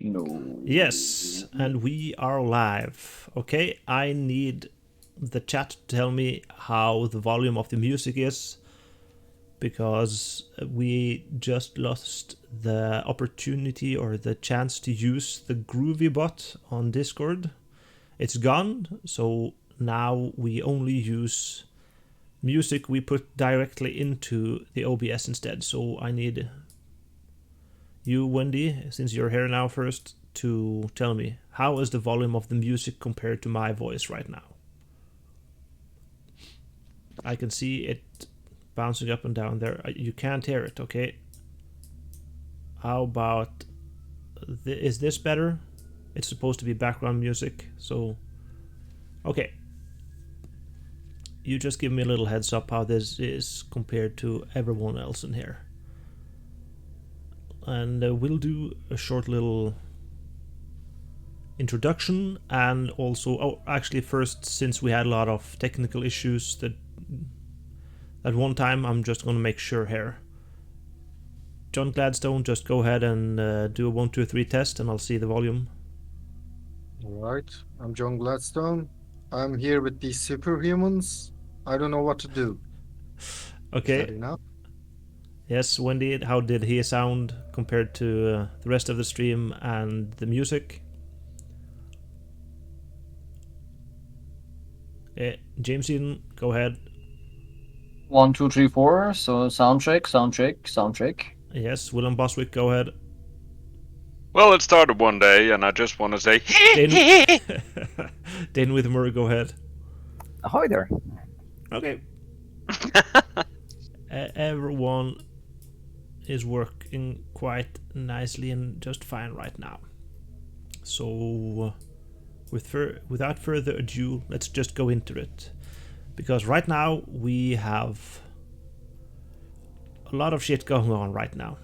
No. Yes, and we are live. Okay, I need the chat to tell me how the volume of the music is because we just lost the opportunity or the chance to use the Groovy bot on Discord. It's gone, so now we only use music we put directly into the OBS instead. So I need you, Wendy, since you're here now first, to tell me how is the volume of the music compared to my voice right now. I can see it bouncing up and down there. You can't hear it, okay? How about is this better? It's supposed to be background music, so okay. You just give me a little heads up how this is compared to everyone else in here. And we'll do a short little introduction, and also actually first, since we had a lot of technical issues that at one time, I'm just going to make sure here. John Gladstone, just go ahead and do a 1 2 3 test, and I'll see the volume. All right, I'm John Gladstone. I'm here with these superhumans. I don't know what to do. Okay. Is that enough? Yes, Wendy, how did he sound compared to the rest of the stream and the music? James Eden, go ahead. 1, 2, 3, 4. So soundtrack. Yes, Willem Boswick, go ahead. Well, it started one day, and I just want to say, Dane Witmer, go ahead. Ahoy there. Okay. Everyone is working quite nicely and just fine right now. So, without further ado, let's just go into it. Because right now we have a lot of shit going on right now.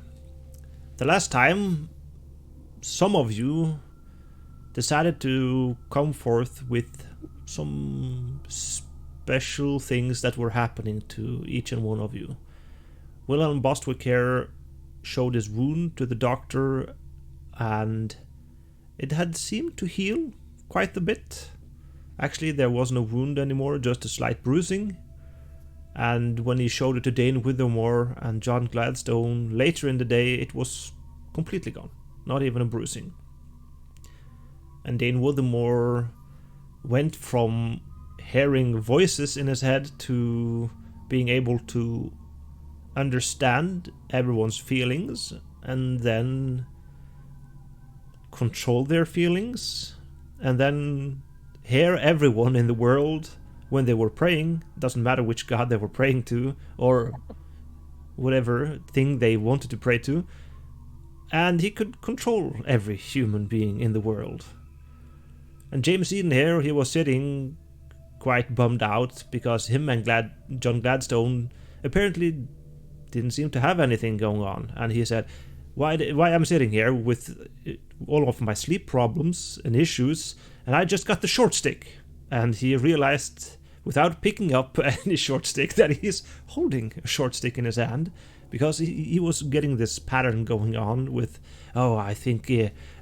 The last time, some of you decided to come forth with some special things that were happening to each and one of you. Wilhelm Bostwick here showed his wound to the doctor, and it had seemed to heal quite a bit. Actually, there was no wound anymore, just a slight bruising. And when he showed it to Dane Withermore and John Gladstone later in the day, it was completely gone. Not even a bruising. And Dane Withermore went from hearing voices in his head to being able to understand everyone's feelings and then control their feelings and then hear everyone in the world when they were praying. Doesn't matter which god they were praying to or whatever thing they wanted to pray to. And he could control every human being in the world. And James Eden here, he was sitting quite bummed out because him and John Gladstone apparently didn't seem to have anything going on. And he said, why I'm sitting here with all of my sleep problems and issues, and I just got the short stick. And he realized, without picking up any short stick, that he's holding a short stick in his hand, because he was getting this pattern going on with, I think,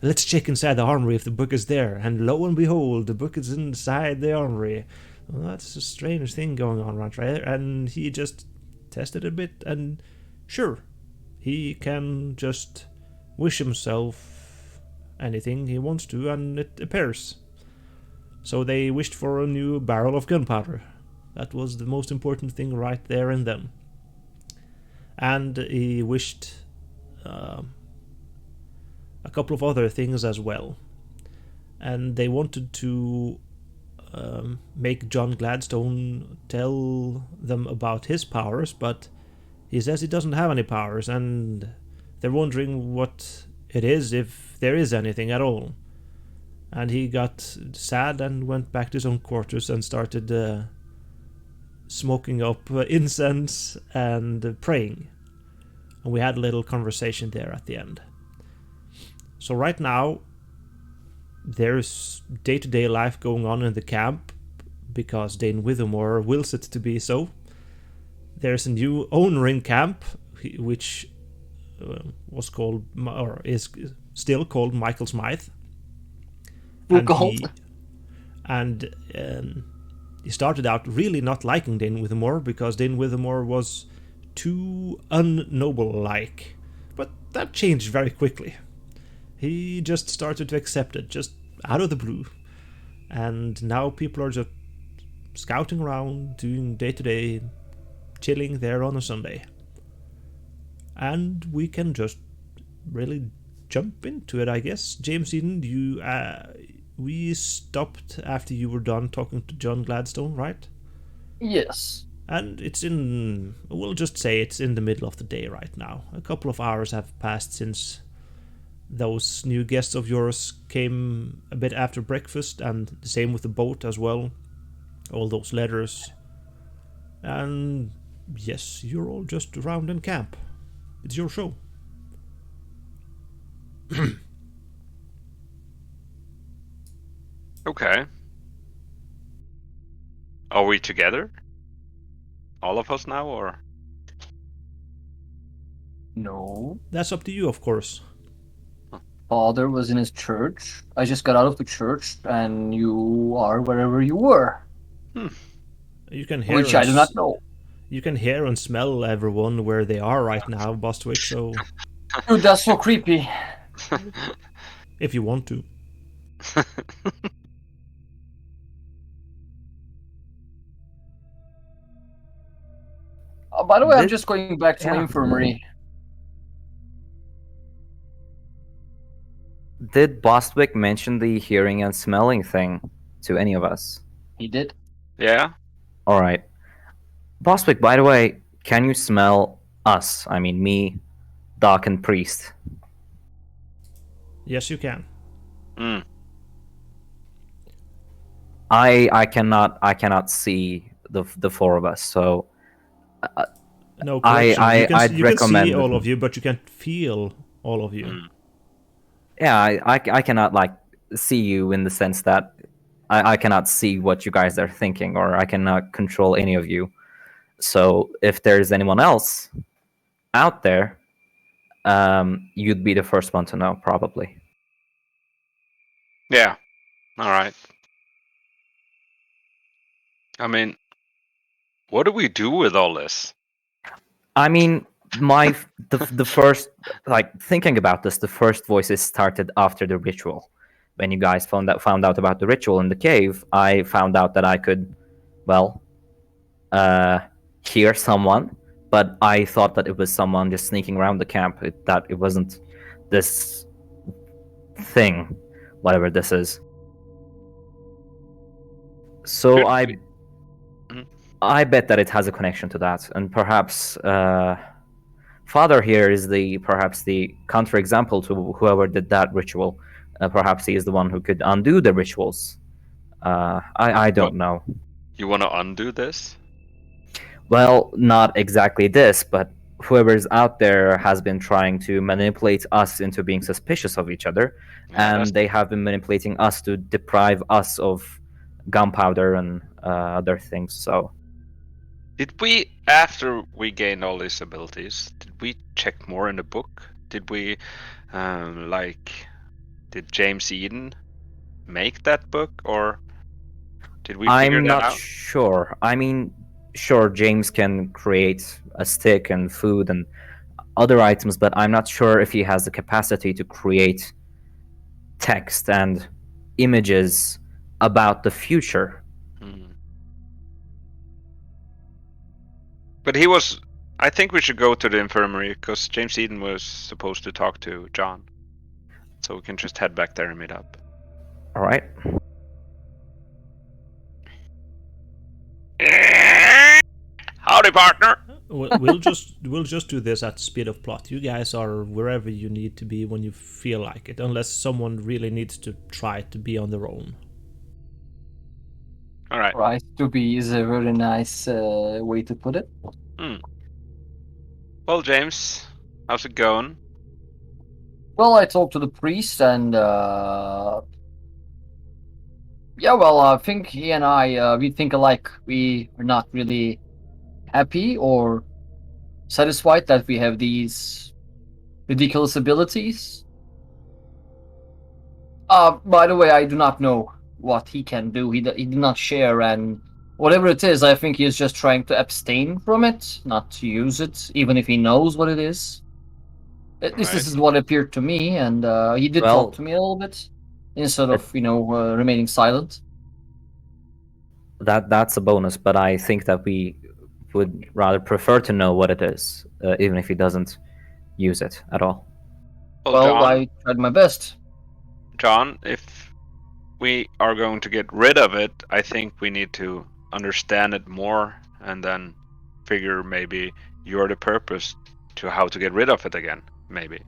let's check inside the armory if the book is there. And lo and behold, the book is inside the armory. Well, that's a strange thing going on right there. And he just tested a bit, and sure, he can just wish himself anything he wants to, and it appears. So they wished for a new barrel of gunpowder. That was the most important thing right there and then. And he wished a couple of other things as well. And they wanted to make John Gladstone tell them about his powers, but he says he doesn't have any powers, and they're wondering what it is, if there is anything at all. And he got sad and went back to his own quarters and started smoking up incense and praying. And we had a little conversation there at the end. So right now, there's day-to-day life going on in the camp, because Dane Withermore wills it to be so. There's a new owner in camp, which was called, or is still called Michael Smythe, True and gold. he started out really not liking Dane Withermore because Dane Withermore was too unnoble-like. But that changed very quickly. He just started to accept it, just out of the blue. And now people are just scouting around, doing day-to-day, chilling there on a Sunday. And we can just really jump into it, I guess. James Eden, we stopped after you were done talking to John Gladstone, right? Yes. And we'll just say it's in the middle of the day right now. A couple of hours have passed since those new guests of yours came a bit after breakfast, and the same with the boat as well. All those letters. And yes, you're all just around in camp. It's your show. Okay. Are we together? All of us now, or? No. That's up to you, of course. Father was in his church. I just got out of the church, and you are wherever you were. You can hear Which I do not know. You can hear and smell everyone where they are right now, Bostwick, so Dude, that's so creepy. if you want to. By the way, I'm Did- just going back to my yeah. infirmary. Did Bostwick mention the hearing and smelling thing to any of us? He did. Yeah. All right. Bostwick, by the way, can you smell us? I mean, me, Doc, and Priest. Yes, you can. Mm. I cannot see the four of us. So No I- correction. I- You can I'd see recommend- all of you, but you can't feel all of you. yeah, I cannot like see you in the sense that I cannot see what you guys are thinking, or I cannot control any of you. So if there's anyone else out there, you'd be the first one to know, probably. Yeah. All right. I mean, what do we do with all this? I mean, the first, like, thinking about this, the first voices started after the ritual. When you guys found out about the ritual in the cave, I found out that I could, well, hear someone, but I thought that it was someone just sneaking around the camp. That it wasn't this thing, whatever this is. So Could I, we- Mhm. I bet that it has a connection to that, and perhaps Father here is perhaps the counterexample to whoever did that ritual. Perhaps he is the one who could undo the rituals. I don't know. You want to undo this? Well, not exactly this, but whoever's out there has been trying to manipulate us into being suspicious of each other, Yeah, and they have been manipulating us to deprive us of gunpowder and other things. So Did we, after we gained all these abilities, did we check more in the book? Did we, did James Eden make that book, or did we figure I'm that not out? sure. I mean, sure, James can create a stick and food and other items, but I'm not sure if he has the capacity to create text and images about the future. Hmm. But he was. I think we should go to the infirmary because James Eden was supposed to talk to John, so we can just head back there and meet up. All right. Howdy, partner. We'll just do this at speed of plot. You guys are wherever you need to be when you feel like it, unless someone really needs to try to be on their own. All right. Right to be is a very nice way to put it. Well, James, how's it going? Well, I talked to the priest, and yeah, well, I think he and I we think alike. We are not really happy or satisfied that we have these ridiculous abilities. By the way, I do not know what he can do. He did not share, and whatever it is, I think he is just trying to abstain from it, not to use it, even if he knows what it is. At least this Right. is what appeared to me, and he did Well- talk to me a little bit instead of remaining silent. That's a bonus, but I think that we would rather prefer to know what it is, even if he doesn't use it at all. Well, Well, I tried my best. John, if we are going to get rid of it, I think we need to understand it more and then figure maybe you're the purpose to how to get rid of it again, maybe.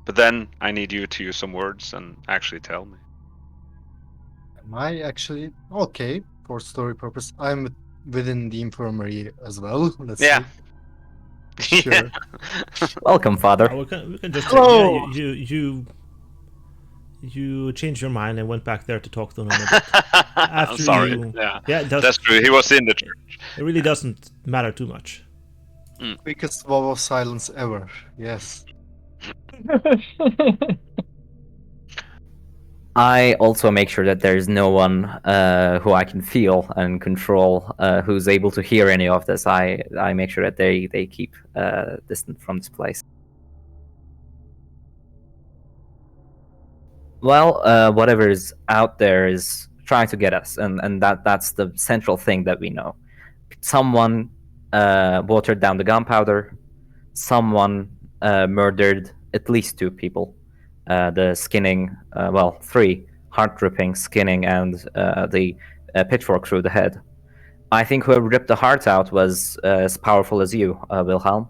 But then I need you to use some words and actually tell me. Am I actually okay for story purpose? I'm within the infirmary as well. Let's Yeah. say. Sure. Welcome, Father. We can just Hello! you changed your mind and went back there to talk to him a bit. I'm After sorry. you- Yeah, Yeah, it, that's true. He was in the church. it really doesn't matter too much. Quickest wall of silence ever. Yes. I also make sure that there's no one who I can feel and control who's able to hear any of this. I make sure that they keep distant from this place. Well, whatever is out there is trying to get us, and that's the central thing that we know. Someone watered down the gunpowder. Someone murdered at least 2 people. The skinning, 3, heart-ripping, skinning, and the pitchfork through the head. I think whoever ripped the heart out was as powerful as you, Wilhelm.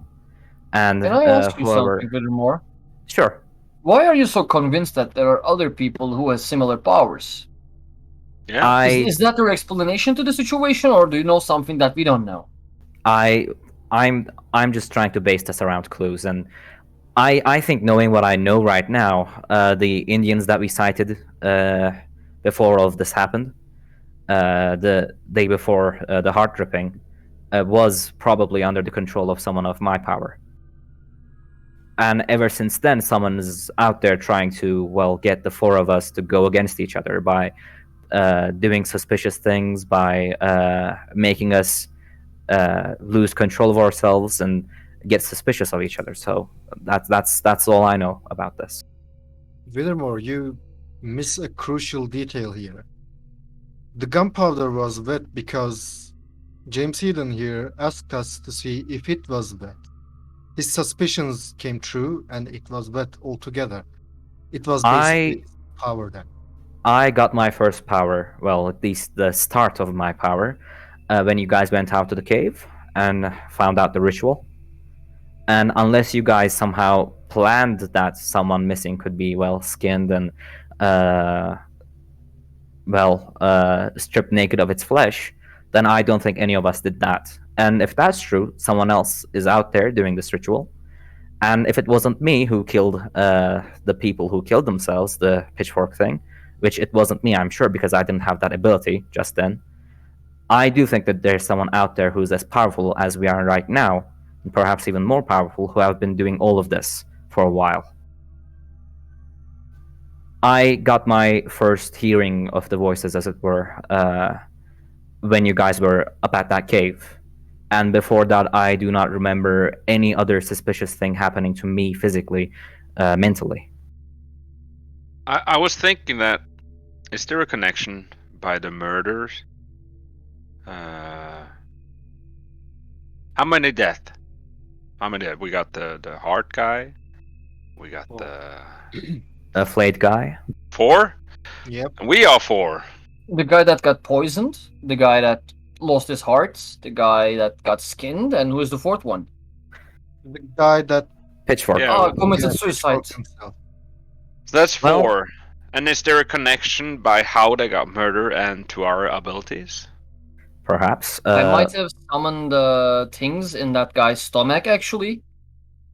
And Can I ask you whoever... something, more? Sure. Why are you so convinced that there are other people who have similar powers? Yeah. Is that your explanation to the situation, or do you know something that we don't know? I'm just trying to base this around clues, and I think knowing what I know right now, the Indians that we sighted before all of this happened, the day before the heart dripping, was probably under the control of someone of my power. And ever since then, someone is out there trying to, get the 4 of us to go against each other by doing suspicious things, by making us lose control of ourselves and get suspicious of each other. So that's all I know about this. Villamore, you miss a crucial detail here. The gunpowder was wet because James Eden here asked us to see if it was wet. His suspicions came true, and it was wet altogether. It was basically power then. I got my first power, at least the start of my power, when you guys went out to the cave and found out the ritual. And unless you guys somehow planned that someone missing could be, skinned and, stripped naked of its flesh, then I don't think any of us did that. And if that's true, someone else is out there doing this ritual. And if it wasn't me who killed the people who killed themselves, the pitchfork thing, which it wasn't me, I'm sure, because I didn't have that ability just then, I do think that there's someone out there who's as powerful as we are right now, and perhaps even more powerful, who have been doing all of this for a while. I got my first hearing of the voices, as it were, when you guys were up at that cave. And before that, I do not remember any other suspicious thing happening to me physically, mentally. I was thinking that, is there a connection by the murders? How many death? How many death? We got the heart guy. We got A flayed guy. 4? Yep. And we are 4. The guy that got poisoned, the guy that lost his heart, the guy that got skinned, and who is the 4th one? The guy that Pitchfork. Yeah. Committed suicide. himself. So that's 4. Well- And is there a connection by how they got murdered and to our abilities? Perhaps. I might have summoned things in that guy's stomach, actually.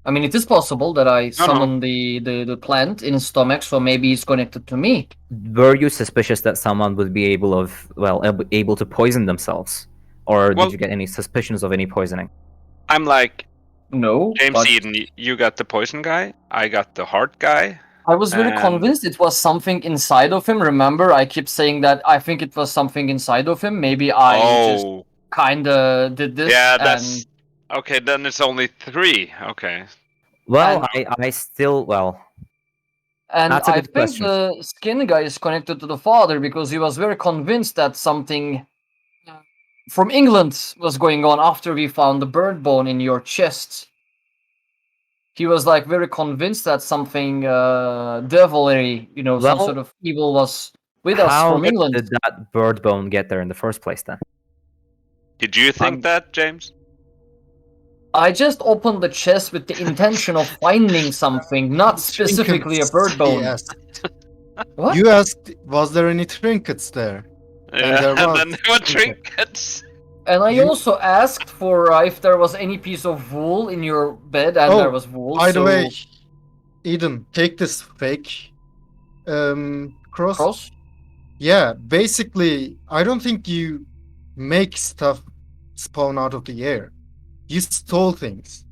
I mean, it is possible that I summoned the plant in his stomach, so maybe he's connected to me. Were you suspicious that someone would be able to poison themselves? Or Well- did you get any suspicions of any poisoning? I'm like, No. James but Eden, you got the poison guy, I got the heart guy. I was really And- convinced it was something inside of him. Remember, I keep saying that I think it was something inside of him. Maybe I just Oh, kind of did this. yeah, and that's okay. Then it's only 3. Okay. Well, And- I still And That's a I good think question. the skin guy is connected to the father because he was very convinced that something from England was going on after we found the bird bone in your chest. He was like very convinced that something devilry, some Well, sort of evil was with us how from England. did that bird bone get there in the first place then? Did you think that, James? I just opened the chest with the intention of finding something, not specifically a bird He bone. asked. What? You asked, was there any trinkets there? Yeah, there was then there were trinket. trinkets. And I You- also asked for if there was any piece of wool in your bed, and there was wool. By the so way, Eden, take this fake cross. cross. Yeah, basically, I don't think you make stuff spawn out of the air. You stole things.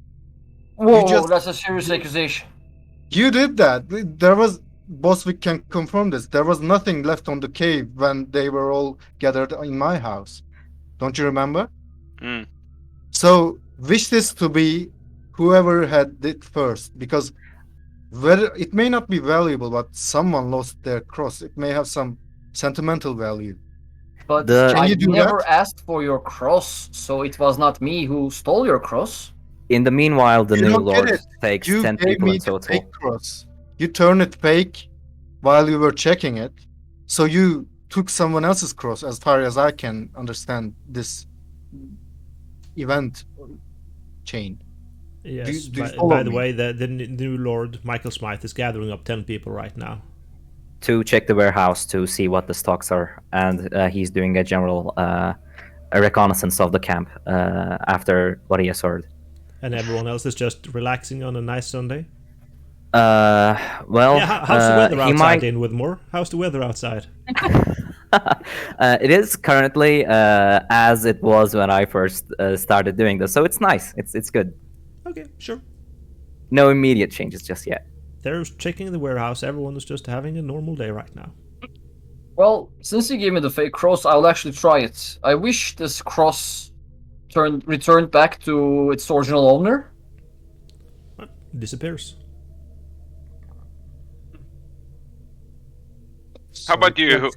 Whoa, just- that's a serious accusation. You did that. There was Boswick can confirm this. There was nothing left on the cave when they were all gathered in my house. Don't you remember? Mm. So wish this to be whoever had it first, because it may not be valuable, but someone lost their cross. It may have some sentimental value. But The- Can I you do never that? asked for your cross, so it was not me who stole your cross. In the meanwhile, the You new don't get lord it. takes You 10 gave people me in the total. fake cross. You turned it fake while you were checking it. So you took someone else's cross, as far as I can understand this event chain. Yes. do you by follow the me? way, the new Lord Michael Smythe is gathering up 10 people right now. To check the warehouse to see what the stocks are, and he's doing a general a reconnaissance of the camp after what he has heard. And everyone else is just relaxing on a nice Sunday. Well, Yeah, how's the weather he outside might. in Woodmore? How's the weather outside? It is currently as it was when I first started doing this, so it's nice. It's good. Okay, sure. No immediate changes just yet. They're checking the warehouse. Everyone is just having a normal day right now. Well, since you gave me the fake cross, I'll actually try it. I wish this cross returned back to its original owner. Disappears. How about you?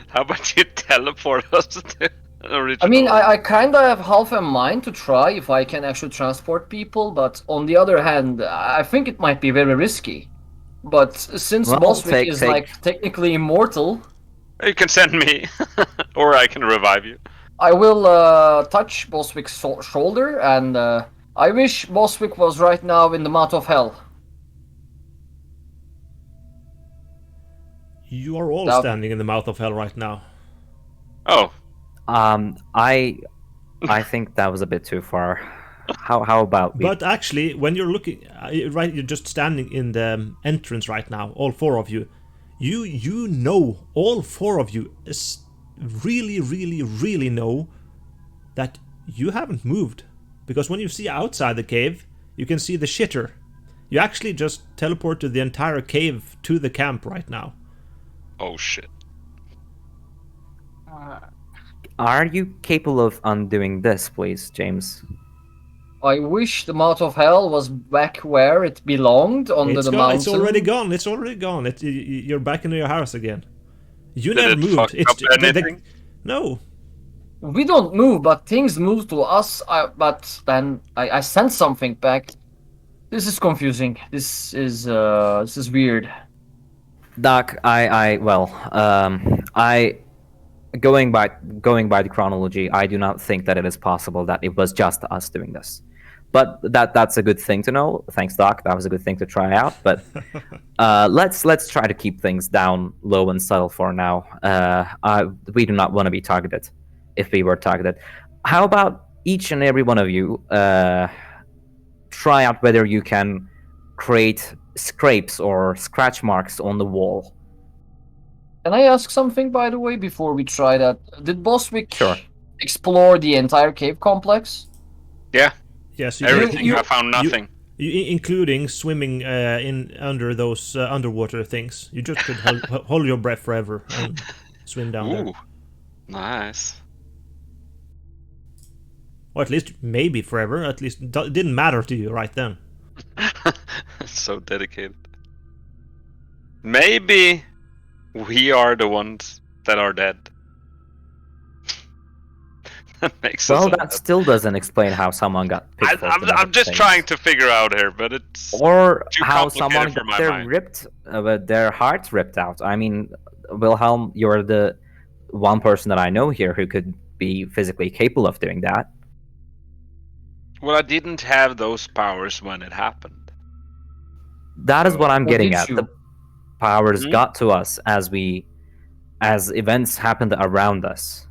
How about you teleport us to the original? I mean, I kind of have half a mind to try if I can actually transport people, but on the other hand, I think it might be very risky. But since Well, Boswick is take- like technically immortal, You can send me, or I can revive you. I will touch Boswick's shoulder, and I wish Boswick was right now in the mouth of hell. You are all Now- standing in the mouth of hell right now. Oh, I think that was a bit too far. How about we? But actually, when you're looking, right, you're just standing in the entrance right now, all four of you. You know, all four of you really know that you haven't moved. Because when you see outside the cave, you can see the shitter. You actually just teleported the entire cave to the camp right now. oh shit. Are you capable of undoing this, please, James? I wish the mouth of hell was back where it belonged, under It's the gone. mountain. It's already gone. It's already gone. You're back into your house again. You Did never it moved. fuck up anything? No. We don't move, but things move to us. But then I sent something back. This is confusing. This is weird. Doc, I going by the chronology, I do not think that it is possible that it was just us doing this. But that's a good thing to know. Thanks, Doc. That was a good thing to try out. But let's try to keep things down low and subtle for now. We do not want to be targeted. If we were targeted, how about each and every one of you try out whether you can create scrapes or scratch marks on the wall? Can I ask something, by the way, before we try that? Did Boswick Sure. explore the entire cave complex? Yeah, Yes. everything. you- I found nothing. Including swimming in under those underwater things. You just could hold your breath forever and swim down there. Ooh, nice. Or at least maybe forever. At least it didn't matter to you right then. So dedicated. Maybe we are the ones that are dead. That makes Well, sense. that still doesn't explain how someone got pitchforked. in I'm just things. trying to figure out here, but it's Or too how complicated someone for my got mind. their hearts ripped out. I mean, Wilhelm, you're the one person that I know here who could be physically capable of doing that. Well, I didn't have those powers when it happened. That is what I'm Or getting did at. you? The powers Hmm? got to us as events happened around us.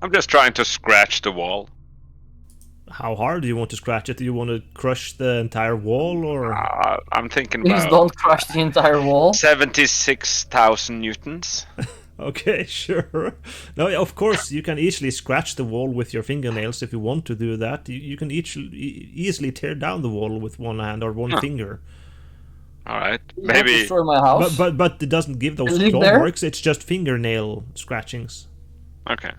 I'm just trying to scratch the wall. How hard do you want to scratch it? Do you want to crush the entire wall, or I'm thinking Please about don't crush the entire wall. 76,000 newtons. okay, sure. No, of course you can easily scratch the wall with your fingernails if you want to do that. You can easily tear down the wall with one hand or one Huh. finger. All right, You want to maybe. destroy my house. But it doesn't give those live claw there? marks. It's just fingernail scratchings. Okay.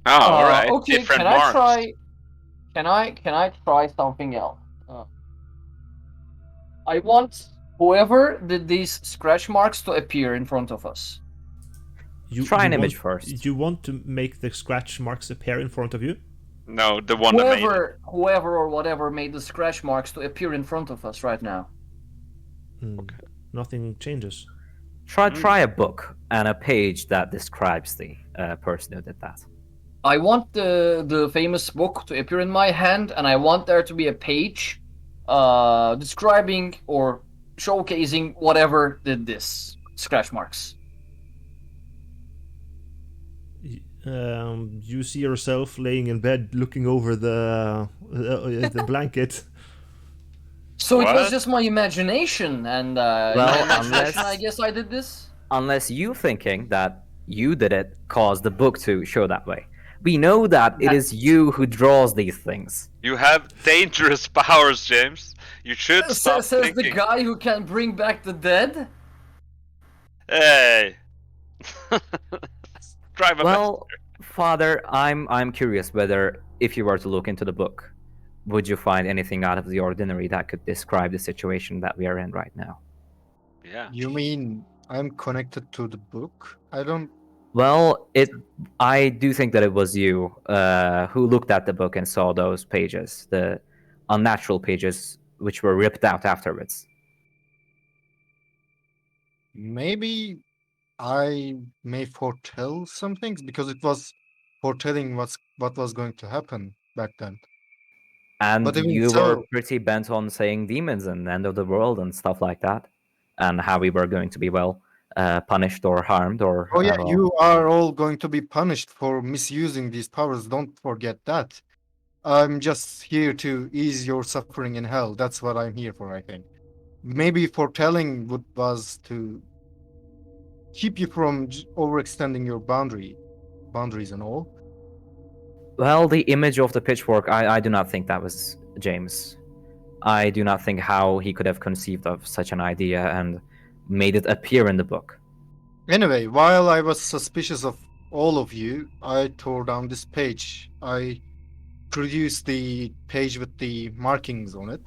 Oh, all right. Okay, Different can I marks. try? Can I try something else? I want whoever did these scratch marks to appear in front of us. Try an want- image first. You want to make the scratch marks appear in front of you? No, the one that made it. Whoever or whatever made the scratch marks to appear in front of us right now. Nothing changes. Try a book and a page that describes the person who did that. I want the famous book to appear in my hand, and I want there to be a page describing or showcasing whatever did this scratch marks. You see yourself laying in bed, looking over the blanket. So it was What? just my imagination, and Well, in my imagination, unless- I guess I did this. Unless you thinking that you did it caused the book to show that way. We know that it is you who draws these things. You have dangerous powers, James. You should stop Says thinking. the guy who can bring back the dead. Hey. Drive a Well, Father, I'm curious whether if you were to look into the book, would you find anything out of the ordinary that could describe the situation that we are in right now? Yeah. You mean I'm connected to the book? I don't. Well, I do think that it was you who looked at the book and saw those pages, the unnatural pages which were ripped out afterwards. Maybe I may foretell some things because it was foretelling what was going to happen back then. And But even you so- were pretty bent on saying demons and end of the world and stuff like that, and how we were going to be punished or harmed or. Oh yeah, well, you are all going to be punished for misusing these powers. Don't forget that. I'm just here to ease your suffering in hell. That's what I'm here for, I think. Maybe foretelling was to keep you from overextending your boundaries and all. Well, the image of the pitchfork, I do not think that was James. I do not think how he could have conceived of such an idea and made it appear in the book. Anyway, while I was suspicious of all of you, I tore down this page. I produced the page with the markings on it.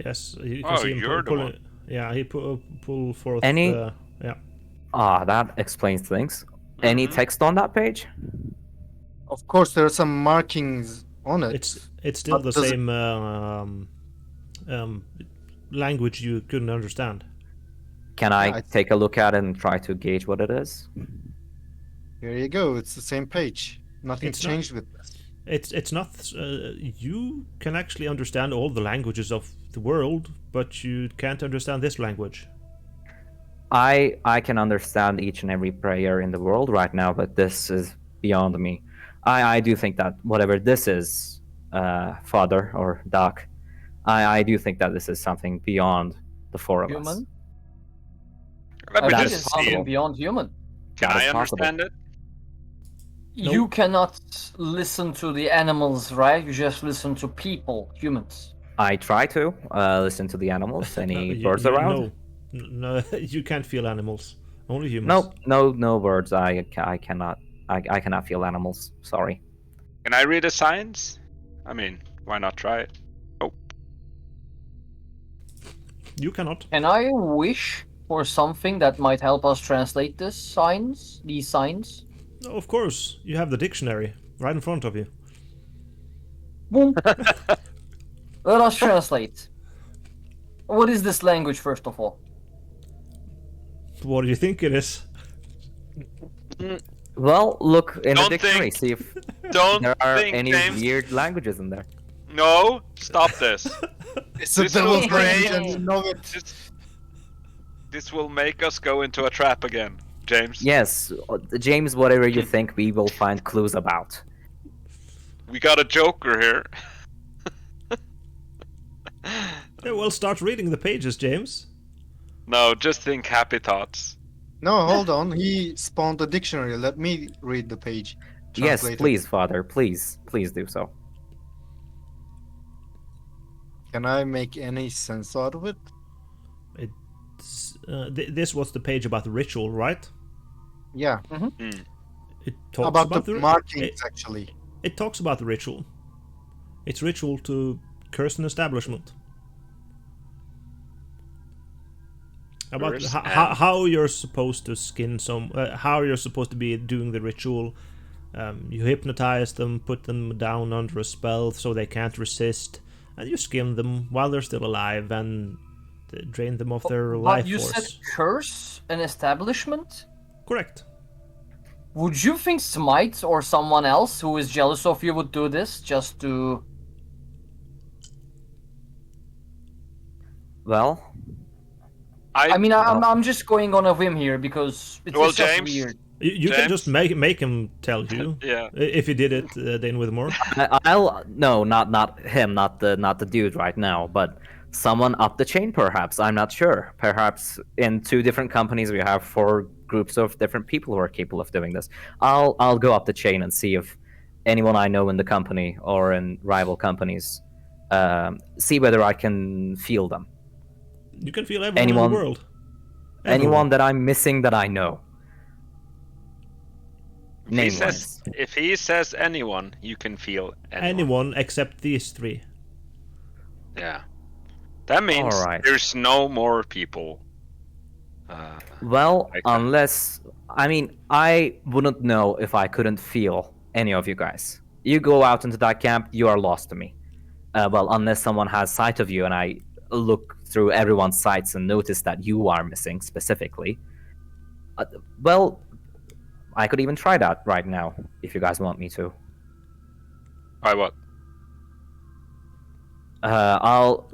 Yes, you can Oh, see him you're the pull one. it. Yeah, he pull forth. Any- Yeah. Ah, that explains things. Any Mhm. text on that page? Of course, there are some markings on it. It's still But the does it- same language you couldn't understand. Can I I- take a look at it and try to gauge what it is? Here you go. It's the same page. Nothing's It's not- changed with this. It's not. You can actually understand all the languages of the world, but you can't understand this language. I can understand each and every prayer in the world right now, but this is beyond me. I do think that whatever this is, Father or Doc, I do think that this is something beyond the four of us. Human. Let I me That think is just it's see something it. beyond human. Can That I is possible. understand it? You cannot listen to the animals, right? You just listen to people, humans. I try to listen to the animals. Any birds you, around? no, you can't feel animals. Only humans. No birds. I cannot. I cannot feel animals. Sorry. Can I read the signs? I mean, why not try it? Oh, You cannot. Can I wish for something that might help us translate these signs? No, of course, you have the dictionary right in front of you. Boom. Let us translate. What is this language, first of all? What do you think it is? Well, look in the Don't dictionary. think. See if don't there are think, any James. weird languages in there. No, stop this. It's a This will devil's create- language and you know it. This will make us go into a trap again, James. Yes, James. Whatever you think, we will find clues about. We got a joker here. Yeah, well, start reading the pages, James. No, just think happy thoughts. No, hold on. He spawned a dictionary. Let me read the page. Yes, Translate it. please, Father. Please do so. Can I make any sense out of it? This was the page about the ritual, right? Yeah. It talks About the ri- markings, actually. It talks about the ritual. It's ritual to curse an establishment. About Curse how you're supposed to skin how you're supposed to be doing the ritual. You hypnotize them, put them down under a spell so they can't resist, and you skin them while they're still alive and drain them of their life But you force. said curse an establishment? Correct. Would you think Smite or someone else who is jealous of you would do this just to... Well, I mean, I'm just going on a whim here because it's Well, just James, weird. You can James? just make him tell you. Yeah. If he did it, then with more. I'll no, not him, not the dude right now, but someone up the chain, perhaps. I'm not sure. Perhaps in 2 different companies we have 4 groups of different people who are capable of doing this. I'll go up the chain and see if anyone I know in the company or in rival companies, see whether I can feel them. You can feel everyone in the world. Anyone that I'm missing that I know. If he says anyone, you can feel Anyone except these 3. Yeah. That means Alright. there's no more people. Well, Okay. unless I mean, I wouldn't know if I couldn't feel any of you guys. You go out into that camp, you are lost to me. Well, unless someone has sight of you and I look through everyone's sights and notice that you are missing specifically. Well, I could even try that right now if you guys want me to. By what? I'll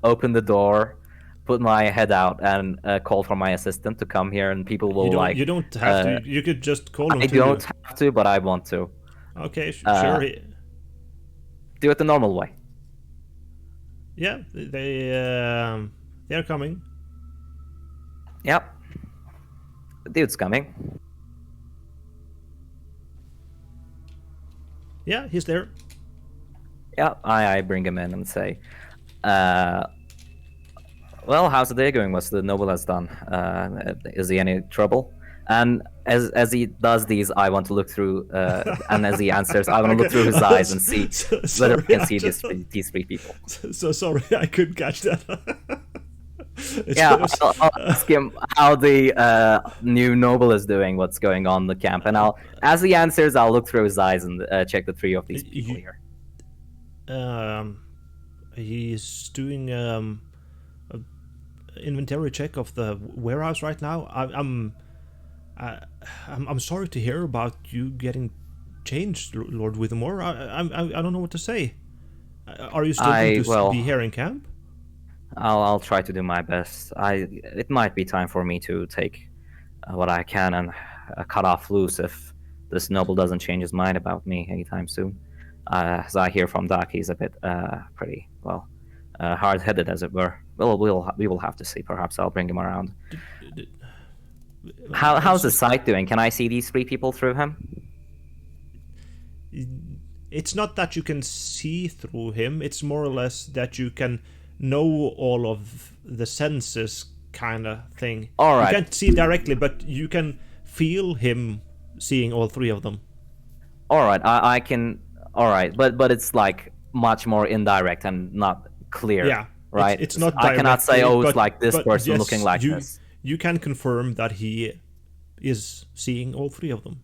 open the door, put my head out, and call for my assistant to come here, and people will You don't have to. You could just call him. I don't have to, but I want to. Okay, sure. Do it the normal way. Yeah, they're coming. Yep. The dude's coming. Yeah, he's there. Yeah, I bring him in and say, well, how's the day going? What's the noble has done? Is he any trouble? And as he does these, I want to look through, and as he answers, I want to look through his eyes and see whether I can see these 3 people. So sorry, I couldn't catch that. Yeah, I'll ask him how the new noble is doing, what's going on in the camp, and as he answers, I'll look through his eyes and check the 3 of these people here. He's doing a inventory check of the warehouse right now. I'm sorry to hear about you getting changed, Lord Withermore. I don't know what to say. Are you still going to be here in camp? I'll try to do my best. It might be time for me to take what I can and cut off loose if this noble doesn't change his mind about me anytime soon. As I hear from Doc, he's a bit pretty hard-headed, as it were. Well, we will have to see. Perhaps I'll bring him around. How's the sight doing? Can I see these 3 people through him? it's not that you can see through him. It's more or less that you can know all of the senses, kind of thing. All right. You can't see directly, but you can feel him seeing all three of them. All right, I can. All right, but it's like much more indirect and not clear. Yeah, right. It's not. I cannot say, directly, oh, it's but- like this but person yes, looking like you, this. You can confirm that he is seeing all three of them.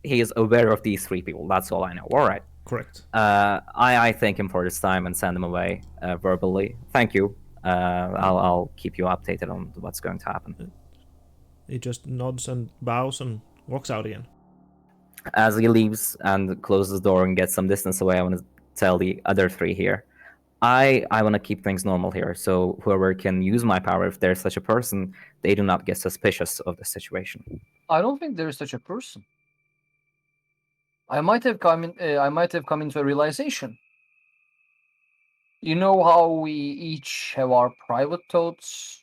He is aware of these three people. That's all I know. All right. Correct. I thank him for his time and send him away verbally. Thank you. I'll keep you updated on what's going to happen. He just nods and bows and walks out again. As he leaves and closes the door and gets some distance away, I want to tell the other three here. I want to keep things normal here, so whoever can use my power, if there's such a person, they do not get suspicious of the situation. I don't think there is such a person. I might have come into a realization. You know how we each have our private thoughts?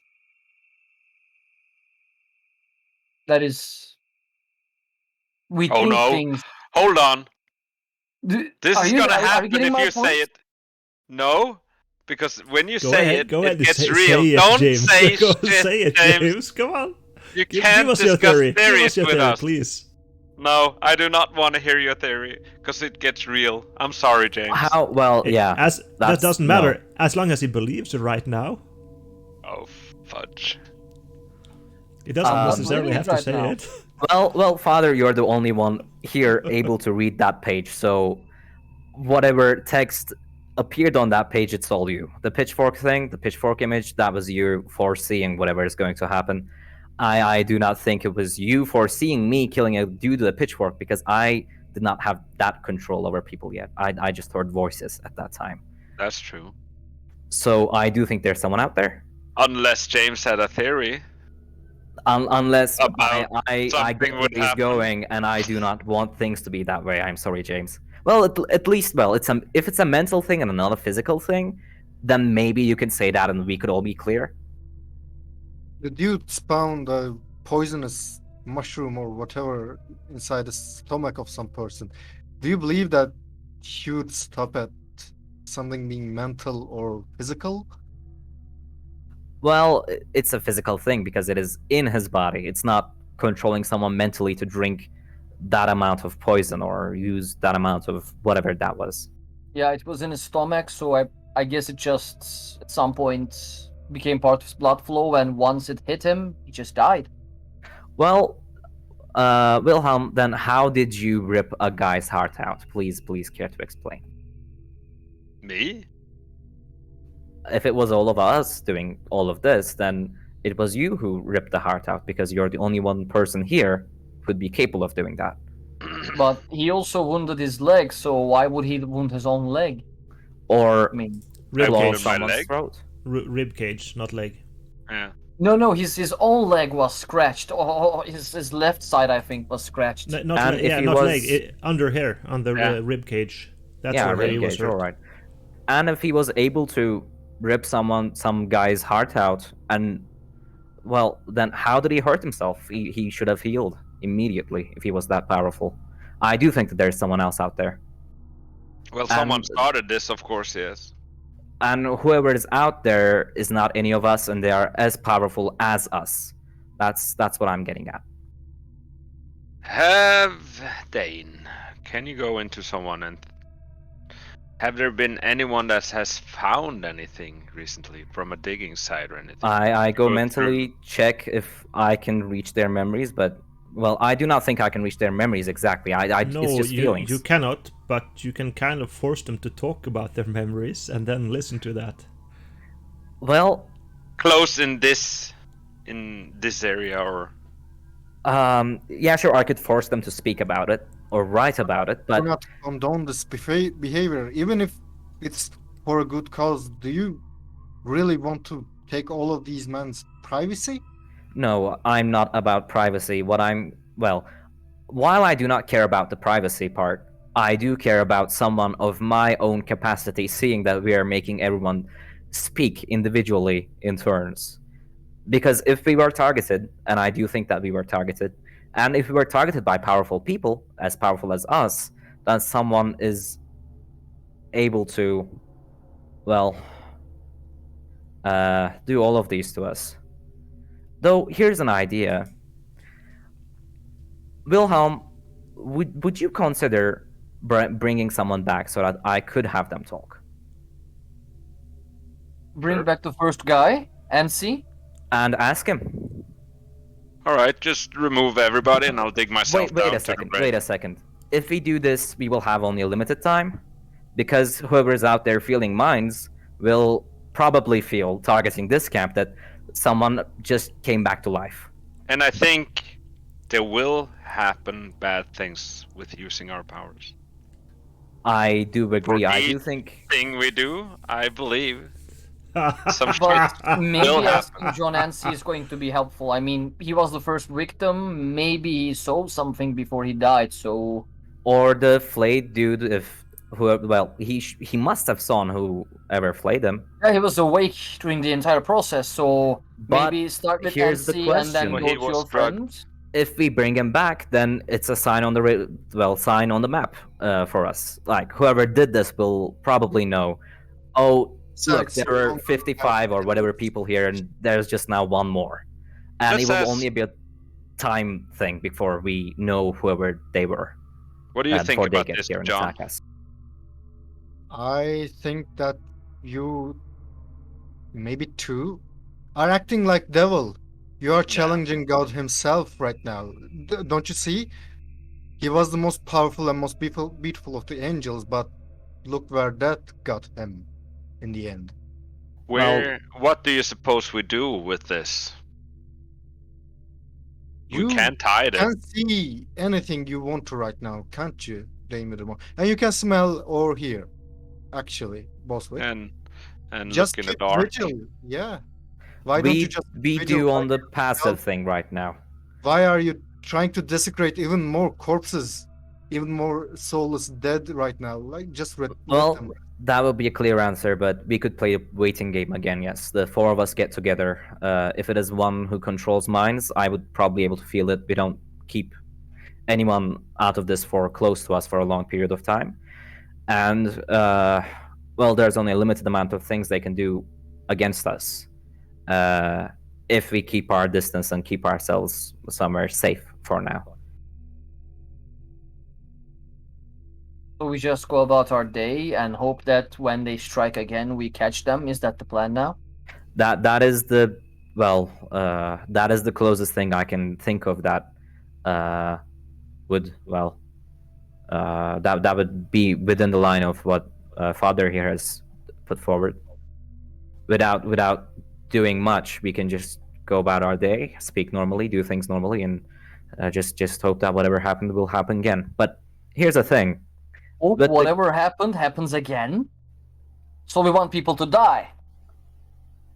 That is, we Oh think no! things. Hold on. This Are is you- gonna are you happen getting if my you point? say it. No, because when you Go say ahead, it, go it ahead. gets say, real. Say it, Don't James. say Go shit, say it, James. Come on. You Give can't us your discuss theory. Give theories us your with theory, us. please. No, I do not want to hear your theory because it gets real. I'm sorry, James. How? Well, yeah. As that that's- doesn't matter as long as he believes it right now. Oh fudge! He doesn't I'm necessarily believing have to right say now. it. Well, Father, you're the only one here able to read that page, so whatever text appeared on that page, it's all you. The pitchfork thing, the pitchfork image, that was you foreseeing whatever is going to happen. I do not think it was you foreseeing me killing a dude with a pitchfork, because I did not have that control over people yet. I just heard voices at that time. That's true. So I do think there's someone out there. Unless James had a theory. Unless About I something get where would he's happen. going, and I do not want things to be that way. I'm sorry, James. Well, at least, if it's a mental thing and not a physical thing, then maybe you can say that and we could all be clear. The dude spawned a poisonous mushroom or whatever inside the stomach of some person. Do you believe that he would stop at something being mental or physical? Well, it's a physical thing because it is in his body. It's not controlling someone mentally to drink that amount of poison or use that amount of whatever that was. Yeah, it was in his stomach, so I guess it just at some point became part of his blood flow, and once it hit him, he just died. Well, Wilhelm, then how did you rip a guy's heart out? Please care to explain. Me? If it was all of us doing all of this, then it was you who ripped the heart out, because you're the only one person here who'd be capable of doing that. But he also wounded his leg, so why would he wound his own leg? Or I mean, Rib claw cage. my someone's leg? throat. Rib cage, not leg. Yeah. no, his own leg was scratched. Oh, his left side, I think, was scratched. Not And leg, if yeah, he not was- leg. Under here, on the Yeah. rib cage. That's Yeah, where he rib was cage, hurt. all right. And if he was able to rip some guy's heart out, and well, then how did he hurt himself? He should have healed immediately if he was that powerful. I do think that there's someone else out there. Well, someone And- started this, of course, yes. And whoever is out there is not any of us, and they are as powerful as us. That's what I'm getting at. Have Dane, can you go into someone and have there been anyone that has found anything recently from a digging site or anything? I go Go mentally check if I can reach their memories, but well, I do not think I can reach their memories exactly. It's No, just feelings. you cannot, but you can kind of force them to talk about their memories and then listen to that. Well, Close in this area, or yeah, sure, I could force them to speak about it or write about it, Do but not condone this behavior, even if it's for a good cause. Do you really want to take all of these men's privacy? no, I'm not about privacy. While I do not care about the privacy part, I do care about someone of my own capacity seeing that we are making everyone speak individually in turns. Because if we were targeted, and I do think that we were targeted, and if we were targeted by powerful people, as powerful as us, then someone is able to, well, do all of these to us. Though, here's an idea. Wilhelm, would you consider bringing someone back so that I could have them talk? Bring Sure. back the first guy and see. And ask him. All right, just remove everybody, and I'll dig myself Wait down a to the second. brain. Wait a second. If we do this, we will have only a limited time, because whoever's out there feeling minds will probably feel targeting this camp that someone just came back to life. And I think there will happen bad things with using our powers. I do agree. I do each think. thing we do, I believe some shit But will maybe asking happen. John Ansi is going to be helpful. I mean, he was the first victim. Maybe he saw something before he died. So Or the flayed dude, if whoever. Well, he must have seen whoever flayed him. yeah, he was awake during the entire process. So But maybe start with here's the Ansi and then question. go He to was your drugged. friend. If we bring him back, then it's a sign on the sign on the map for us. Like whoever did this will probably know. Oh, look, Sense. there are 55 or whatever people here, and there's just now one more, and Let's it will ask- only be a time thing before we know whoever they were. What do you think before they about get this, here and John? attack us. I think that you, maybe two, are acting like devil. You are challenging God himself right now. Don't you see? He was the most powerful and most beautiful of the angels, but look where that got him in the end. What do you suppose we do with this? We You can't hide it. can see anything you want to right now, can't you, Damon Demon? And you can smell or hear, actually, Boswick. And Just look in the keep dark. vigil. Yeah. Why don't you just we vigil? do on the passive thing right now. Why are you trying to desecrate even more corpses, even more soulless dead right now? Like, just let them. Well, that would be a clear answer, but we could play a waiting game again. Yes, the four of us get together. If it is one who controls minds, I would probably be able to feel it. We don't keep anyone out of this for close to us for a long period of time, and well, there's only a limited amount of things they can do against us if we keep our distance and keep ourselves somewhere safe for now. So we just go about our day and hope that when they strike again, we catch them. Is that the plan now? That is the that is the closest thing I can think of that would that would be within the line of what Father here has put forward. Without doing much, we can just go about our day, speak normally, do things normally, and just hope that whatever happened will happen again. But here's the thing. Hope But whatever happened happens again. So we want people to die.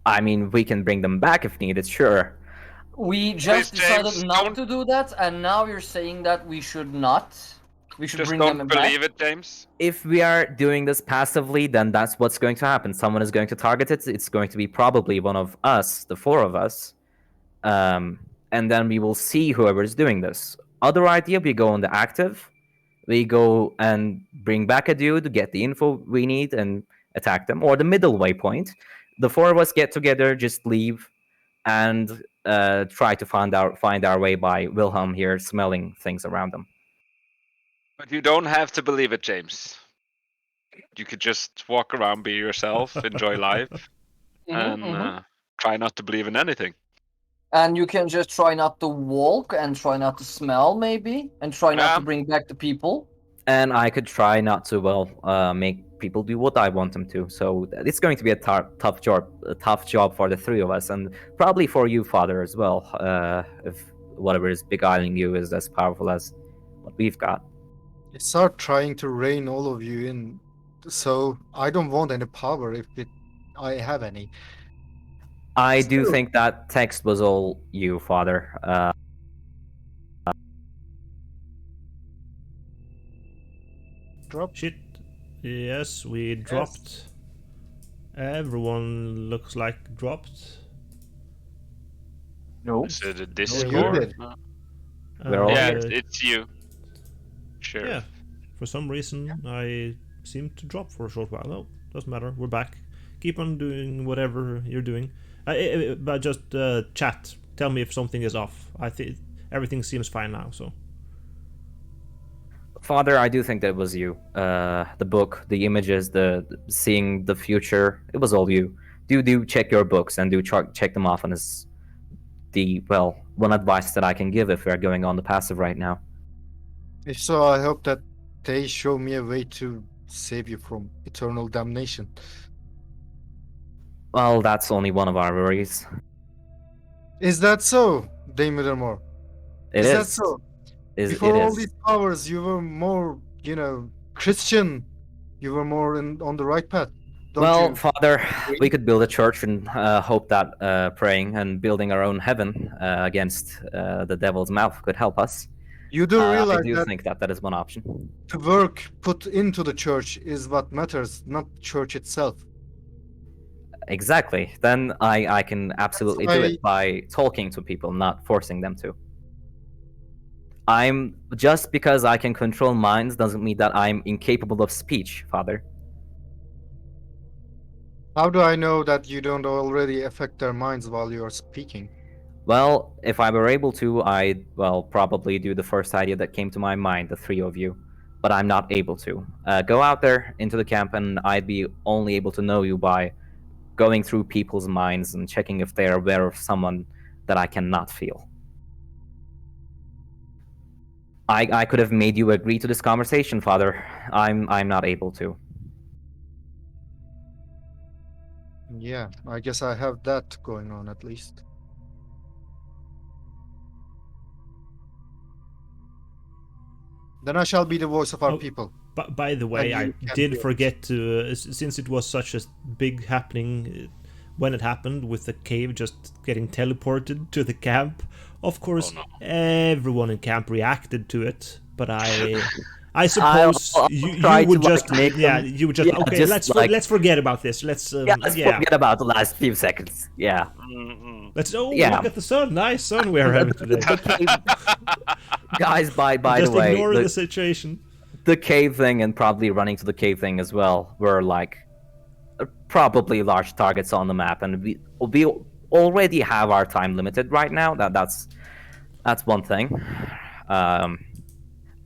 I mean, we can bring them back if needed, sure. We just Please, decided James, not don't- to do that, and now you're saying that we should not. We should Just bring don't them believe back. it, James. If we are doing this passively, then that's what's going to happen. Someone is going to target it. It's going to be probably one of us, the four of us. And then we will see whoever is doing this. Other idea, we go on the active. We go and bring back a dude, get the info we need, and attack them. Or the middle waypoint. The four of us get together, just leave, and try to find our way by Wilhelm here smelling things around them. But you don't have to believe it, James. You could just walk around, be yourself, enjoy life, and try not to believe in anything. And you can just try not to walk and try not to smell, maybe, and try not to bring back the people. And I could try not to make people do what I want them to. So it's going to be a tough job for the three of us, and probably for you, Father, as well. If whatever is beguiling you is as powerful as what we've got. Start trying to rein all of you in. So I don't want any power if I have any. I do think that text was all you, Father. Drop. Shit. Yes, we dropped. Everyone looks like dropped. No. Is it a you Discord? did. We're all Yeah, here. it's you. Sure. Yeah. For some reason, I seemed to drop for a short while. No, doesn't matter. We're back. Keep on doing whatever you're doing. But just chat. Tell me if something is off. I think everything seems fine now. So. Father, I do think that it was you. The book, the images, the seeing the future, it was all you. Do check your books and do check them often is one advice that I can give if we're going on the passive right now. If so, I hope that they show me a way to save you from eternal damnation. Well, that's only one of our worries. Is that so, Dame Middlemore? It Is that is. so? It Before all is. these powers, you were more, Christian. You were more on the right path. Don't Well, you? Father, we could build a church and hope that praying and building our own heaven against the devil's mouth could help us. You do I realize do that think that is one option. the work put into the church is what matters, not the church itself. Exactly. Then I can absolutely do why- it by talking to people, not forcing them to. Just because I can control minds doesn't mean that I'm incapable of speech, Father. How do I know that you don't already affect their minds while you are speaking? Well, if I were able to, I'd probably do the first idea that came to my mind, the three of you. But I'm not able to. Go out there into the camp, and I'd be only able to know you by going through people's minds and checking if they're aware of someone that I cannot feel. I could have made you agree to this conversation, Father. I'm not able to. Yeah, I guess I have that going on at least. Then I shall be the voice of our Oh, people. But by the way, And I you can did do it. forget to, since it was such a big happening when it happened with the cave just getting teleported to the camp. Of course, everyone in camp reacted to it, but I suppose I'll you try would to, just make them- you would just Yeah, okay. just Let's forget about this. Let's let's forget about the last few seconds. Yeah. let's Yeah. look at the sun. Nice sun we're having today. Guys, by Just the way, ignoring the situation. the cave thing and probably running to the cave thing as well were probably large targets on the map, and we already have our time limited right now. That's one thing.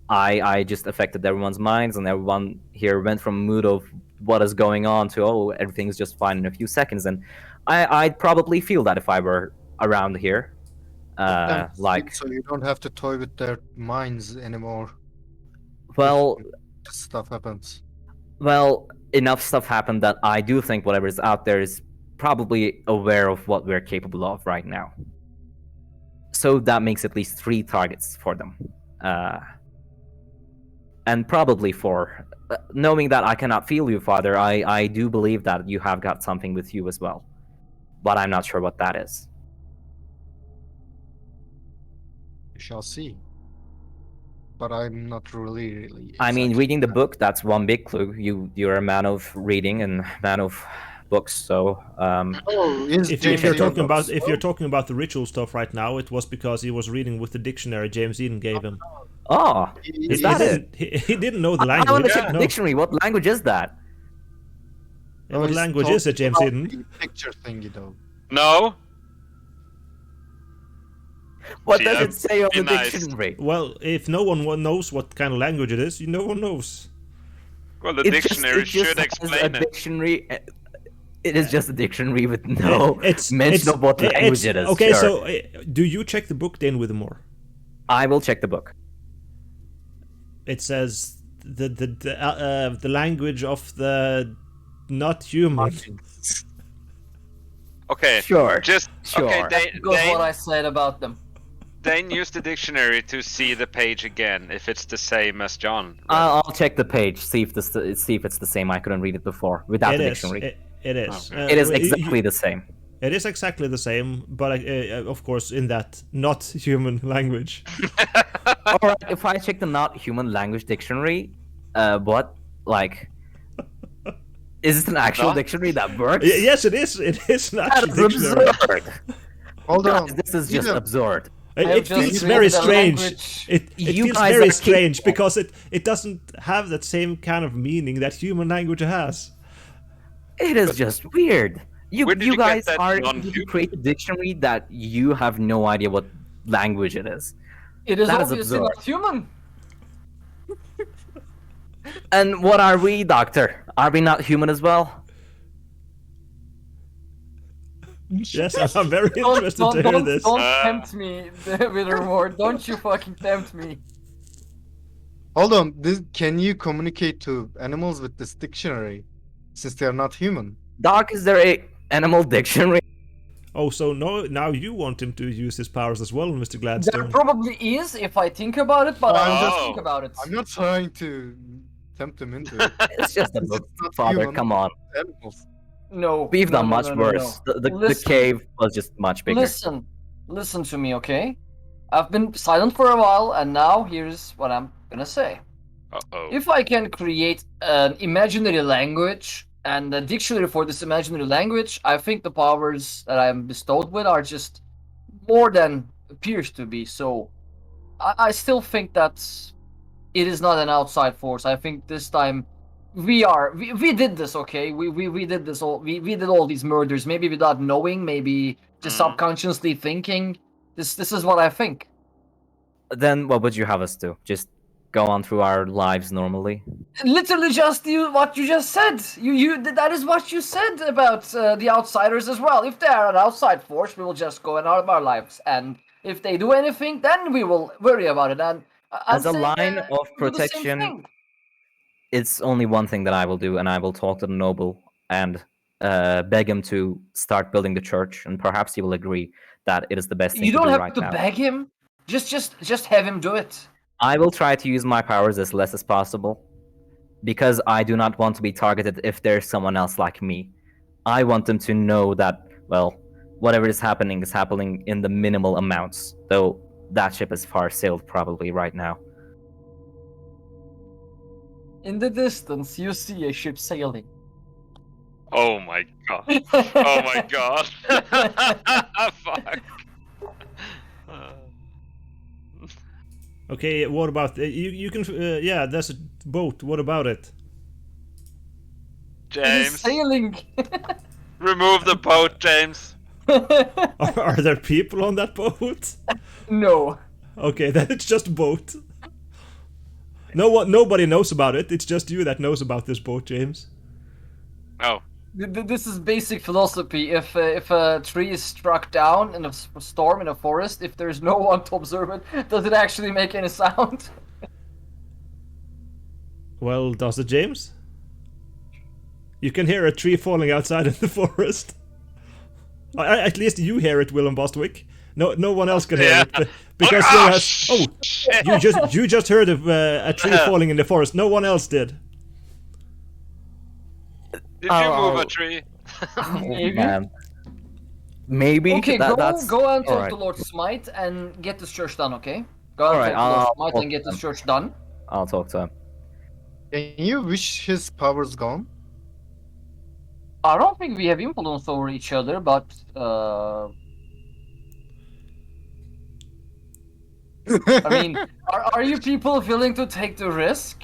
I just affected everyone's minds, and everyone here went from a mood of what is going on to everything's just fine in a few seconds, and I'd probably feel that if I were around here. So you don't have to toy with their minds anymore. Well, Stuff happens. Well, enough stuff happened that I do think whatever is out there is probably aware of what we're capable of right now. So that makes at least 3 targets for them. And probably 4. Knowing that I cannot feel you, Father, I do believe that you have got something with you as well. But I'm not sure what that is. You shall see. But I'm not really. I mean, excited. reading the book, that's one big clue. You're a man of reading and man of books, so Oh, is If James you're Eden talking about also? if you're talking about the ritual stuff right now, it was because he was reading with the dictionary James Eden gave him. Oh, He- is he that it? He didn't know the I want language. to check the No. dictionary. What language is that? And what he's language is it, talking James about Eden? the picture thingy though. No. What Yeah, does it say on the be nice. dictionary? Well, if no one knows what kind of language it is, no one knows. Well, the It dictionary just should has explain a it. dictionary. It is just a dictionary with no It's mention of what language it is. Okay, sure. so do you check the book then with more? I will check the book. It says the language of the not human. Okay. Sure. Just Sure. okay. Because what I said about them. Dane use the dictionary to see the page again if it's the same as John. I'll check the page, see if it's the same. I couldn't read it before without It the is. dictionary. It is. Okay. It is you- exactly the same. It is exactly the same, but of course in that not human language. All right. If I check the not human language dictionary, what is it an actual Not- dictionary that works? Yes, it is. It is an That actual is dictionary. absurd. Hold on. Guys, this is just Eden, absurd. have It just feels created very a strange. language. It You feels guys very are strange capable. because it doesn't have that same kind of meaning that human language has. It is just weird. Where did You you get guys that are non-human? able to create a dictionary that you have no idea what language it is. It is That is obviously absurd. not human. And what are we, Doctor? Are we not human as well? Yes, I'm very interested to hear this. Don't tempt me with a reward. Don't you fucking tempt me. Hold on. Can you communicate to animals with this dictionary, since they are not human? Doc, is there a animal dictionary? Oh, so now you want him to use his powers as well, Mr. There Gladstone. probably is if I think about it, but I I'm just just- think about it. I'm not trying to tempt them into it. It's just a It's book, not Father. human. Come on. Animals. No. We've no, done no, much no, no, worse. no. The Listen. cave was just much bigger. Listen to me, okay? I've been silent for a while, and now here's what I'm gonna say. Uh-oh. If I can create an imaginary language and a dictionary for this imaginary language, I think the powers that I am bestowed with are just more than appears to be. So I still think that it is not an outside force. I think this time we did this, okay? We did this all we did all these murders, maybe without knowing, maybe just Mhm. subconsciously thinking. This is what I think. Then what would you have us do? Just go on through our lives normally? Literally just what you just said. That is what you said about the outsiders as well. If they are an outside force, we will just go on our lives, and if they do anything, then we will worry about it. And As a line of do the same protection, thing. it's only one thing that I will do, and I will talk to the noble and beg him to start building the church, and perhaps he will agree that it is the best thing You to don't do have right to now. beg him. Just have him do it. I will try to use my powers as less as possible, because I do not want to be targeted if there's someone else like me. I want them to know that, well, whatever is happening in the minimal amounts, though that ship is far sailed probably right now. In the distance, you see a ship sailing. Oh my god. Oh my god. Fuck. Okay, what about you can yeah, there's a boat. What about it? It is James, sailing. remove the boat, James. Are there people on that boat? No. Okay, then it's just a boat. Nobody knows about it. It's just you that knows about this boat, James. Oh, This is basic philosophy. If a tree is struck down in a storm in a forest, if there's no one to observe it, does it actually make any sound? Well, does it, James? You can hear a tree falling outside in the forest. At least you hear it, Willem Bostwick. No one else can hear Yeah. it because Oh, there has. shit. Oh, you just heard of a tree falling in the forest. No one else did. did you move Oh. a tree? Maybe. Man. Maybe. Okay, that's go and talk alright. to Lord Smite and get this church done. Okay, go and Alright, talk to Lord I'll Smite talk and get to this him. church done. I'll talk to him. Can you wish his powers gone? I don't think we have influence over each other, but I mean, are you people willing to take the risk?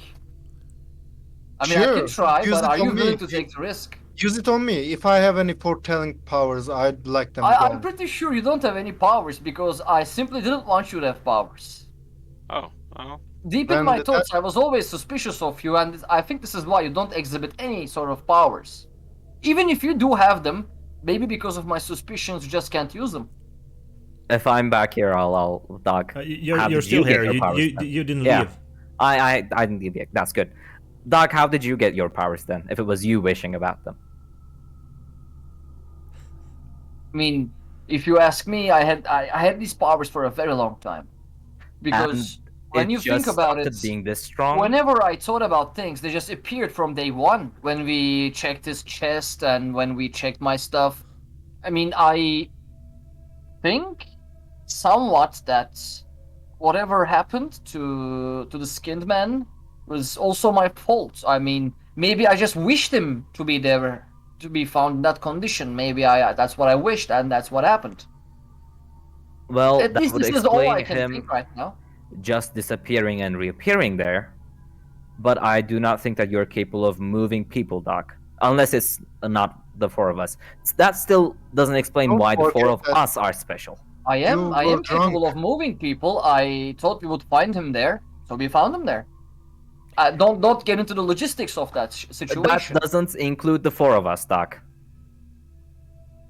I mean, I Sure, can try, use but it are you on me. willing to take the risk? Use it on me. If I have any foretelling powers, I'd like them I'm gone. pretty sure you don't have any powers because I simply didn't want you to have powers. Oh, oh. Deep in Then my that- thoughts, I was always suspicious of you, and I think this is why you don't exhibit any sort of powers. Even if you do have them, maybe because of my suspicions, you just can't use them. If I'm back here, I'll Doc. You're how did still you get here. your powers You then? didn't Yeah. leave. I didn't leave yet. That's good. Doc, how did you get your powers then? If it was you wishing about them. I mean, if you ask me, I had these powers for a very long time. Because when It you think just about started it, being this strong. whenever I thought about things, they just appeared from day one. When we checked his chest and when we checked my stuff. I mean, I think somewhat that whatever happened to the skinned man was also my fault. I mean, maybe I just wished him to be there, to be found in that condition. Maybe that's what I wished, and that's what happened. Well, At that least would this is all I explain can him think right now. just disappearing and reappearing there. But I do not think that you're capable of moving people, Doc. Unless it's not the four of us. That still doesn't explain Don't why the four forget of that us are special. I you am were capable drunk. of moving people. I thought we would find him there, so we found him there. Don't get into the logistics of that That situation. doesn't include the four of us, Doc.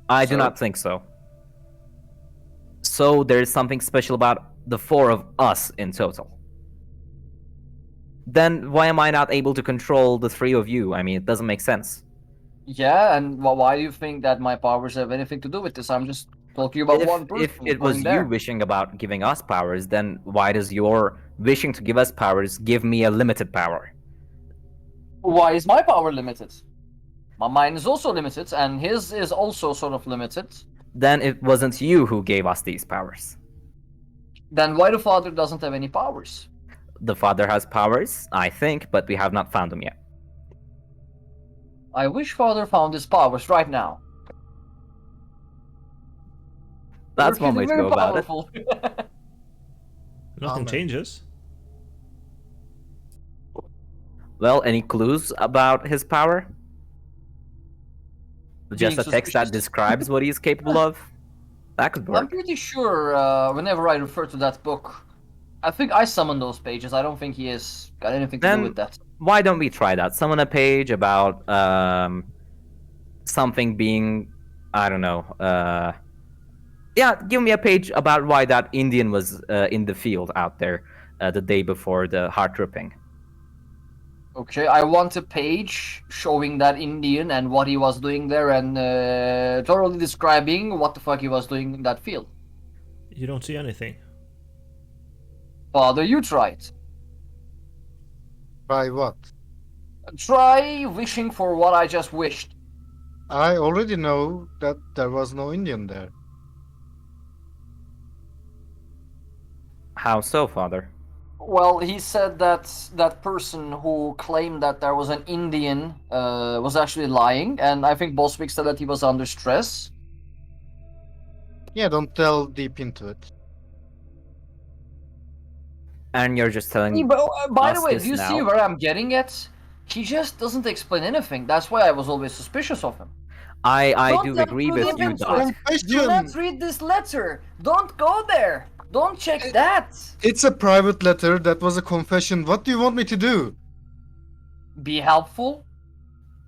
I do So? not think so. So there is something special about the four of us in total. Then why am I not able to control the three of you? I mean, it doesn't make sense. Yeah, and why do you think that my powers have anything to do with this? I'm just talking about one If person it going was there. you wishing about giving us powers, then why does your wishing to give us powers give me a limited power? Why is my power limited? Mine is also limited, and his is also sort of limited. Then it wasn't you who gave us these powers. Then why the father doesn't have any powers? The father has powers, I think, but we have not found them yet. I wish father found his powers right now. That's You're one way feeling to very go about it. powerful. Nothing Amen. changes. Well, any clues about his power? Just a text that suspicious. describes what he's capable of? That could I'm work. pretty sure whenever I refer to that book, I think I summoned those pages. I don't think he has got anything to do Then with that. why don't we try that? Summon a page about something being, I don't know. Yeah, give me a page about why that Indian was in the field out there the day before the heart ripping. Okay, I want a page showing that Indian and what he was doing there and thoroughly describing what the fuck he was doing in that field. You don't see anything. Father, you try it. By what? Try wishing for what I just wished. I already know that there was no Indian there. How so, Father? Well, he said that that person who claimed that there was an Indian was actually lying, and I think Boswick said that he was under stress. Yeah, don't delve deep into it. And you're just telling By the us way, this do you see now? where I'm getting at? He just doesn't explain anything. That's why I was always suspicious of him. I Don't do delve agree too with deep you, into Doc. it. Do not read this letter. Don't go there. Don't check that. It's a private letter. That was a confession. What do you want me to do? Be helpful.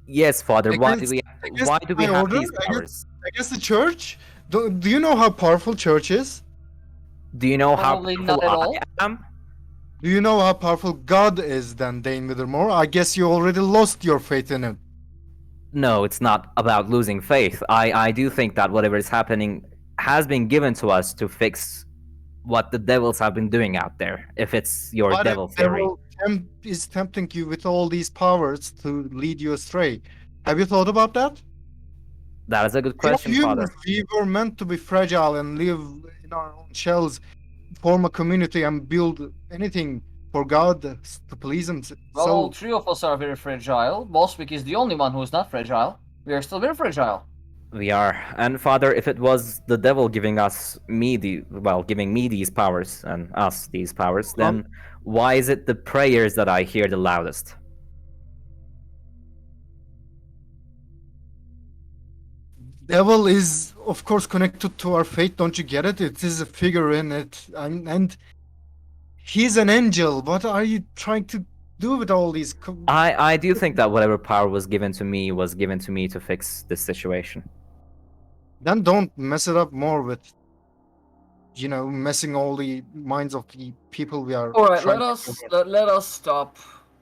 Yes, Father. Why Against- do we against why do we my have order? these powers? I guess the church? Do you know how powerful church is? Do you know how Probably powerful not at I all. am? Do you know how powerful God is then, Dane Withermore? I guess you already lost your faith in him. No, it's not about losing faith. I do think that whatever is happening has been given to us to fix what the devils have been doing out there. If it's your What if devil theory. devil is tempting you with all these powers to lead you astray? Have you thought about that? That is a good We are question, humans. Father. We were meant to be fragile and live in our own shells, form a community, and build anything for God to please Him. Well, all So three of us are very fragile. Boswick is the only one who is not fragile. We are still very fragile. We are. And Father, if it was the devil giving me these powers and us these powers, then why is it the prayers that I hear the loudest? devil is, of course, connected to our faith. Don't you get it? It is a figure in it, and he's an angel. What are you trying to do with all these? I do think that whatever power was given to me was given to me to fix this situation. Then don't mess it up more with, messing all the minds of the people we are. All right, trying let us stop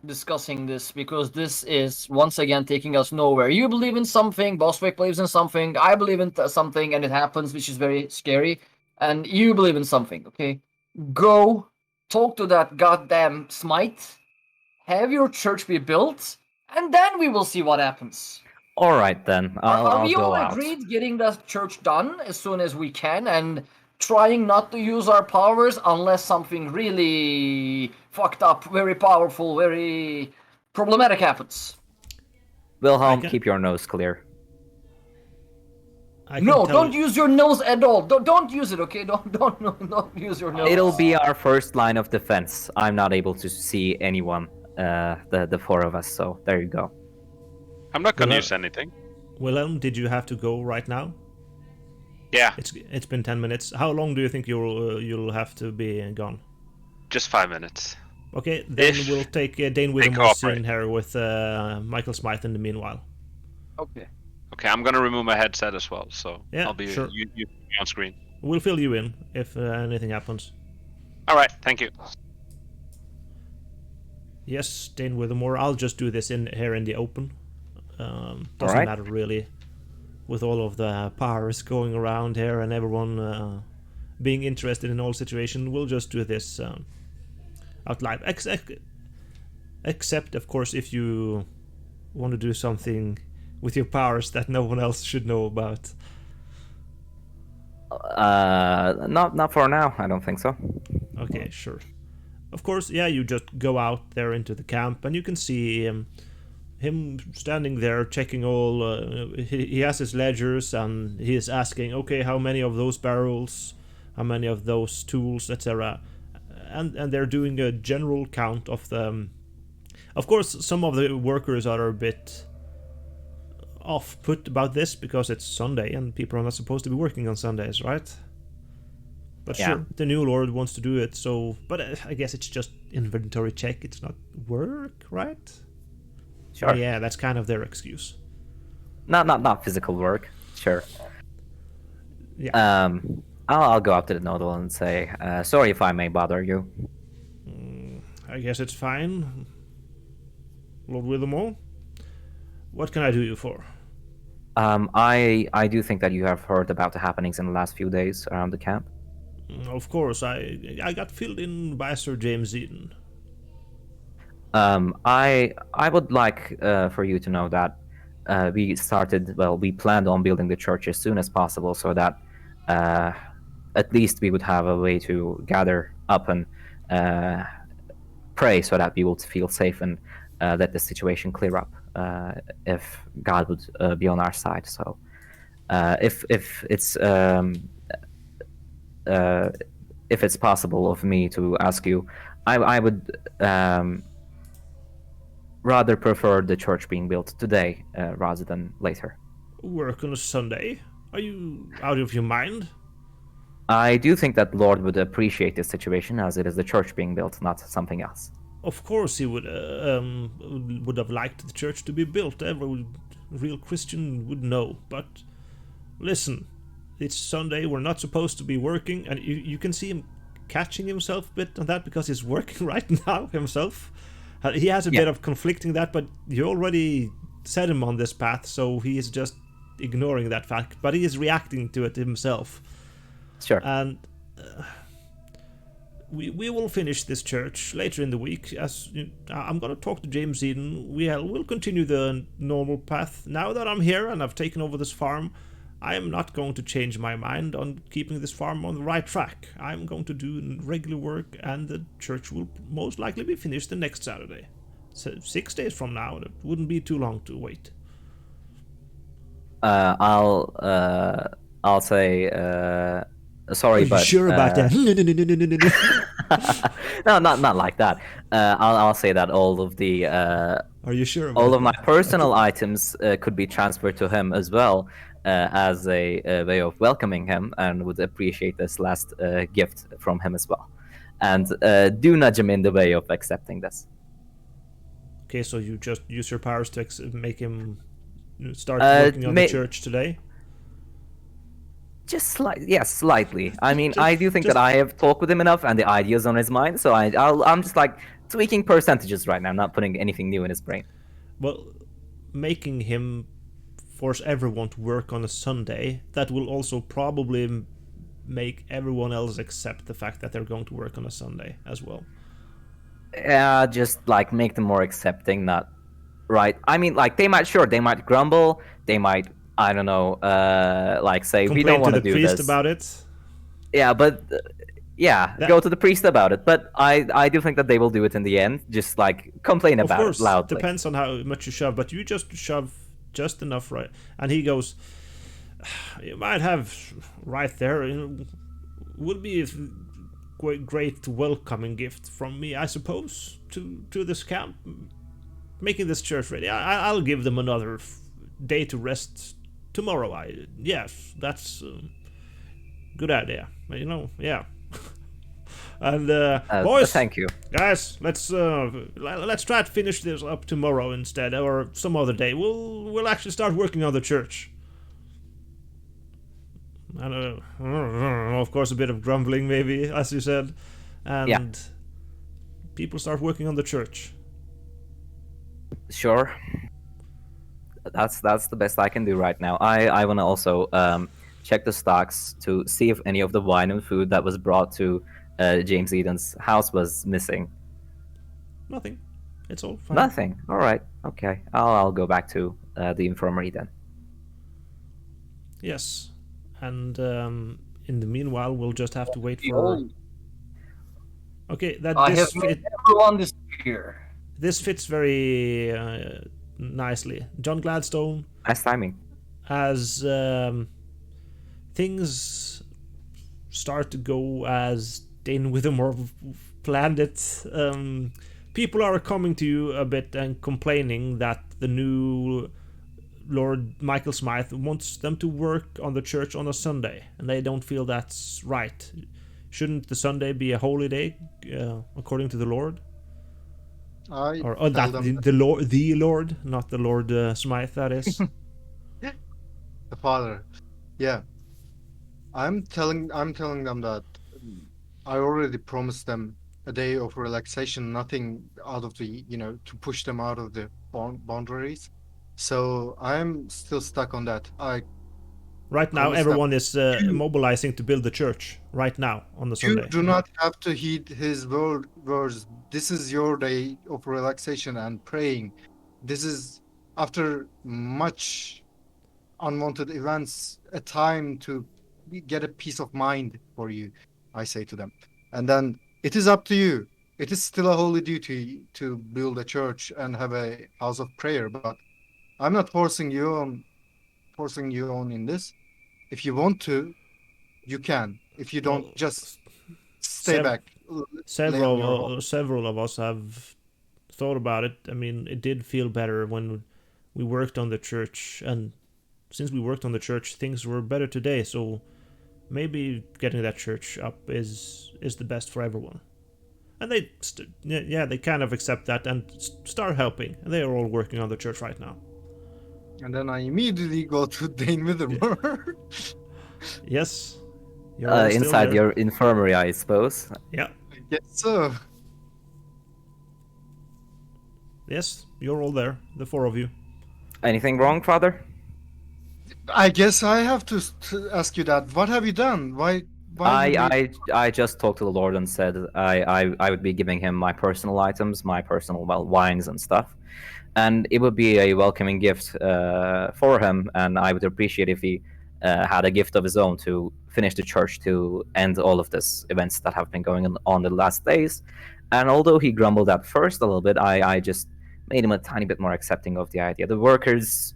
discussing this because this is once again taking us nowhere. You believe in something, Boswick believes in something, I believe in something, and it happens, which is very scary. And you believe in something, okay? Go talk to that goddamn Smite, have your church be built, and then we will see what happens. All right then, I'll we go all out. agreed getting the church done as soon as we can and trying not to use our powers unless something really fucked up, very powerful, very problematic happens. Wilhelm, I can- keep your nose clear. No, don't use your nose at all. Don't use it, okay? Don't use your nose. It'll be our first line of defense. I'm not able to see anyone, the four of us, so there you go. I'm not gonna Well, use anything. Wilhelm, did you have to go right now? Yeah, It's been 10 minutes. How long do you think you'll have to be gone? just 5 minutes. Okay, then If we'll take Dane Whittemore cooperate. in here with Michael Smythe in the meanwhile. Okay. Okay, I'm gonna remove my headset as well, so Yeah, I'll be sure. you on screen. We'll fill you in if anything happens. All right, thank you. Yes, Dane Whittemore. I'll just do this here in the open. Doesn't Alright. matter really, with all of the powers going around here and everyone being interested in all situations. We'll just do this out live. Except, of course, if you want to do something with your powers that no one else should know about. Not for now. I don't think so. Okay, sure. Of course, yeah, you just go out there into the camp and you can see him standing there checking all. He has his ledgers and he is asking, okay, how many of those barrels, how many of those tools, etc. And they're doing a general count of them. Of course, some of the workers are a bit off-put about this because it's Sunday and people are not supposed to be working on Sundays, right? But Yeah. sure, the new lord wants to do it, so... But I guess it's just inventory check, it's not work, right? Sure. Yeah, that's kind of their excuse. Not physical work. Sure. Yeah. I'll go up to the nodal and say, sorry if I may bother you. I guess it's fine. Lord Withermore, what can I do you for? I do think that you have heard about the happenings in the last few days around the camp. Of course, I got filled in by Sir James Eden. I would like for you to know that we planned on building the church as soon as possible so that at least we would have a way to gather up and pray so that we would feel safe and let the situation clear up if God would be on our side. So if it's possible of me to ask you, I would rather prefer the church being built today rather than later. Work on a Sunday? Are you out of your mind? I do think that Lord would appreciate this situation as it is the church being built, not something else. Of course he would have liked the church to be built. Every real Christian would know. But listen, it's Sunday, we're not supposed to be working, and you can see him catching himself a bit on that because he's working right now himself. He has a bit of conflicting that, but you already set him on this path, so he is just ignoring that fact, but he is reacting to it himself. Sure. And we will finish this church later in the week. I'm going to talk to James Eden. We'll continue the normal path. Now that I'm here and I've taken over this farm, I am not going to change my mind on keeping this farm on the right track. I'm going to do regular work, and the church will most likely be finished the next Saturday. So 6 days from now, it wouldn't be too long to wait. I'll say sorry, Are you but sure about that? No, not like that. I'll say that all of the Are you sure? About all of my that? personal items could be transferred to him as well as a way of welcoming him, and would appreciate this last gift from him as well. And do nudge him in the way of accepting this. Okay, so you just use your powers to make him start working on the church today? Just slightly. I mean, I do think just- that I have talked with him enough, and the ideas on his mind. So I'm just like tweaking percentages right now, not putting anything new in his brain. Well, making him force everyone to work on a Sunday, that will also probably make everyone else accept the fact that they're going to work on a Sunday as well. Yeah, just like make them more accepting. Not right. I mean, like they might grumble. They might, I don't know, like say we don't want to to the do priest this. about it. Yeah, but go to the priest about it. But I do think that they will do it in the end. Just like complain Of about course, it loudly. depends on how much you shove, but you just shove just enough, right? And he goes, You might have right there. Would be a great welcoming gift from me, I suppose, to this camp, making this church ready. I'll give them another day to rest tomorrow. Yes, that's a good idea. Yeah. And boys, Thank you. guys, let's try to finish this up tomorrow instead, or some other day. We'll actually start working on the church. And of course, a bit of grumbling, maybe, as you said, and Yeah. people start working on the church. Sure. That's the best I can do right now. I want to also check the stocks to see if any of the wine and food that was brought to James Eden's house was missing. Nothing. It's all fine. Nothing. All right. Okay. I'll go back to the infirmary then. Yes, and in the meanwhile, we'll just have to wait for. Behold, Okay, that I this have made everyone disappear. this fits very nicely. John Gladstone, Nice timing. as things start to go as Dane Withermore planned it, people are coming to you a bit and complaining that the new Lord Michael Smythe wants them to work on the church on a Sunday, and they don't feel that's right. Shouldn't the Sunday be a holy day, according to the Lord? I Or tell that them the Lord, not the Lord Smythe, that is. the father. Yeah, I'm telling them that I already promised them a day of relaxation, nothing out of the to push them out of the boundaries. So I'm still stuck on that. Right now, Promise them. everyone is mobilizing to build the church. Right now, on the You Sunday. do not have to heed his words. This is your day of relaxation and praying. This is, after much unwanted events, a time to get a peace of mind for you, I say to them. And then it is up to you. It is still a holy duty to build a church and have a house of prayer, but I'm not forcing you on in this. If you want to, you can. If you don't, Well, just stay sev- back. Lay on your hole. Several of us have thought about it. I mean, it did feel better when we worked on the church, and since we worked on the church, things were better today. So maybe getting that church up is the best for everyone. And they they kind of accept that and start helping. And they are all working on the church right now. And then I immediately go to Dane Withermore. Yes, you're all still Inside there. your infirmary, I suppose. Yeah. I guess so. Yes, you're all there, the four of you. Anything wrong, Father? I guess I have to ask you that. What have you done? Why would you- I just talked to the Lord and said I would be giving him my personal items, my personal wines and stuff, and it would be a welcoming gift for him, and I would appreciate if he had a gift of his own to finish the church, to end all of this events that have been going on the last days. And although he grumbled at first a little bit, I just made him a tiny bit more accepting of the idea. The workers,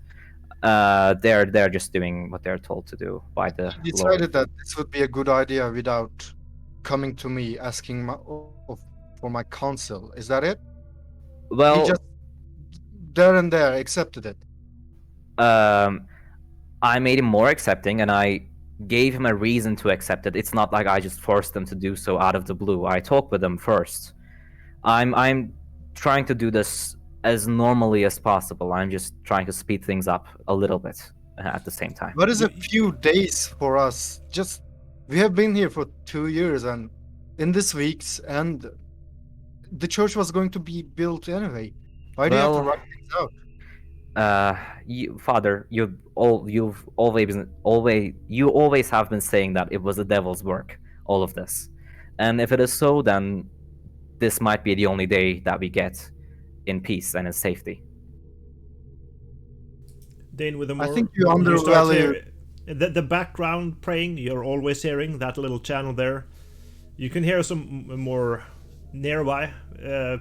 they're just doing what they're told to do by the You Lord. decided that this would be a good idea without coming to me asking for my counsel. Is that it? Well, He just there and there accepted it. I made him more accepting, and I gave him a reason to accept it. It's not like I just forced them to do so out of the blue. I talked with them first. I'm trying to do this as normally as possible. I'm just trying to speed things up a little bit at the same time. What is a few days for us? Just we have been here for 2 years, and in this week's and the church was going to be built anyway. Why do you have to Well, write things out? Father, you always have been saying that it was the devil's work, all of this, and if it is so, then this might be the only day that we get in peace and in safety. Dane with the more. I think you start undervalue. the background praying. You're always hearing that little channel there. You can hear some more nearby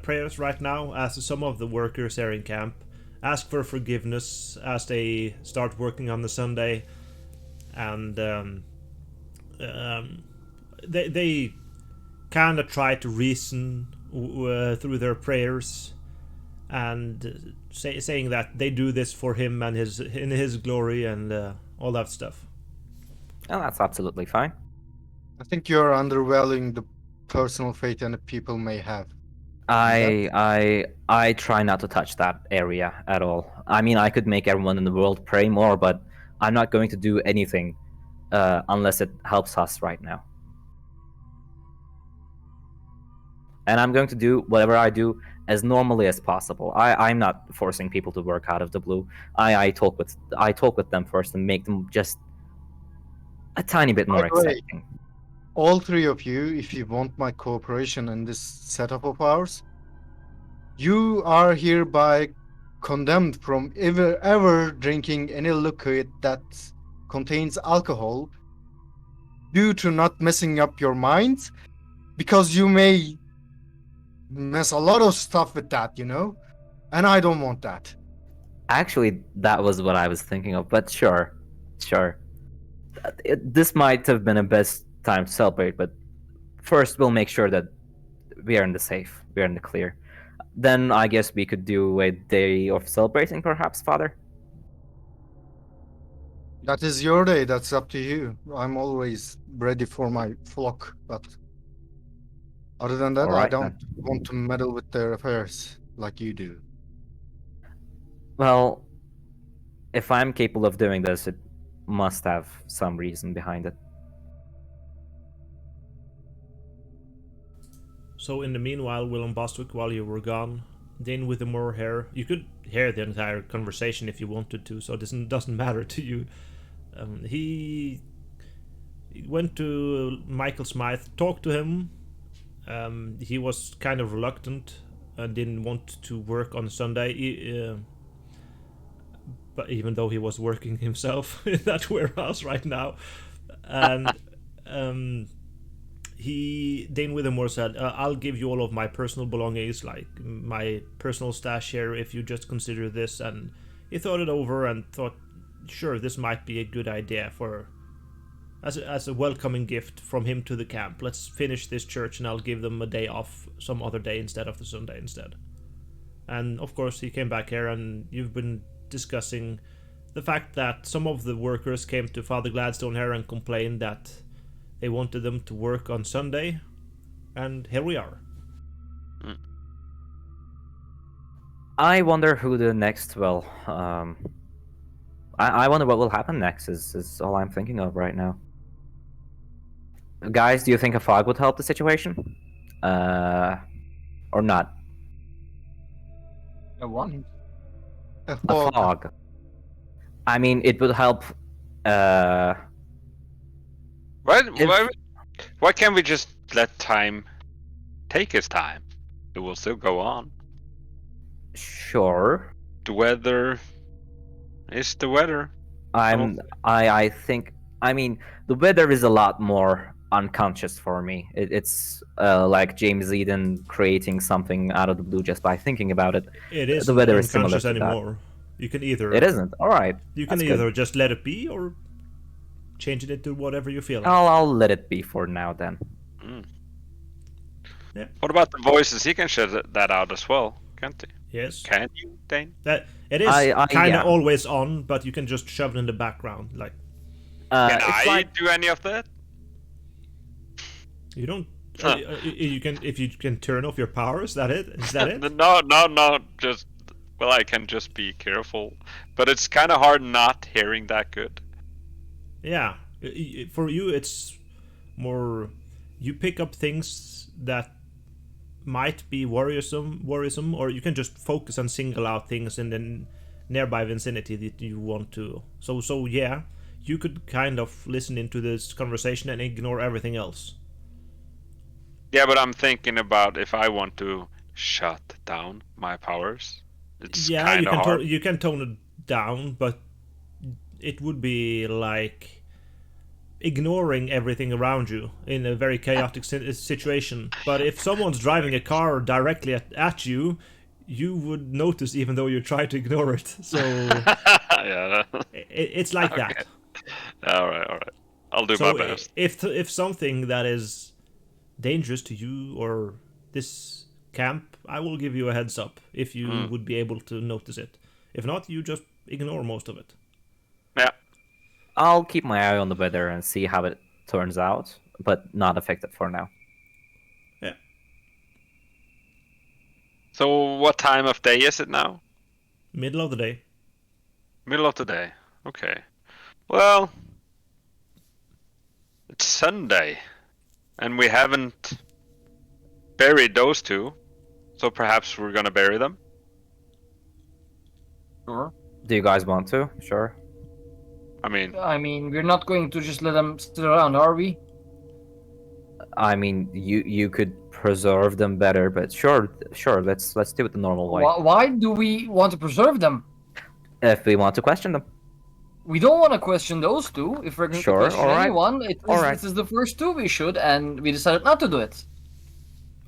prayers right now as some of the workers here in camp ask for forgiveness as they start working on the Sunday. and they kind of try to reason through their prayers, and saying that they do this for him and in his glory and all that stuff. Oh, that's absolutely fine. I think you're undervaluing the personal faith any people may have. I try not to touch that area at all. I mean, I could make everyone in the world pray more, but I'm not going to do anything unless it helps us right now. And I'm going to do whatever I do as normally as possible. I'm not forcing people to work out of the blue. I talk with them first and make them just a tiny bit more By the way, accepting. all three of you, if you want my cooperation in this setup of ours, you are hereby condemned from ever drinking any liquid that contains alcohol due to not messing up your mind, because you may mess a lot of stuff with that, and I don't want that. Actually, that was what I was thinking of, but sure. This might have been a best time to celebrate, but first we'll make sure that we are in the clear. Then I guess we could do a day of celebrating, perhaps, Father? That is your day, that's up to you. I'm always ready for my flock, but other than that, All I right, don't then. want to meddle with their affairs like you do. Well, if I'm capable of doing this, it must have some reason behind it. So in the meanwhile, Willem Bostwick, while you were gone, Dane with the more hair, you could hear the entire conversation if you wanted to, so it doesn't matter to you. He went to Michael Smythe, talked to him. He was kind of reluctant and didn't want to work on Sunday, but even though he was working himself in that warehouse right now. And Dane Withermore said, I'll give you all of my personal belongings, like my personal stash here, if you just consider this. And he thought it over and thought, sure, this might be a good idea as a welcoming gift from him to the camp. Let's finish this church and I'll give them a day off some other day instead of the Sunday instead. And of course he came back here, and you've been discussing the fact that some of the workers came to Father Gladstone here and complained that they wanted them to work on Sunday, and here we are. I wonder who the next, well, I wonder what will happen next is all I'm thinking of right now. Guys, do you think a fog would help the situation? Or not? A what? A A fog. fog. I mean, it would help, Why can't we just let time take its time? It will still go on. Sure. The weather is the weather. I think, I mean, the weather is a lot more unconscious for me. It's like James Eden creating something out of the blue just by thinking about it. It isn't The weather is similar unconscious to that. anymore. You can either It isn't. All right. You can That's either good. just let it be or change it into whatever you feel like. I'll let it be for now then. Yeah. What about the voices? He can shut that out as well, can't he? Yes. Can you, Dane? That it is I- kind of yeah. always on, but you can just shove it in the background. Like Can It's I like, do any of that? you don't. You can if you can turn off your power. Is that it? Is that it? No. Just I can just be careful, but it's kind of hard not hearing that good. Yeah. For you, it's more. You pick up things that might be worrisome, or you can just focus and single out things in the nearby vicinity that you want to. So yeah, you could kind of listen into this conversation and ignore everything else. Yeah, but I'm thinking about if I want to shut down my powers. It's Yeah, kind you of can hard. you can tone it down, but it would be like ignoring everything around you in a very chaotic situation. But if someone's driving a car directly at you, you would notice even though you try to ignore it. So Yeah. it's like that. All right. I'll do So my best. if something that is dangerous to you or this camp, I will give you a heads up if you Mm. would be able to notice it. If not, you just ignore most of it. Yeah. I'll keep my eye on the weather and see how it turns out, but not affect it for now. Yeah. So what time of day is it now? Middle of the day. Middle of the day. Okay. Well, it's Sunday, and we haven't buried those two, so perhaps we're gonna bury them. Sure. Do you guys want to? Sure. I mean, I mean, we're not going to just let them sit around, are we? I mean, you could preserve them better, but sure. Let's do it the normal way. Why do we want to preserve them? If we want to question them, We don't want to question those two. If we're going to Sure, question alright. anyone, Alright. this is the first two we should, and we decided not to do it.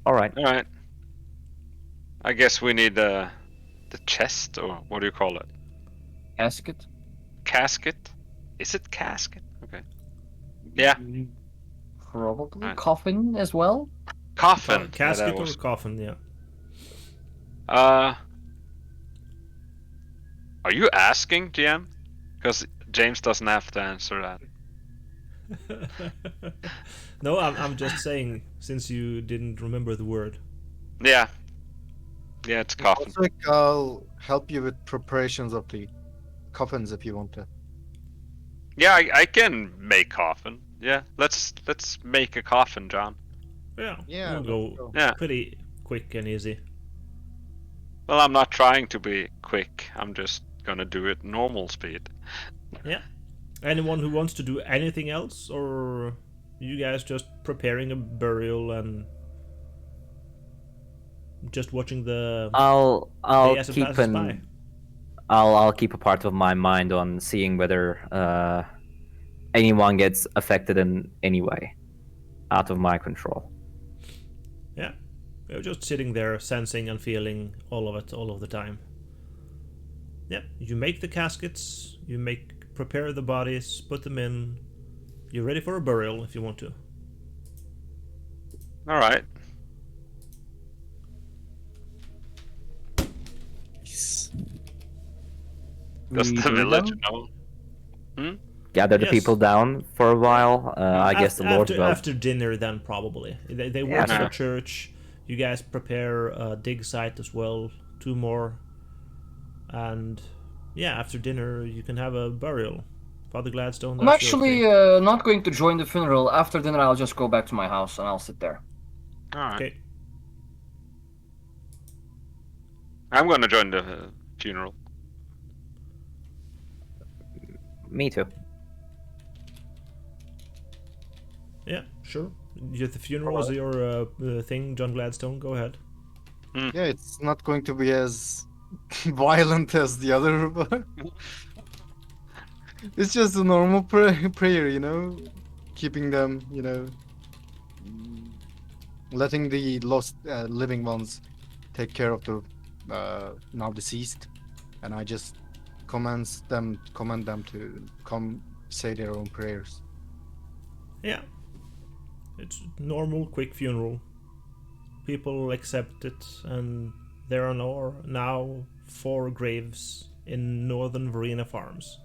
all right. all right. I guess we need the chest, or what do you call it? Casket. Casket? Is it casket? Okay. Yeah. Probably. Alright. Coffin as well. Coffin. Yeah, Casket that or was- coffin, yeah. Are you asking, GM? Because James doesn't have to answer that. No, I'm just saying, since you didn't remember the word. Yeah. Yeah, it's coffin. Also, I'll help you with preparations of the coffins if you want to. Yeah, I can make coffin. Yeah, let's make a coffin, John. Yeah, Yeah, we'll go let's go. Yeah. pretty quick and easy. Well, I'm not trying to be quick. I'm just gonna do it normal speed. Yeah. Anyone who wants to do anything else, or you guys just preparing a burial and just watching the I'll day as it keep passes by? I'll keep a part of my mind on seeing whether anyone gets affected in any way out of my control. Yeah. You're just sitting there sensing and feeling all of it all of the time. Yeah. You make the caskets, prepare the bodies, put them in. You're ready for a burial if you want to. All right. Does We the bury village them? know? Gather the Yes. people down for a while. I guess the Lord will. after dinner, then probably they went to Yeah. the church. You guys prepare a dig site as well, 2 more, and yeah, after dinner you can have a burial. Father Gladstone. I'm that's your actually thing. not going to join the funeral. After dinner, I'll just go back to my house and I'll sit there. All right. Okay. I'm gonna join the funeral. Me too. Yeah, sure. The funeral is your thing, John Gladstone. Go ahead. Yeah, it's not going to be as violent as the other one. It's just a normal prayer, you know, keeping them, you know, letting the lost living ones take care of the now deceased, and I just command them to come say their own prayers. Yeah. It's normal, quick funeral. People accept it, and there are now 4 graves in northern Verena Farms.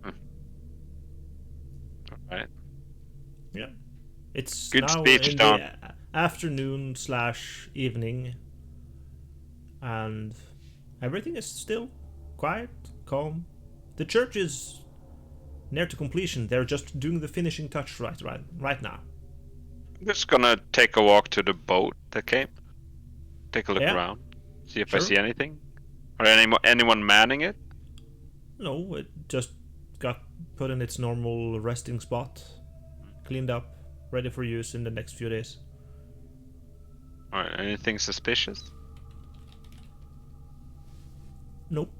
All right. Yeah. It's Good now speech, in Don. the afternoon / evening, and everything is still quiet, calm. The church is near to completion. They're just doing the finishing touch right now. I'm just gonna take a walk to the boat that came. Take a look Yeah. around. See if I Sure. see anything. Or anyone manning it? No, it just got put in its normal resting spot, cleaned up, ready for use in the next few days. Alright, anything suspicious? Nope.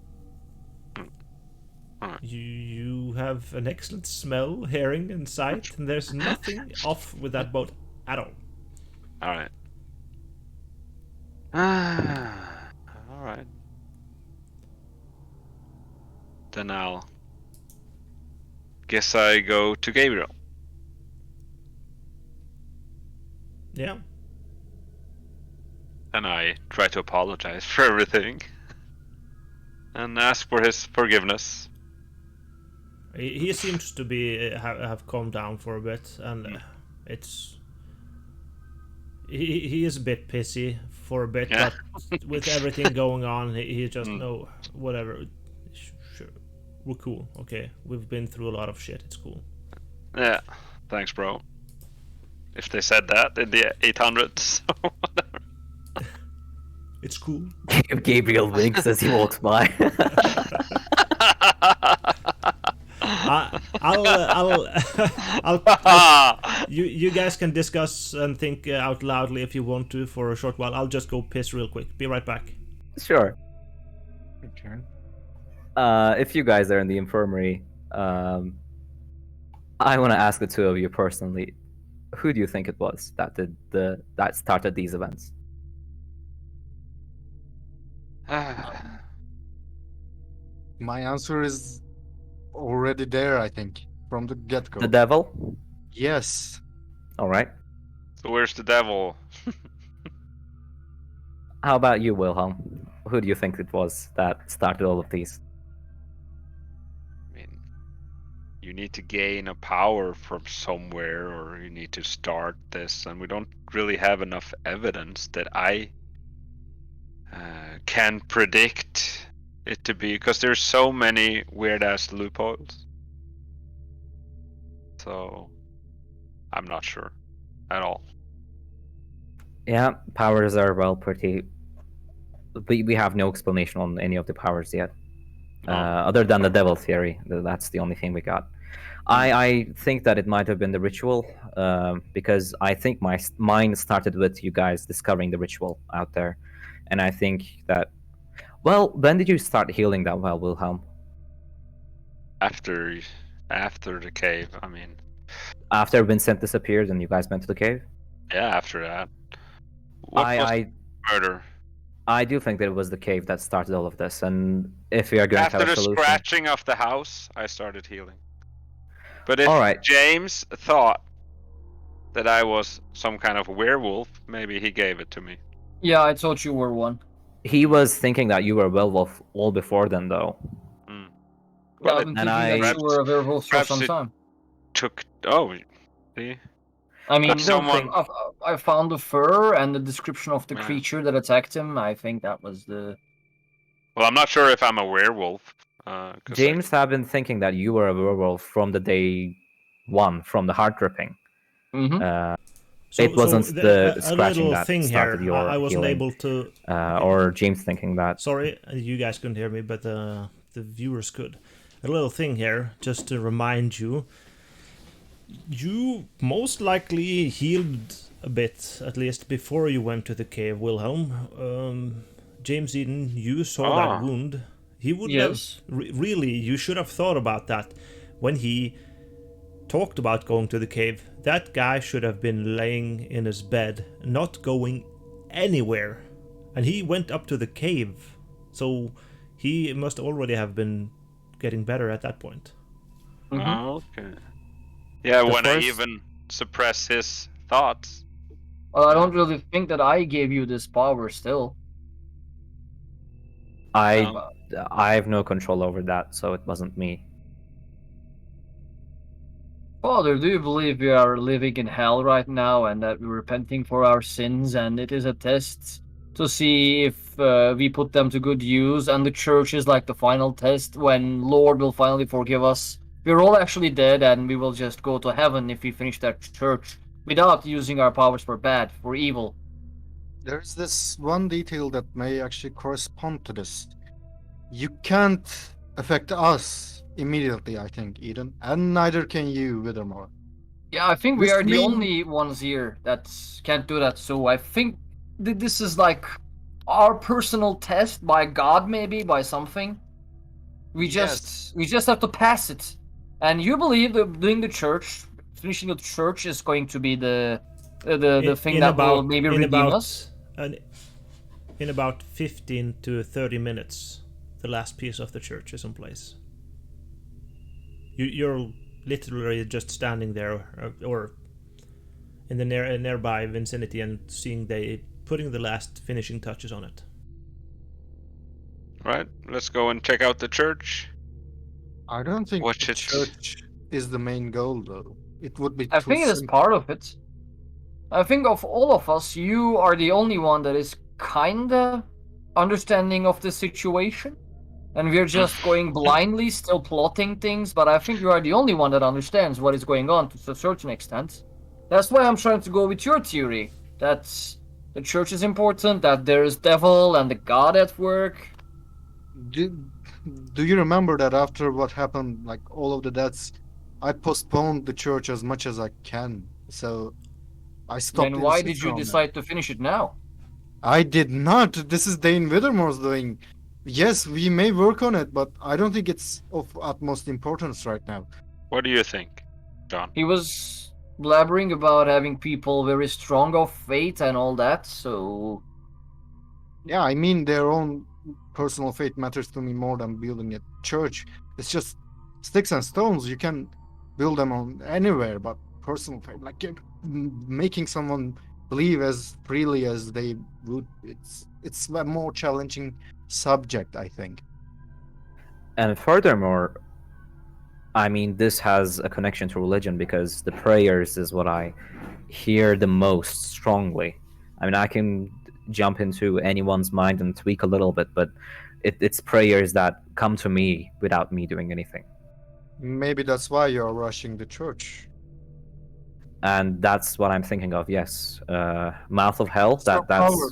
Alright. You have an excellent smell, hearing, and sight, and there's nothing off with that boat at all. Alright. Alright. then I'll guess I go to Gabriel. Yeah. And I try to apologize for everything. And ask for his forgiveness. He seems to be have calmed down for a bit, and it's he is a bit pissy for a bit, Yeah. but with everything going on, he just no whatever. Sure, we're cool. Okay, we've been through a lot of shit. It's cool. Yeah, thanks, bro. If they said that in the 800s, so whatever. It's cool. Gabriel winks as he walks by. You guys can discuss and think out loudly if you want to for a short while. I'll just go piss real quick. Be right back. Sure. Okay. If you guys are in the infirmary, I want to ask the two of you personally. Who do you think it was that that started these events? My answer is already there, I think, from the get-go. The devil? Yes. All right. So where's the devil? How about you, Wilhelm? Who do you think it was that started all of these? I mean, you need to gain a power from somewhere, or you need to start this, and we don't really have enough evidence that I can predict it to be, because there's so many weird ass loopholes. So I'm not sure at all. Yeah, powers are pretty. We have no explanation on any of the powers yet, other than the devil theory. That's the only thing we got. I think that it might have been the ritual, because I think mine started with you guys discovering the ritual out there, and I think that. Well, when did you start healing that well, Wilhelm? After the cave, I mean. After Vincent disappeared and you guys went to the cave? Yeah, after that. What was the murder? I do think that it was the cave that started all of this, and if we are going After to have a the solution... scratching of the house, I started healing. But if All right. James thought that I was some kind of werewolf, maybe he gave it to me. Yeah, I thought you were one. He was thinking that you were a werewolf all before then, though. Well, I've been thinking that you were a werewolf for some time. See? I mean, someone... I found the fur and the description of the creature that attacked him. I think that was the... Well, I'm not sure if I'm a werewolf. James have been thinking that you were a werewolf from the day one, from the heart ripping. It wasn't the scratching that started your I wasn't healing, able to... or James thinking that... Sorry, you guys couldn't hear me, but the viewers could. A little thing here, just to remind you. You most likely healed a bit, at least before you went to the cave, Wilhelm. James Eden, you saw that wound. He would have... Really, you should have thought about that when he talked about going to the cave. That guy should have been laying in his bed, not going anywhere. And he went up to the cave. So he must already have been getting better at that point. Okay. Yeah, when I even suppress his thoughts. Well, I don't really think that I gave you this power still. I have no control over that, so it wasn't me. Father, do you believe we are living in hell right now and that we're repenting for our sins and it is a test to see if we put them to good use, and the church is like the final test when Lord will finally forgive us? We're all actually dead and we will just go to heaven if we finish that church without using our powers for bad, for evil. There's this one detail that may actually correspond to this. You can't affect us immediately, I think, Eden, and neither can you, Withermore. Yeah, I think we are the only ones here that can't do that, so I think this is like our personal test by God, maybe, by something. We just have to pass it. And you believe that doing the church, finishing the church is going to be the thing that will maybe redeem us? In about 15 to 30 minutes, the last piece of the church is in place. You're literally just standing there, or in the nearby vicinity, and seeing they putting the last finishing touches on it. Right, let's go and check out the church. I don't think Watch the it. church is the main goal, though. It would be I too think it is simple. part of it. I think of all of us, you are the only one that is kinda understanding of the situation. And we're just going blindly, still plotting things, but I think you are the only one that understands what is going on to a certain extent. That's why I'm trying to go with your theory. That the church is important, that there is devil and the god at work. Do, do you remember that after what happened, like all of the deaths, I postponed the church as much as I can. So I stopped Then why did insisting you on that. decide to finish it now? I did not. This is Dane Whittermore's doing. Yes, we may work on it, but I don't think it's of utmost importance right now. What do you think, John? He was blabbering about having people very strong of faith and all that, so Yeah, I mean, their own personal faith matters to me more than building a church. It's just sticks and stones. You can build them on anywhere, but personal faith, like making someone believe as freely as they would, it's a more challenging subject, I think. And furthermore, I mean, this has a connection to religion because the prayers is what I hear the most strongly. I mean, I can jump into anyone's mind and tweak a little bit, but it's prayers that come to me without me doing anything. Maybe that's why you're rushing the church. And that's what I'm thinking of, yes. Mouth of Hell, It's your that's... power,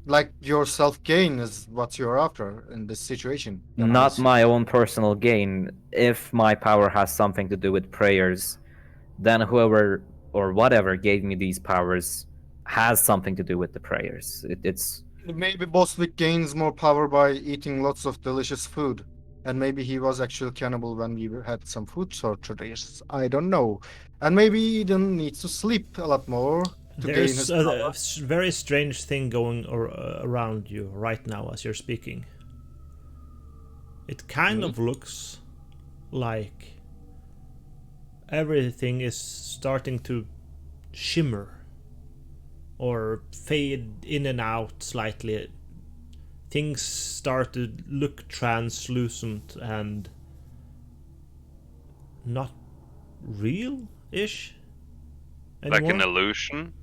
like your self-gain is what you're after in this situation. then I Not assume. my own personal gain. If my power has something to do with prayers, then whoever or whatever gave me these powers has something to do with the prayers. It's Maybe Boswick gains more power by eating lots of delicious food. And maybe he was actually cannibal when we had some food shortages. I don't know. And maybe Eden needs to sleep a lot more to gain There's his a power. very strange thing going around you right now as you're speaking. It kind of looks like everything is starting to shimmer or fade in and out slightly. Things start to look translucent and not real-ish anymore. Like an illusion?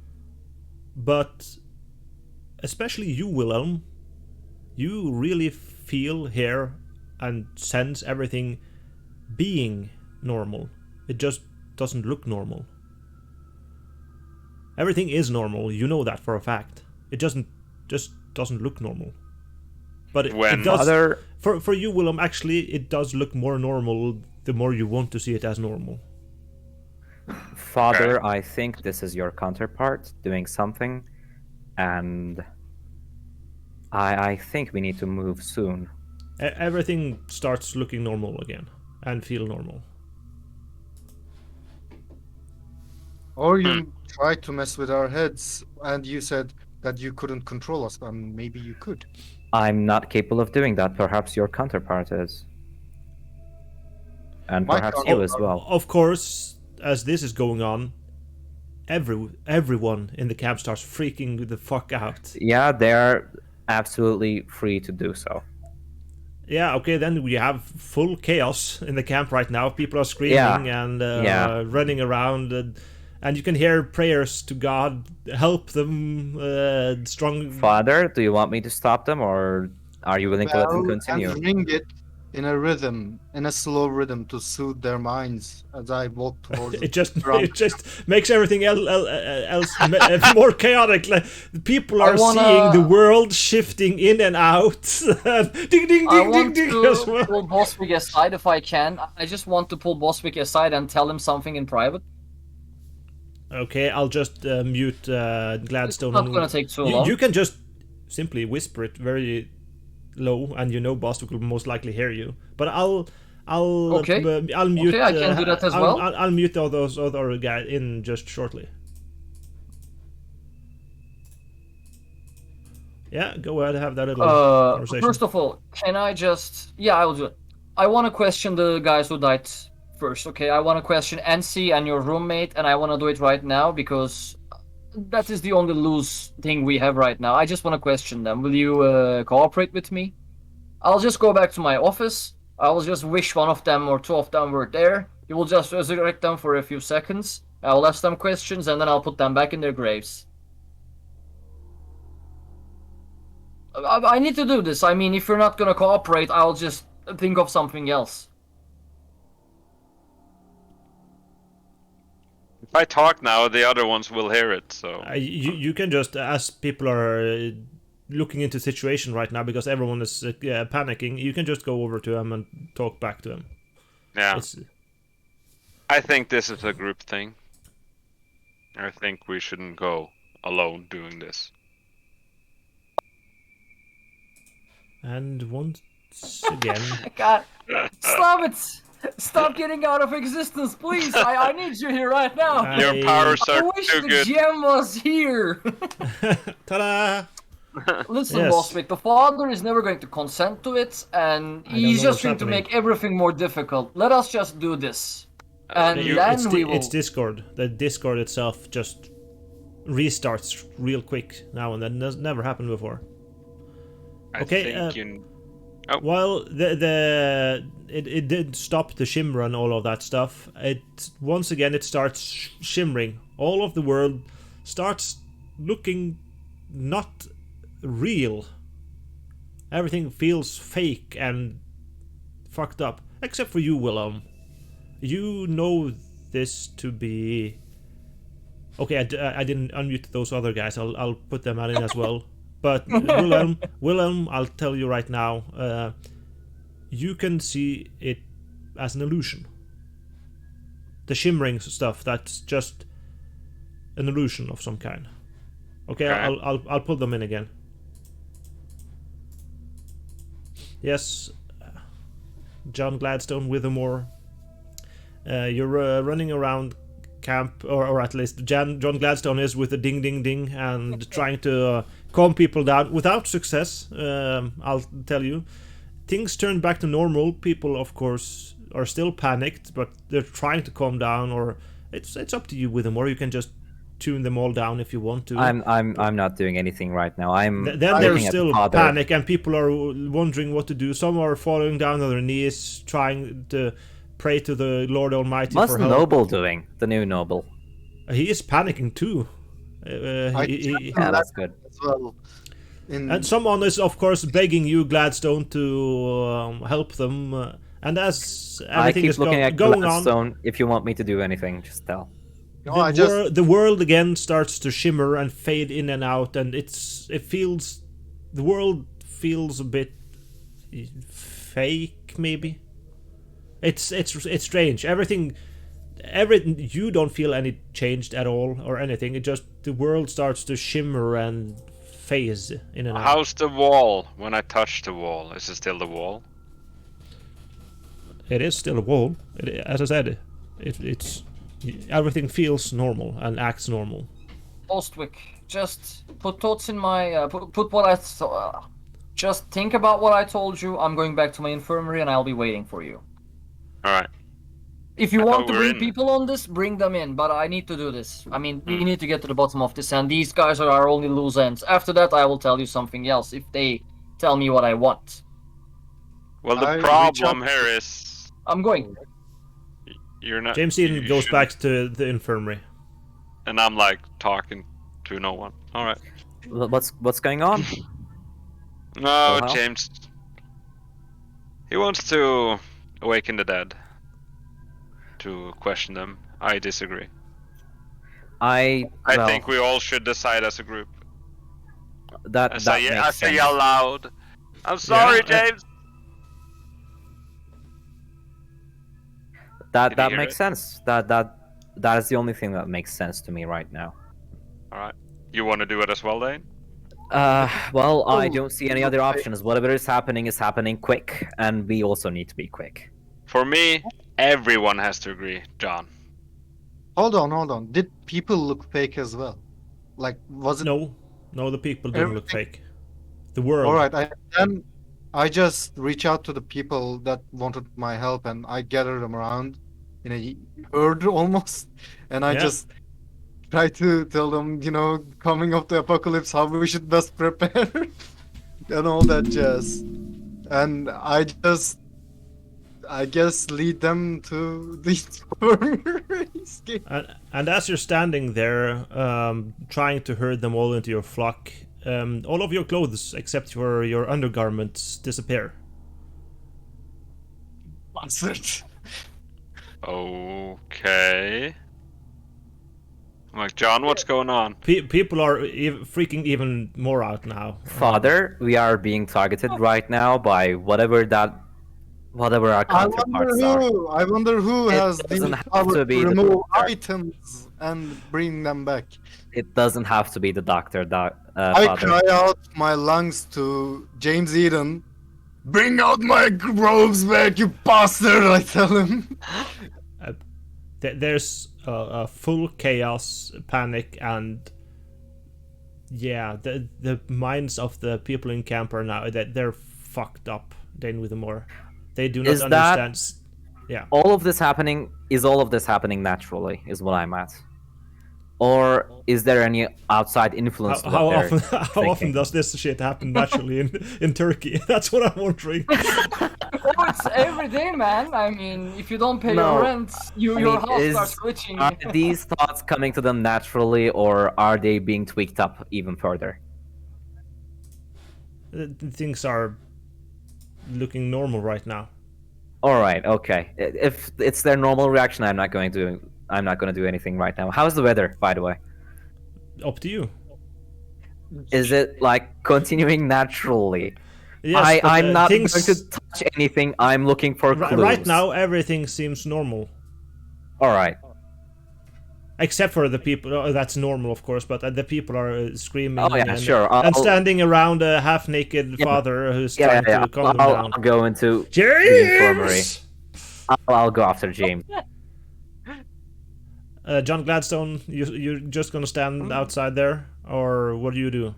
But especially you, Wilhelm, you really feel, hear, and sense everything being normal. It just doesn't look normal. Everything is normal, you know that for a fact. It just doesn't look normal. But it does. Father, For you, Willem, actually, it does look more normal the more you want to see it as normal. Father, I think this is your counterpart doing something, and I think we need to move soon. Everything starts looking normal again and feel normal. Or you tried to mess with our heads and you said that you couldn't control us, and maybe you could. I'm not capable of doing that. Perhaps your counterpart is. And My perhaps you as counterpart- well. Of course, as this is going on, everyone in the camp starts freaking the fuck out. Yeah, they're absolutely free to do so. Yeah, okay, then we have full chaos in the camp right now. People are screaming and running around, and you can hear prayers to God, help them, strong... Father, do you want me to stop them, or are you willing to let them Bell continue? and ring it in a rhythm, in a slow rhythm to soothe their minds as I walk towards It just drunk. makes everything else more chaotic. Like, people I are wanna- seeing the world shifting in and out. Ding ding I ding ding want ding to as well. pull Boswick aside if I can. I just want to pull Boswick aside and tell him something in private. Okay, I'll just mute Gladstone. It's not gonna take too you, long. You can just simply whisper it very low, and you know Boswick will most likely hear you. But I'll Okay. I'll mute. Okay, I can do that as well. I'll mute all those other guys in just shortly. Yeah, go ahead, have that little conversation. First of all, can I just... Yeah, I will do it. I want to question the guys who died first. Okay, I want to question NC and your roommate, and I want to do it right now because that is the only loose thing we have right now. I just want to question them. Will you cooperate with me? I'll just go back to my office. I will just wish one of them or two of them were there. You will just resurrect them for a few seconds. I'll ask them questions and then I'll put them back in their graves. I need to do this. I mean, if you're not gonna cooperate, I'll just think of something else. If I talk now, the other ones will hear it. So You can just, as people are looking into the situation right now because everyone is panicking, you can just go over to them and talk back to them. yeah, I think this is a group thing. I think we shouldn't go alone doing this. And once again, God, stop it! Stop getting out of existence, please! I need you here right now! Your powers I are wish too the good. gem was here! ta-da! Listen, Yes. Bostwick, the father is never going to consent to it, and I don't he's know just what's going to happening. make everything more difficult. Let us just do this. And you- then It's, we will... it's Discord. The Discord itself just restarts real quick now, and that never happened before. I Okay, think you. Well, it did stop the shimmer and all of that stuff. It once again it starts shimmering. All of the world starts looking not real. Everything feels fake and fucked up, except for you, Willem. You know this to be. Okay, I didn't unmute those other guys. I'll put them in as well. But Willem, I'll tell you right now, you can see it as an illusion. The shimmering stuff, that's just an illusion of some kind. Okay, Okay. I'll put them in again. Yes, John Gladstone Withermore. You're running around camp, or at least John Gladstone is with a ding ding ding and trying to calm people down without success. I'll tell you, things turn back to normal. People, of course, are still panicked, but they're trying to calm down. Or it's up to you with them, or you can just tune them all down if you want to. I'm not doing anything right now. I'm Then looking there's at still the father. panic, and people are wondering what to do. Some are falling down on their knees, trying to pray to the Lord Almighty What's for the help. noble doing? The new noble. He is panicking too. Yeah, that's good. As well. And someone is, of course, begging you, Gladstone, to help them. And as I everything keep is looking at going on, Gladstone. If you want me to do anything, just tell. the world again starts to shimmer and fade in and out, and the world feels a bit fake, maybe. It's strange. Everything you don't feel any changed at all or anything. It just the world starts to shimmer and phase in and out. How's the wall? When I touch the wall, is it still the wall? It is still a wall. As I said, it's everything feels normal and acts normal. Bostwick, just put thoughts in my... put what I... just think about what I told you. I'm going back to my infirmary and I'll be waiting for you. Alright. If you I want thought to we were bring in. people on this, bring them in. But I need to do this. I mean, we need to get to the bottom of this, and these guys are our only loose ends. After that, I will tell you something else if they tell me what I want. Well, the I reach problem out- here is I'm going. you're not. James Eden you goes shouldn't- back to the infirmary. and I'm like talking to no one. Alright. What's going on? No, Well, James. He wants to awaken the dead. To question them. I disagree. I Well, think we all should decide as a group. that I that say, makes I say sense. out loud. I'm sorry, James. That Did you hear makes it? sense. That is the only thing that makes sense to me right now. Alright. You want to do it as well, Dane? Well, I Oh, don't see any other options. Whatever is happening quick, and we also need to be quick. For me, everyone has to agree, John. Hold on. Did people look fake as well? Like, was it No, the people didn't look Everything- fake. The world. all right? Then I just reach out to the people that wanted my help, and I gather them around in a herd almost, and I Yeah. just try to tell them, coming of the apocalypse, how we should best prepare, and all that jazz. And I guess, lead them to the escape. And as you're standing there, trying to herd them all into your flock, all of your clothes except for your undergarments disappear. Bastard. Okay. I'm like, John, what's going on? People are freaking even more out now. Father, we are being targeted right now by whatever our counterparts are. I wonder who It has doesn't the have power to to be the remove doctor. items and bring them back. It doesn't have to be the doctor, I Father. cry out my lungs to James Eden. Bring out my robes back, you bastard! I tell him. There's a full chaos, panic, and yeah, the minds of the people in camp are now that they're fucked up. They know more. They do not Is that- understand. Yeah. All of this happening naturally, is what I'm at. Or is there any outside influence? to How what they're often thinking? does this shit happen naturally in Turkey? That's what I'm wondering. Oh, it's every day, man. I mean, if you don't pay No. your rent, your mean, house is- starts glitching. Are these thoughts coming to them naturally, or are they being tweaked up even further? Things are looking normal right now. All right, okay. If it's their normal reaction, I'm not going to do anything right now. How's the weather, by the way? Up to you. Is it like continuing naturally? Yes, but, I'm not things, going to touch anything. I'm looking for clues. Right now, everything seems normal. All right. Except for the people, that's normal, of course. But the people are screaming Oh, yeah, and, sure. and standing around a half-naked father who's trying to calm them down. I'll go into James! the infirmary. I'll go after James. John Gladstone, you're just gonna stand outside there, or what do you do?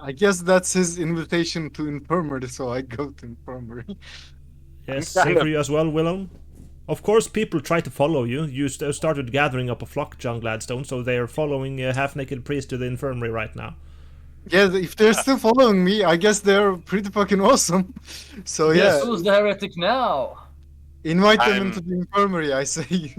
I guess that's his invitation to infirmary, so I go to infirmary. Yes, same for you as well, Willem. Of course, people try to follow you. You started gathering up a flock, John Gladstone, so they are following a half-naked priest to the infirmary right now. Yeah, if they're still following me, I guess they're pretty fucking awesome. So yeah, Who's the heretic now? invite them I'm- into the infirmary, I say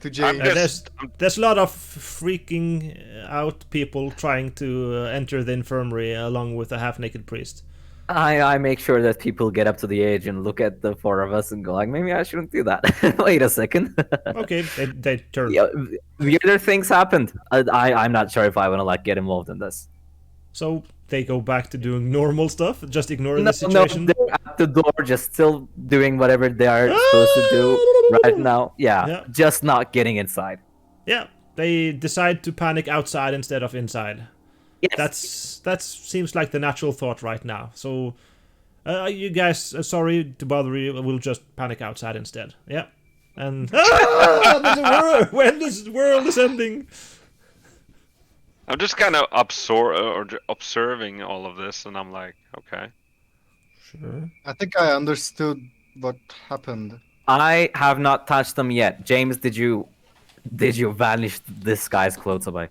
to James. There's a lot of freaking out people trying to enter the infirmary along with a half-naked priest. I make sure that people get up to the edge and look at the four of us and go like, maybe I shouldn't do that. Wait a second. Okay, they turn. Yeah, weirder things happened. I'm not sure if I want to like get involved in this. So they go back to doing normal stuff, just ignore No, the situation. they're at the door, just still doing whatever they are supposed to do right now. Yeah. Just not getting inside. Yeah, they decide to panic outside instead of inside. Yes. That seems like the natural thought right now. So, you guys, sorry to bother you. We'll just panic outside instead. Yeah, and when this world is ending. I'm just kind of observing all of this, and I'm like, okay. Sure. I think I understood what happened. I have not touched them yet. James, did you vanish this guy's clothes away?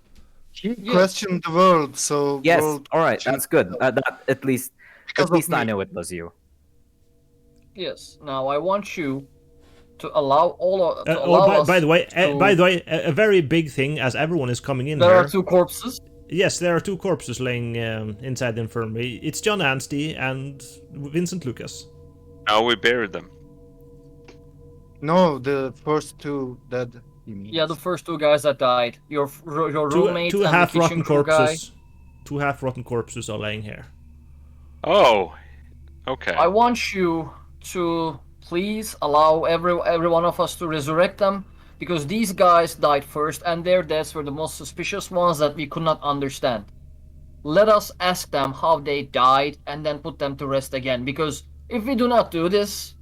He questioned the world, so Yes. world All right, that's good. That at least Because of I me. know it was you. Yes. Now I want you to allow us. By the way, to- a very big thing as everyone is coming in There here. are two corpses. Yes, there are two corpses laying inside the infirmary. It's John Anstey and Vincent Lucas. No, we buried them. No, the first two dead. You mean? Yeah, the first two guys that died. Your roommate Two and the half-rotten kitchen crew guy. corpses. Two half-rotten corpses are laying here. Oh, okay. I want you to please allow every one of us to resurrect them, because these guys died first and their deaths were the most suspicious ones that we could not understand. Let us ask them how they died and then put them to rest again, because if we do not do this,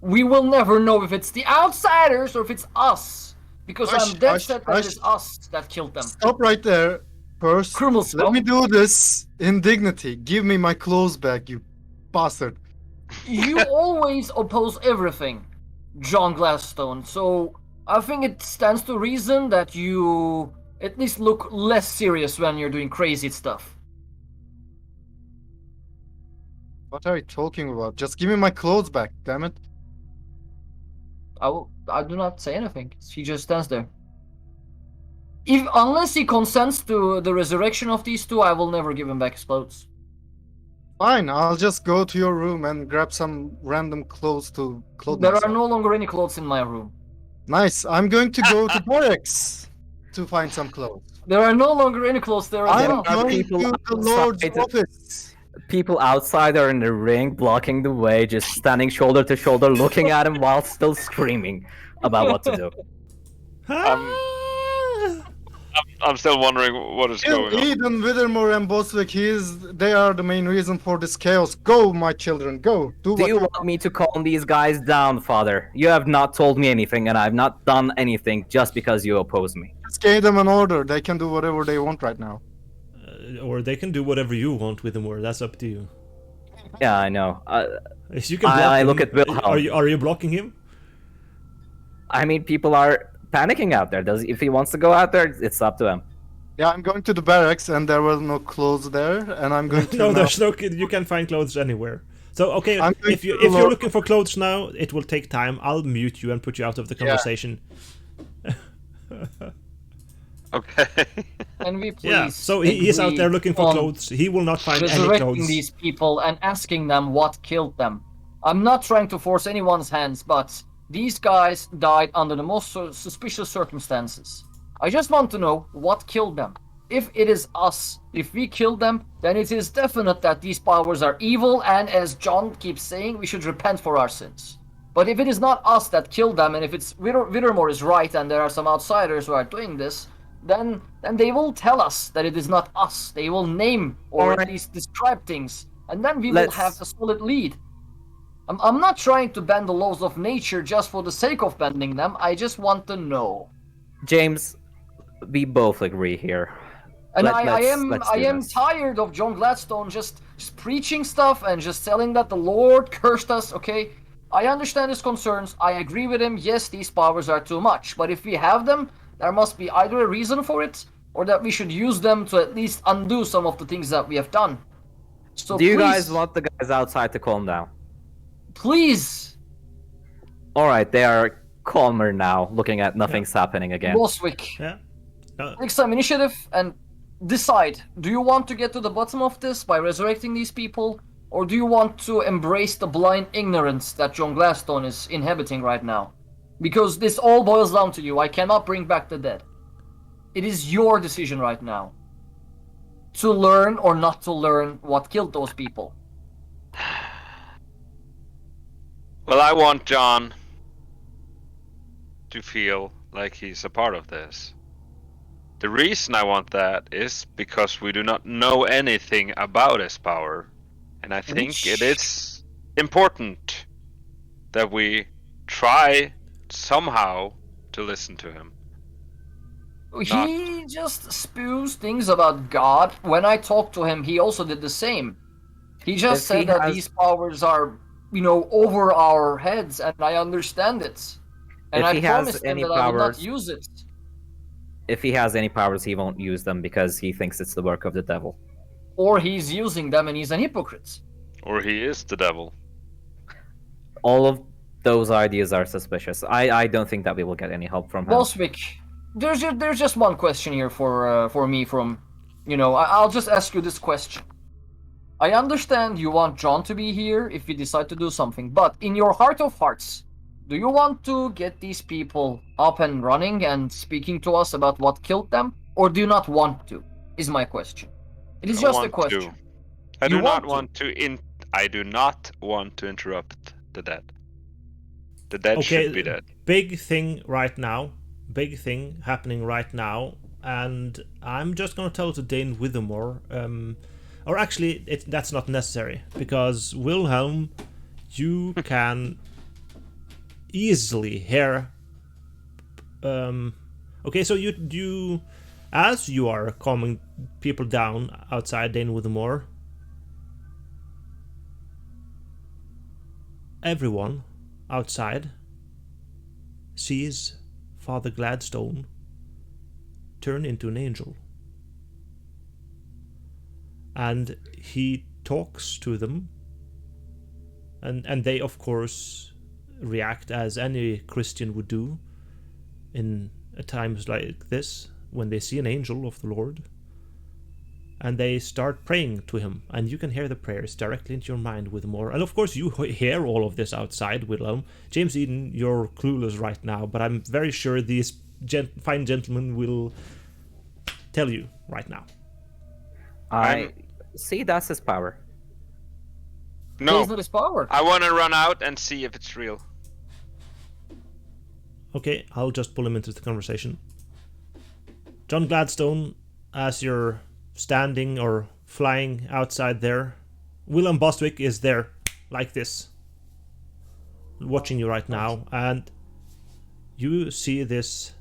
we will never know if it's the outsiders or if it's us. Because I'm dead set that it's us that killed them. Stop right there. First, Criminal let me scum. do this in dignity. Give me my clothes back, you bastard. You always oppose everything, John Gladstone, so I think it stands to reason that you at least look less serious when you're doing crazy stuff. What are you talking about? Just give me my clothes back, damn it. I do not say anything. He just stands there. Unless he consents to the resurrection of these two, I will never give him back his clothes. Fine, I'll just go to your room and grab some random clothes to clothe There are myself. no longer any clothes in my room. Nice. I'm going to go to barracks to find some clothes. There are no longer any clothes there as I'm well. are going people to the Lord's outside. office. People outside are in the ring, blocking the way, just standing shoulder to shoulder, looking at him while still screaming about what to do. I'm still wondering what is Kill going on. Eden, Withermore, and Boswick. They are the main reason for this chaos. Go, my children, go. Do Do you what want me to calm these guys down, Father? You have not told me anything, and I've not done anything just because you oppose me. just gave them an order. They can do whatever they want right now. Or they can do whatever you want with them, or that's up to you. Yeah, I know. If you can I- block I him, look at Wilhelm. Are you blocking him? I mean, people are panicking out there. If he wants to go out there, it's up to him. Yeah, I'm going to the barracks, and there were no clothes there, and I'm going to No, now- there's no. You can find clothes anywhere. So okay, I'm going if to you're look- looking for clothes now, it will take time. I'll mute you and put you out of the conversation. Okay. Can we please? Yeah. So he's out there agree looking for on clothes. He will not find any resurrecting clothes. these people and asking them what killed them. I'm not trying to force anyone's hands, but these guys died under the most suspicious circumstances. I just want to know what killed them. If it is us, if we killed them, then it is definite that these powers are evil, and as John keeps saying, we should repent for our sins. But if it is not us that killed them, and if it's Withermore is right, and there are some outsiders who are doing this, then they will tell us that it is not us. They will name or Alright. at least describe things, and then we Let's- will have a solid lead. I'm not trying to bend the laws of nature just for the sake of bending them. I just want to know. James, we both agree here. And Let's I do am this. tired of John Gladstone just preaching stuff and just telling that the Lord cursed us, okay? I understand his concerns. I agree with him. Yes, these powers are too much. But if we have them, there must be either a reason for it, or that we should use them to at least undo some of the things that we have done. So Do you please, guys want the guys outside to calm down? please, Alright, they are calmer now, looking at nothing's happening again. Boswick, Yeah. take some initiative and decide. Do you want to get to the bottom of this by resurrecting these people? Or do you want to embrace the blind ignorance that John Gladstone is inhabiting right now? Because this all boils down to you. I cannot bring back the dead. It is your decision right now. To learn or not to learn what killed those people. Well, I want John to feel like he's a part of this. The reason I want that is because we do not know anything about his power. And I think it is important that we try somehow to listen to him. He just spews things about God. When I talked to him, he also did the same. He just If said he that has- these powers are, over our heads, and I understand it. And If I he has promised him any that I would not powers- use it. If he has any powers, he won't use them because he thinks it's the work of the devil. Or he's using them and he's an hypocrite. Or he is the devil. All of those ideas are suspicious. I don't think that we will get any help from him. Boswick, there's just one question here for me from, I'll just ask you this question. I understand you want John to be here if we decide to do something, but in your heart of hearts, do you want to get these people up and running and speaking to us about what killed them, or do you not want to? Is my question. It is I just a want question. to. I You do not want want to. I do not want to interrupt the dead. The dead should be dead. Big thing right now. Big thing happening right now. And I'm just going to tell it to Dane Withermore. Or actually, that's not necessary. Because Wilhelm, you can easily hear... okay, so you as you are calming people down outside Dane with more. Everyone outside sees Father Gladstone turn into an angel. And he talks to them, and they of course react as any Christian would do in times like this, when they see an angel of the Lord. And they start praying to him, and you can hear the prayers directly into your mind with more. And of course you hear all of this outside, Wilhelm. James Eden, you're clueless right now, but I'm very sure these fine gentlemen will tell you right now. I see that's his power. No, It's not his power. I want to run out and see if it's real. Okay, I'll just pull him into the conversation. John Gladstone, as you're standing or flying outside there, Willem Bostwick is there, like this, watching you right now, and you see this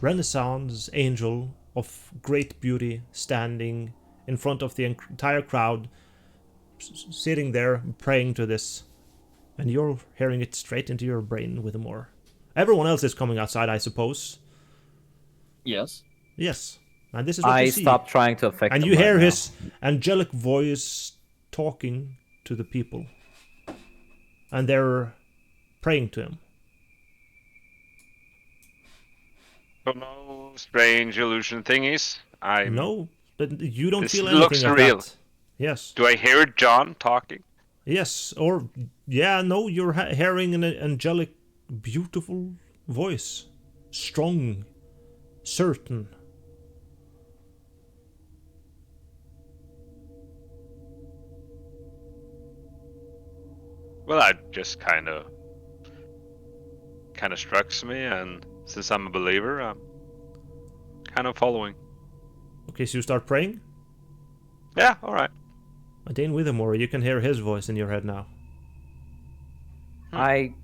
Renaissance angel of great beauty standing in front of the entire crowd, sitting there praying to this, and you're hearing it straight into your brain with more. Everyone else is coming outside, I suppose. Yes. Yes, and this is what I you see. stopped trying to affect And him you right hear now. his angelic voice talking to the people, and they're praying to him. So no strange illusion thingies. No, but you don't This feel looks anything of real. that. Yes. Do I hear John talking? Yes, or yeah, no, you're hearing an angelic, beautiful voice. Strong, certain. Well, that just kind of strikes me, and since I'm a believer, I'm kind of following. Okay, so you start praying? Yeah, all right. Dane Withermore, you can hear his voice in your head now. I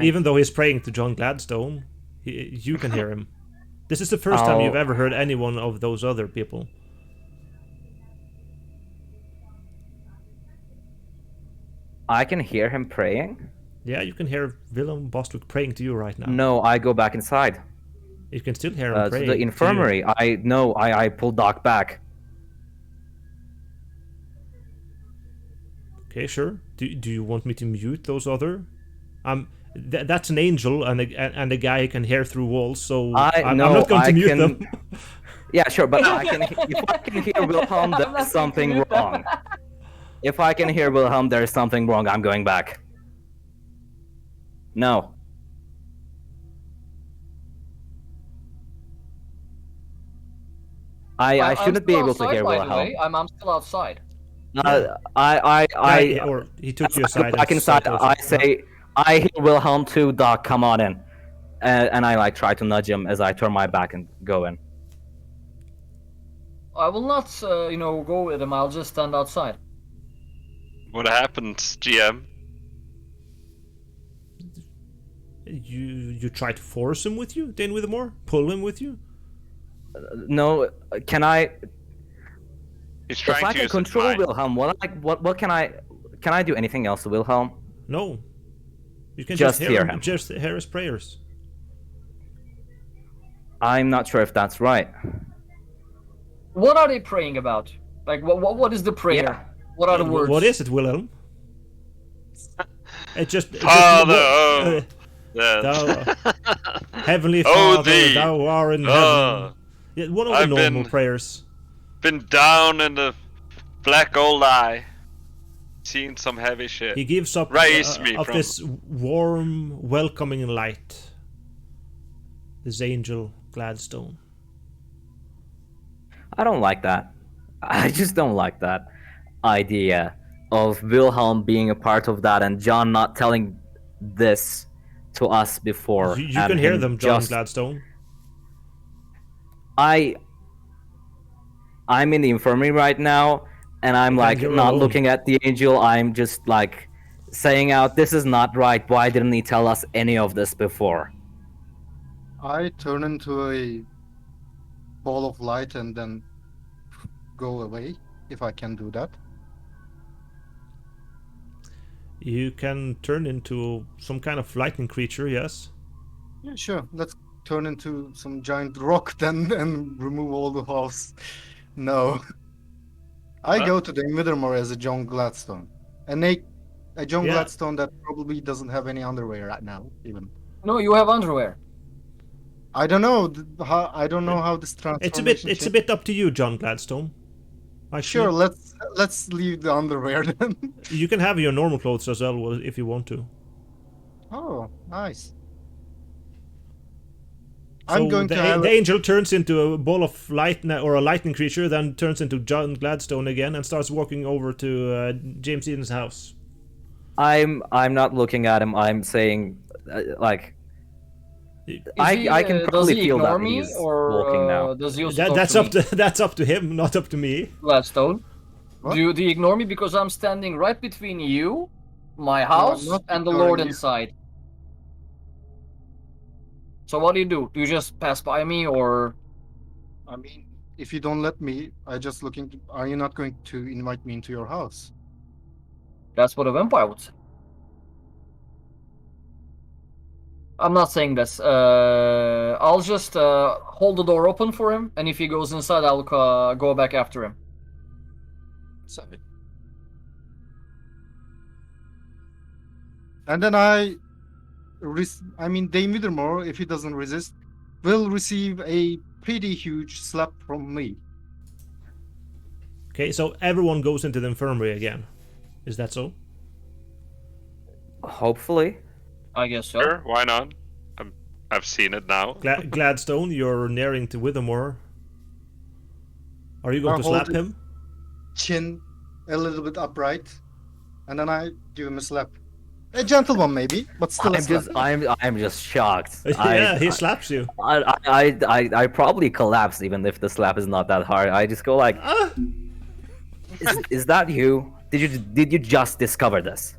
Even though he's praying to John Gladstone, you can hear him. This is the first time you've ever heard any one of those other people. I can hear him praying. Yeah, you can hear Willem Bostwick praying to you right now. No, I go back inside You can still hear him to praying the to you. infirmary. I pull Doc back. Okay, sure. Do you want me to mute those other? That's an angel and a guy who can hear through walls, so I'm not going to mute them. Yeah, sure, but if I can hear Wilhelm, there's something wrong. If I can hear Wilhelm, there's something wrong. I'm going back. No. I shouldn't be able to hear Wilhelm. I'm still outside. Or he took you aside. Back inside. I say, I hear Wilhelm too, Doc. Come on in, and I like try to nudge him as I turn my back and go in. I will not, go with him. I'll just stand outside. What happens, GM? You try to force him with you, Dane Withermore? Pull him with you? No, can I? He's If trying I to can use his control mind. Wilhelm, what can I? Can I do anything else to Wilhelm? No. You can Just just hear him. Just hear his prayers. I'm not sure if that's right. What are they praying about? Like, what is the prayer? Yeah. What are the words? What is it, Wilhelm? Father, thou, Heavenly Oh, Father, thee. thou art in Oh, heaven. Yeah, one of the I've normal been- prayers. Been down in the black old eye, seen some heavy shit. He gives up Raise me of from- this warm, welcoming light. This angel Gladstone. I don't like that. I just don't like that idea of Wilhelm being a part of that and John not telling this to us before. You and can hear him them, John just- Gladstone. I'm in the infirmary right now, and I'm like you're not alone. looking at the angel. I'm just like saying out, "This is not right. Why didn't he tell us any of this before?" I turn into a ball of light and then go away if I can do that. You can turn into some kind of lightning creature, yes. Yeah, sure. Let's turn into some giant rock then and remove all the house. No. I go to the Middlemore as a John Gladstone. A John Yeah. Gladstone that probably doesn't have any underwear right now, even. No, you have underwear. I don't know I don't know how this It's transformation a bit up to you, John Gladstone. Actually, Sure, let's leave the underwear then. you can have your normal clothes as well if you want to. Oh, nice. So I'm going to have the angel turns into a ball of lightning or a lightning creature, then turns into John Gladstone again and starts walking over to James Eden's house. I'm not looking at him. I'm saying, like, I can Does probably he feel ignore that me, he's or walking now. does he also talk to me? That's up to him, not up to me. Gladstone? What? Do you ignore me because I'm standing right between you, my I'm house, not and the ignoring Lord you. inside? So what do? Do you just pass by me, or I mean, if you don't let me, are you not going to invite me into your house? that's what a vampire would say? I'm not saying this. I'll just hold the door open for him, and if he goes inside, I'll go back after him. Sorry. And then Dame Middlemore, if he doesn't resist, will receive a pretty huge slap from me. Okay, so everyone goes into the infirmary again. Is that so? Hopefully. I guess so. Sure, why not? I've seen it now. Gladstone, you're nearing to Withermore. Are you going I'll to slap hold it. him? Chin a little bit upright, and then I give him a slap. A gentle one, maybe, but still a slap. I'm just shocked. Yeah, he slaps you. I probably collapse even if the slap is not that hard. I just go like, is that you? Did you just discover this?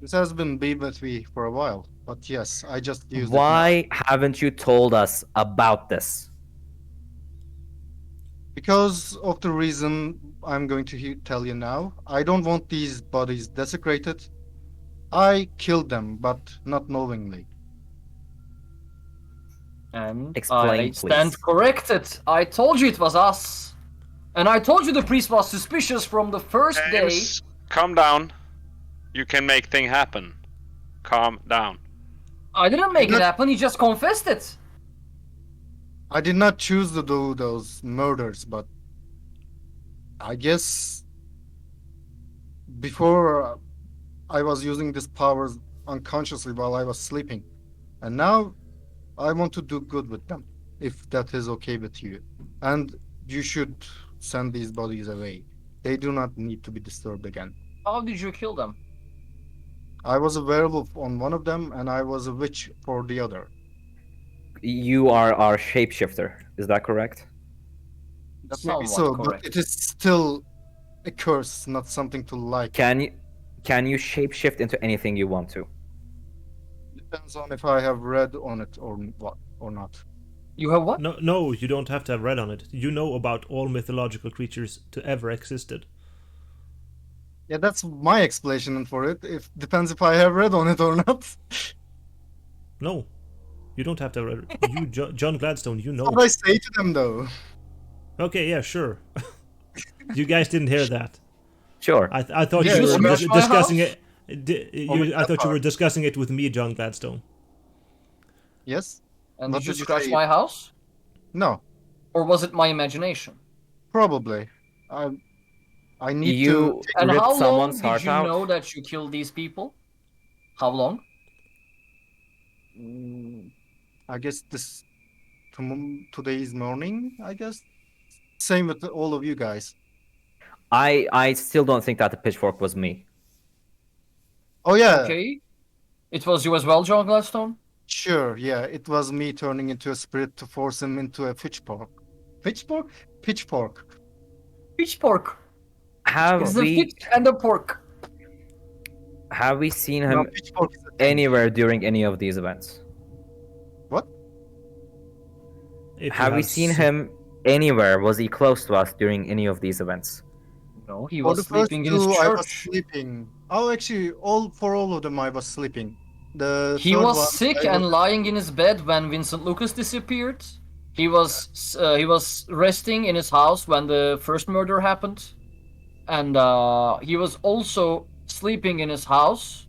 This has been with me for a while, but yes, I just used it now. Why haven't you told us about this? Because of the reason I'm going to tell you now. I don't want these bodies desecrated. I killed them, but not knowingly. And Explain, I stand please. corrected. I told you it was us. And I told you the priest was suspicious from the first day. James, calm down. You can make things happen. Calm down. I didn't make it happen, he just confessed it. I did not choose to do those murders, but I guess before I was using these powers unconsciously while I was sleeping. And now I want to do good with them, if that is okay with you. And you should send these bodies away. They do not need to be disturbed again. How did you kill them? I was a werewolf on one of them, and I was a witch for the other. You are our shapeshifter. Is that correct? That may be Somewhat so, correct. but it is still a curse, not something to like. Can you shapeshift into anything you want to? Depends on if I have read on it or not. You have what? No, you don't have to have read on it. You know about all mythological creatures to ever existed. Yeah, that's my explanation for it. It depends if I have read on it or not. No, you don't have to have read. You, John Gladstone, you know. What did I say to them, though? Okay, yeah, sure. You guys didn't hear that. Sure. I thought Yeah, you you were smashed my discussing house? it. I thought you were discussing it with me, John Gladstone. Yes? And What did you did you scratch say? my house? No, Or was it my imagination? probably. I need You to. And ripped how long someone's did heart you out? know that you killed these people? How long? I guess today's morning. I guess same with all of you guys. I still don't think that the pitchfork was me. Oh yeah, Okay. It was you as well, John Gladstone? sure. Yeah, it was me turning into a spirit to force him into a pitchfork. Pitchfork? Pitchfork. Pitchfork. Have It's the we pitch and the pork. seen No, him pitchfork is a thing. anywhere during any of these events? What? If you Have we seen s- him anywhere? Was he close to us during any of these events? No, he For was the first sleeping in his two, I was church. sleeping. Oh, actually, all of them, I was sleeping. The He third was one, sick I was. and lying in his bed when Vincent Lucas disappeared. He was resting in his house when the first murder happened, and he was also sleeping in his house,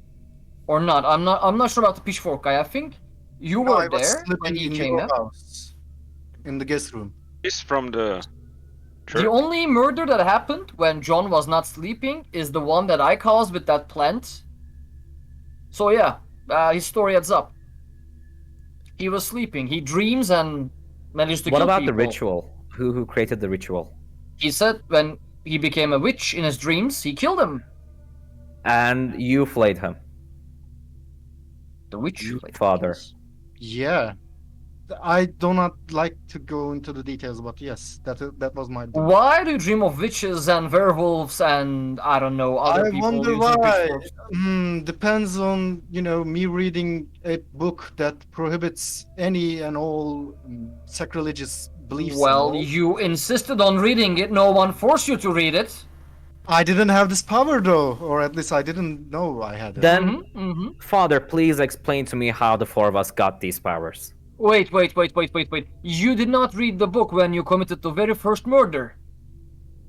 or not. I'm not sure about the pitchfork guy. I think you No, were I was there when sleeping he in came your up. house, in the guest room. He's from the The church. only murder that happened when John was not sleeping is the one that I caused with that plant. So yeah, his story adds up. He was sleeping. He dreams and managed to What kill about the people. ritual? Who created the ritual? He said when he became a witch in his dreams, he killed him. And you flayed him. The witch, You, like, father. yes. Yeah, I do not like to go into the details, but yes, that was my doing. Why do you dream of witches and werewolves and I don't know other I people wonder using why. pitchforks? Depends on, me reading a book that prohibits any and all sacrilegious beliefs and Well, all. you insisted on reading it. No one forced you to read it. I didn't have this power though, or at least I didn't know I had it. Then, Mm-hmm. father, please explain to me how the four of us got these powers. Wait. You did not read the book when you committed the very first murder.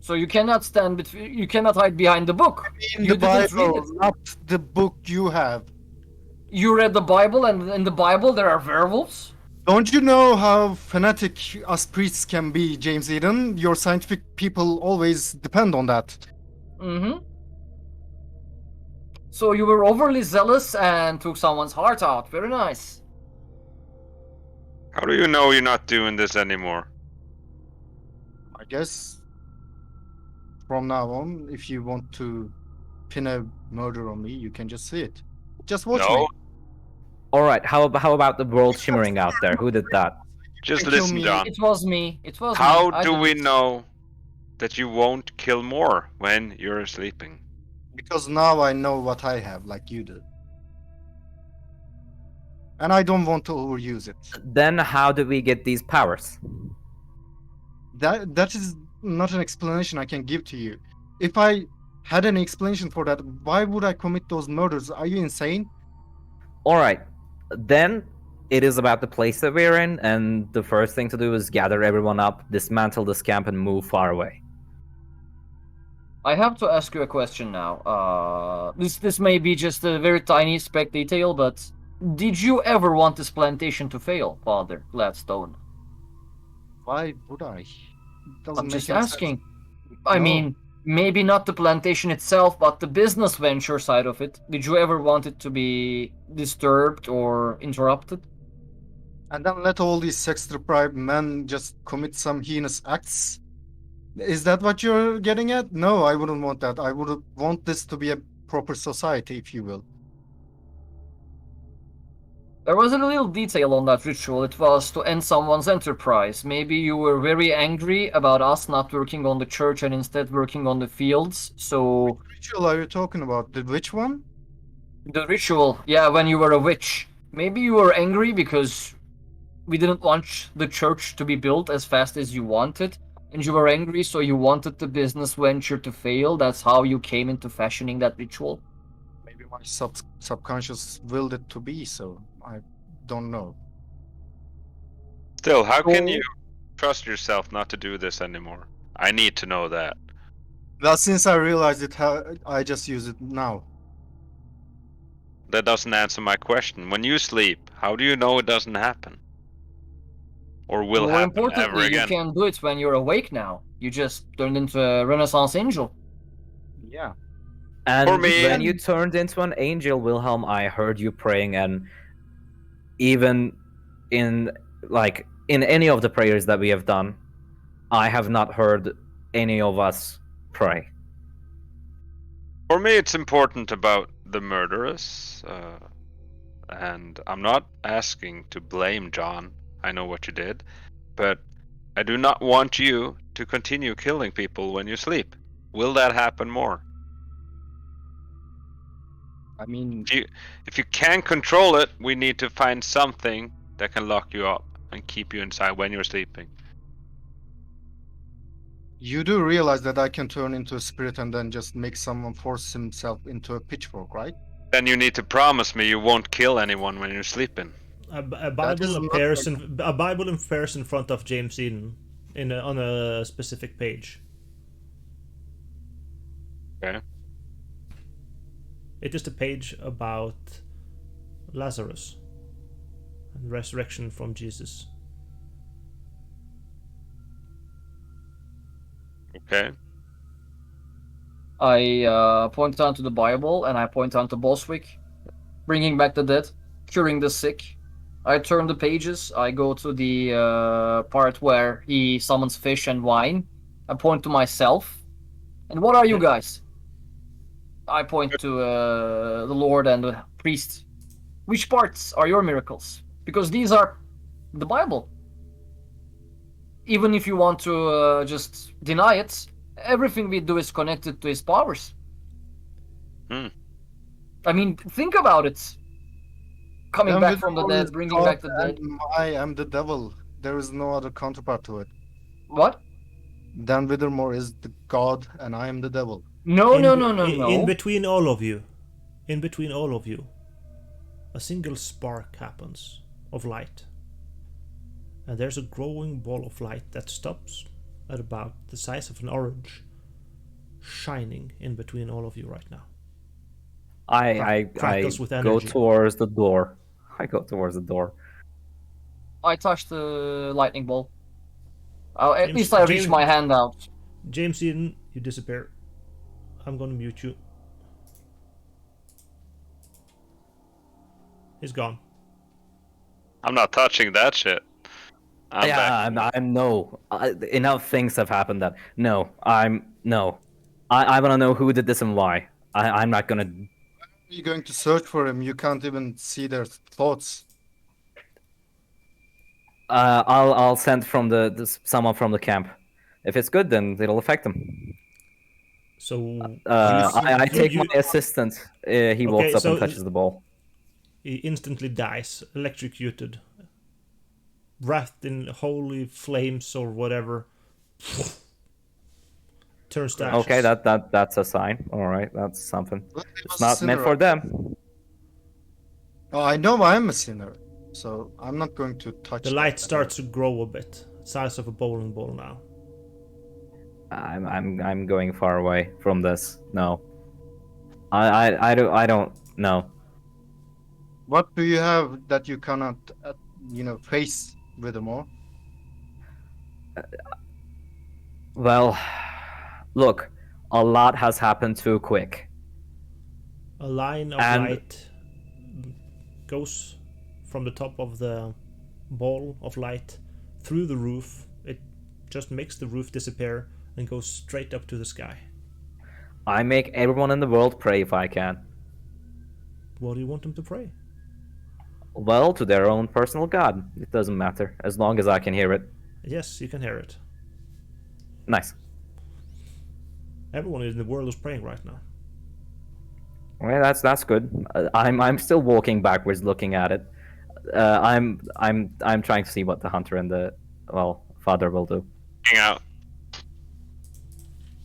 So you cannot you cannot hide behind the book. In You the didn't read Bible, it. not the book you have. You read the Bible, and in the Bible there are werewolves. Don't you know how fanatic us priests can be, James Eden? Your scientific people always depend on that. Mm-hmm. So you were overly zealous and took someone's heart out. Very nice. How do you know you're not doing this anymore? I guess from now on, if you want to pin a murder on me, you can just see it. Just watch No, me. Alright, how about the world shimmering out there? Who did that? just can kill listen, me. John. It was me. It was me. How I do did we it. know that you won't kill more when you're sleeping? Because now I know what I have, like you do. And I don't want to overuse it. Then how do we get these powers? That is not an explanation I can give to you. If I had an explanation for that, why would I commit those murders? Are you insane? Alright, then it is about the place that we're in, and the first thing to do is gather everyone up, dismantle this camp, and move far away. I have to ask you a question now. This may be just a very tiny spec detail, but did you ever want this plantation to fail, Father Gladstone? Why would I? It doesn't I'm make just any asking. sense. I No. mean, maybe not the plantation itself, but the business venture side of it. Did you ever want it to be disturbed or interrupted? And then let all these sex-deprived men just commit some heinous acts? Is that what you're getting at? No, I wouldn't want that. I would want this to be a proper society, if you will. There was a little detail on that ritual. It was to end someone's enterprise. Maybe you were very angry about us not working on the church and instead working on the fields. So Which ritual are you talking about? The which one? the ritual, yeah, when you were a witch. Maybe you were angry because we didn't want the church to be built as fast as you wanted. And you were angry, so you wanted the business venture to fail. That's how you came into fashioning that ritual. Maybe my subconscious willed it to be so. I don't know. Still, how can So- you trust yourself not to do this anymore? I need to know that. Well, since I realized it, I just use it now. That doesn't answer my question. When you sleep, how do you know it doesn't happen? Or will More happen ever importantly, you again? can do it when you're awake now. You just turned into a Renaissance angel. Yeah. And For me- when you turned into an angel, Wilhelm, I heard you praying, and even in any of the prayers that we have done, I have not heard any of us pray. For me, it's important about the murderers, and I'm not asking to blame John. I know what you did, but I do not want you to continue killing people when you sleep. Will that happen more? I mean, If you can't control it, we need to find something that can lock you up and keep you inside when you're sleeping. You do realize that I can turn into a spirit and then just make someone force himself into a pitchfork, right? Then you need to promise me you won't kill anyone when you're sleeping. A That is Bible not appears in front of James Eden on a specific page. Okay. It is the page about Lazarus and resurrection from Jesus. Okay. I point down to the Bible and I point down to Boswick, bringing back the dead, curing the sick. I turn the pages. I go to the part where he summons fish and wine. I point to myself. And what are you Yeah. guys? I point to the Lord and the priest. Which parts are your miracles? Because these are the Bible. Even if you want to just deny it, everything we do is connected to his powers. Hmm. I mean, think about it. Coming Then back from the Vidor is dead, bringing God back the dead. and I am the devil. There is no other counterpart to it. What? Dan Withermore is the god and I am the devil. No, in, no, no, no, in no. between all of you, a single spark happens of light. And there's a growing ball of light that stops at about the size of an orange, shining in between all of you right now. I Crackles with go energy. towards the door. I go towards the door. I touched the lightning ball. At James- least I reach James- my hand out. James Eden, you disappear. I'm gonna mute you. He's gone. I'm not touching that shit. I'm back. I'm no. Enough things have happened that no. No. I want to know who did this and why. I'm not gonna. You're going to search for him. You can't even see their thoughts. I'll send from someone from the camp. If it's good, then it'll affect them. So I take you- my assistant. He walks up so- and touches the ball. he instantly dies, electrocuted, wrapped in holy flames or whatever. Turns to ashes. Okay, that's a sign. All right, that's something. But he It's was a not meant sinner. for them. Oh, I know I am a sinner, so I'm not going to touch The that. light starts to grow a bit, size of a bowling ball now. I'm going far away from this. No. I don't know. What do you have that you cannot, face with more? Well, look, a lot has happened too quick. A line of And- light goes from the top of the ball of light through the roof. It just makes the roof disappear and goes straight up to the sky. I make everyone in the world pray if I can. What do you want them to pray? Well, to their own personal god. It doesn't matter, as long as I can hear it. Yes, you can hear it. Nice. Everyone in the world is praying right now. Well, that's good. I'm still walking backwards, looking at it. I'm trying to see what the hunter and the father will do. Hang out.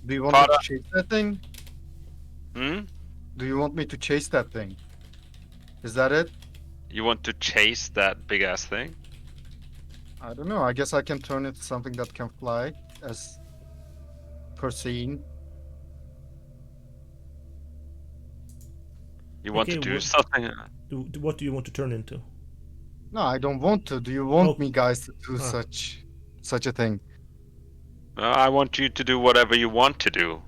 Do you want me Father. to chase that thing? Hmm? Do you want me to chase that thing? Is that it? You want to chase that big ass thing? I don't know. I guess I can turn it to something that can fly as foreseen. You want Okay, to do well- something? What do you want to turn into? No, I don't want to. Do you want Oh. me guys to do Ah. such a thing? I want you to do whatever you want to do.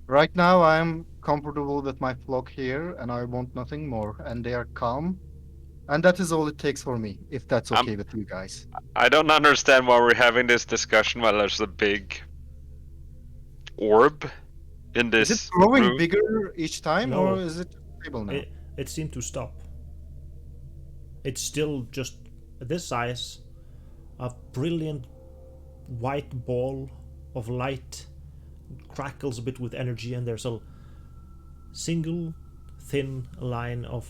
Right now, I am comfortable with my flock here, and I want nothing more. And they are calm, and that is all it takes for me. If that's okay with you guys. I don't understand why we're having this discussion while there's a big orb in this Is it growing room. bigger each time, No. or is it stable now? It seemed to stop. It's still just this size, a brilliant white ball of light, crackles a bit with energy, and there's a single thin line of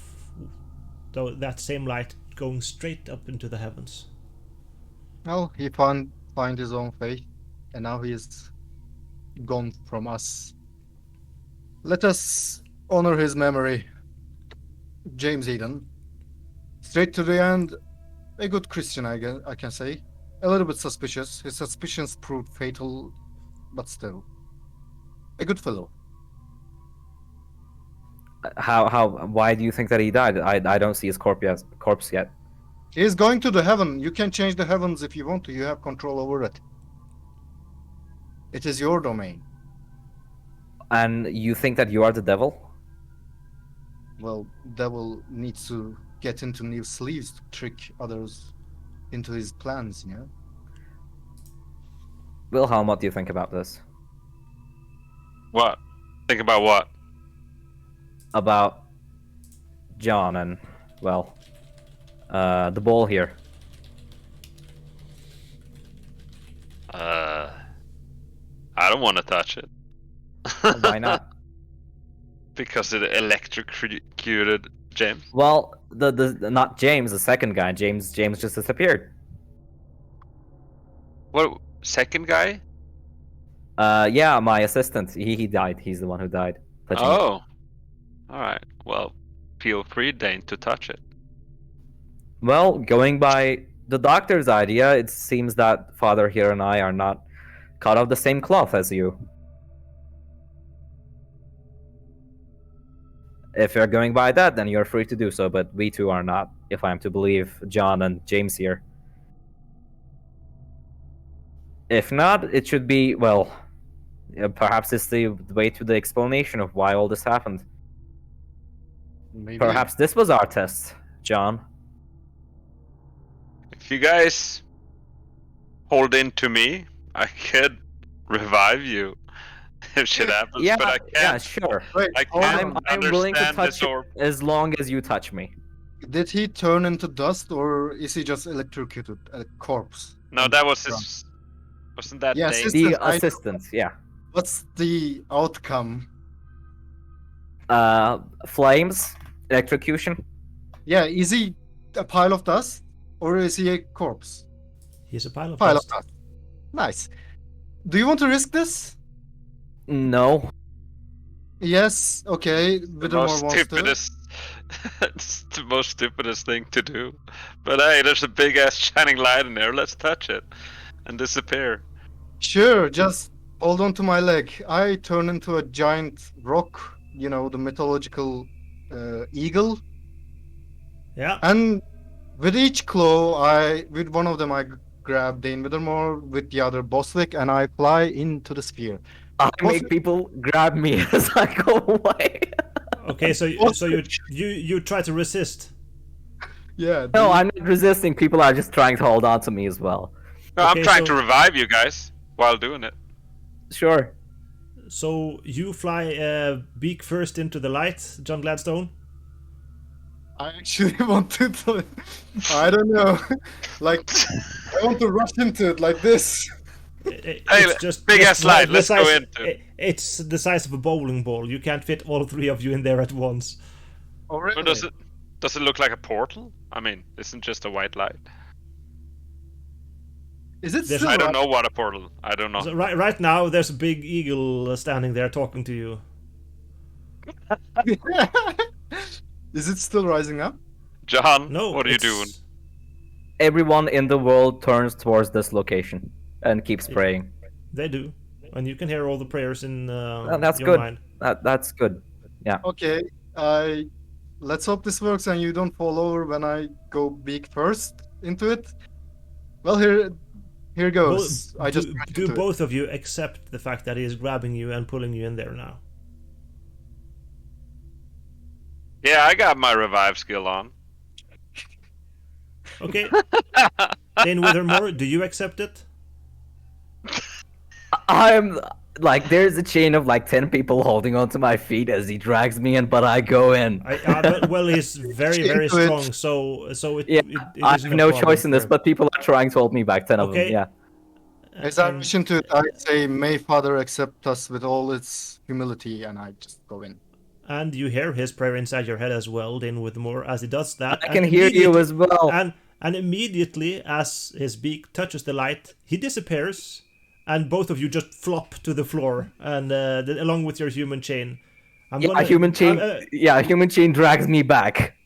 that same light going straight up into the heavens. Well, he find his own faith. and now he is gone from us. Let us honor his memory. James Eden. Straight to the end, a good Christian, I can say. A little bit suspicious. His suspicions proved fatal, but still. A good fellow. Why do you think that he died? I don't see his corpse yet. He is going to the heaven. You can change the heavens if you want to. You have control over it. It is your domain. And you think that you are the devil? Well, devil needs to get into new sleeves to trick others into his plans, you know? Wilhelm, what do you think about this? What? Think about what? About John and, well, the ball here. I don't want to touch it. Why not? Because it electrocuted James. Well, the not James, the second guy. James just disappeared. What? Second guy? Yeah, my assistant. He died. He's the one who died. Touching it. Oh. Alright. Well, feel free, Dane, to touch it. Well, going by the doctor's idea, it seems that Father here and I are not cut off the same cloth as you. If you're going by that, then you're free to do so, but we two are not, if I'm to believe John and James here. If not, it should be, well, perhaps it's the way to the explanation of why all this happened. Maybe. Perhaps this was our test, John. If you guys hold in to me, I could revive you if shit happens, Yeah, but I can't. yeah, sure. Wait, I hold can't on. I'm willing to understand touch this you orb. as long as you touch me. Did he turn into dust or is he just electrocuted? A corpse? No, that was his. Wasn't that Yeah, Dane? sister- The I- assistant, yeah. What's the outcome? Flames, electrocution. Yeah, is he a pile of dust or is he a corpse? He's a pile of Pile dust. of dust. Nice. Do you want to risk this? No. Yes. Okay. The Whittemore most wants to. stupidest. It's the most stupidest thing to do. But hey, there's a big ass shining light in there. Let's touch it and disappear. Sure. Just hold on to my leg. I turn into a giant rock. You know, the mythological eagle. Yeah. And with each claw, with one of them, I grab Dane Whittemore, with the other Boswick, and I fly into the sphere. I make people grab me as I go away. Okay, so you try to resist. Yeah. No, I'm not resisting. People are just trying to hold on to me as well. No, I'm Okay, trying so- to revive you guys while doing it. Sure. So you fly beak first into the light, John Gladstone. I actually wanted to. I don't know. Like, I want to rush into it like this. It's big ass slide, the let's go size- into. It's the size of a bowling ball. You can't fit all three of you in there at once. Oh, really? Or does it look like a portal? I mean, isn't just a white light. Is it There's- still I don't know what a portal. I don't know. So right now, there's a big eagle standing there talking to you. Is it still rising up? John, No, what are you it's- doing? Everyone in the world turns towards this location and keeps praying. They do, and you can hear all the prayers in That's your good. mind. That's good. Okay, let's hope this works and you don't fall over when I go beak first into it. Well, here goes. I just ran do into it. both of you accept the fact that he is grabbing you and pulling you in there now? Yeah, I got my revive skill on. Okay. Dane Withermore, do you accept it? I'm like, there's a chain of like 10 people holding onto my feet as he drags me in, but I go in. Well, he's very, very Into it. strong, so it, Yeah, it I isn't have a no problem choice in for this, him. but people are trying to hold me back. 10 of Okay. them. Yeah. As I And- rush into it, I say, "May Father accept us with all its humility," and I just go in. And you hear his prayer inside your head as well, Dane Withermore, as he does that. I and can hear you immediately- as well. And immediately, as his beak touches the light, he disappears, and both of you just flop to the floor, and along with your human chain. A human chain. A human chain drags me back.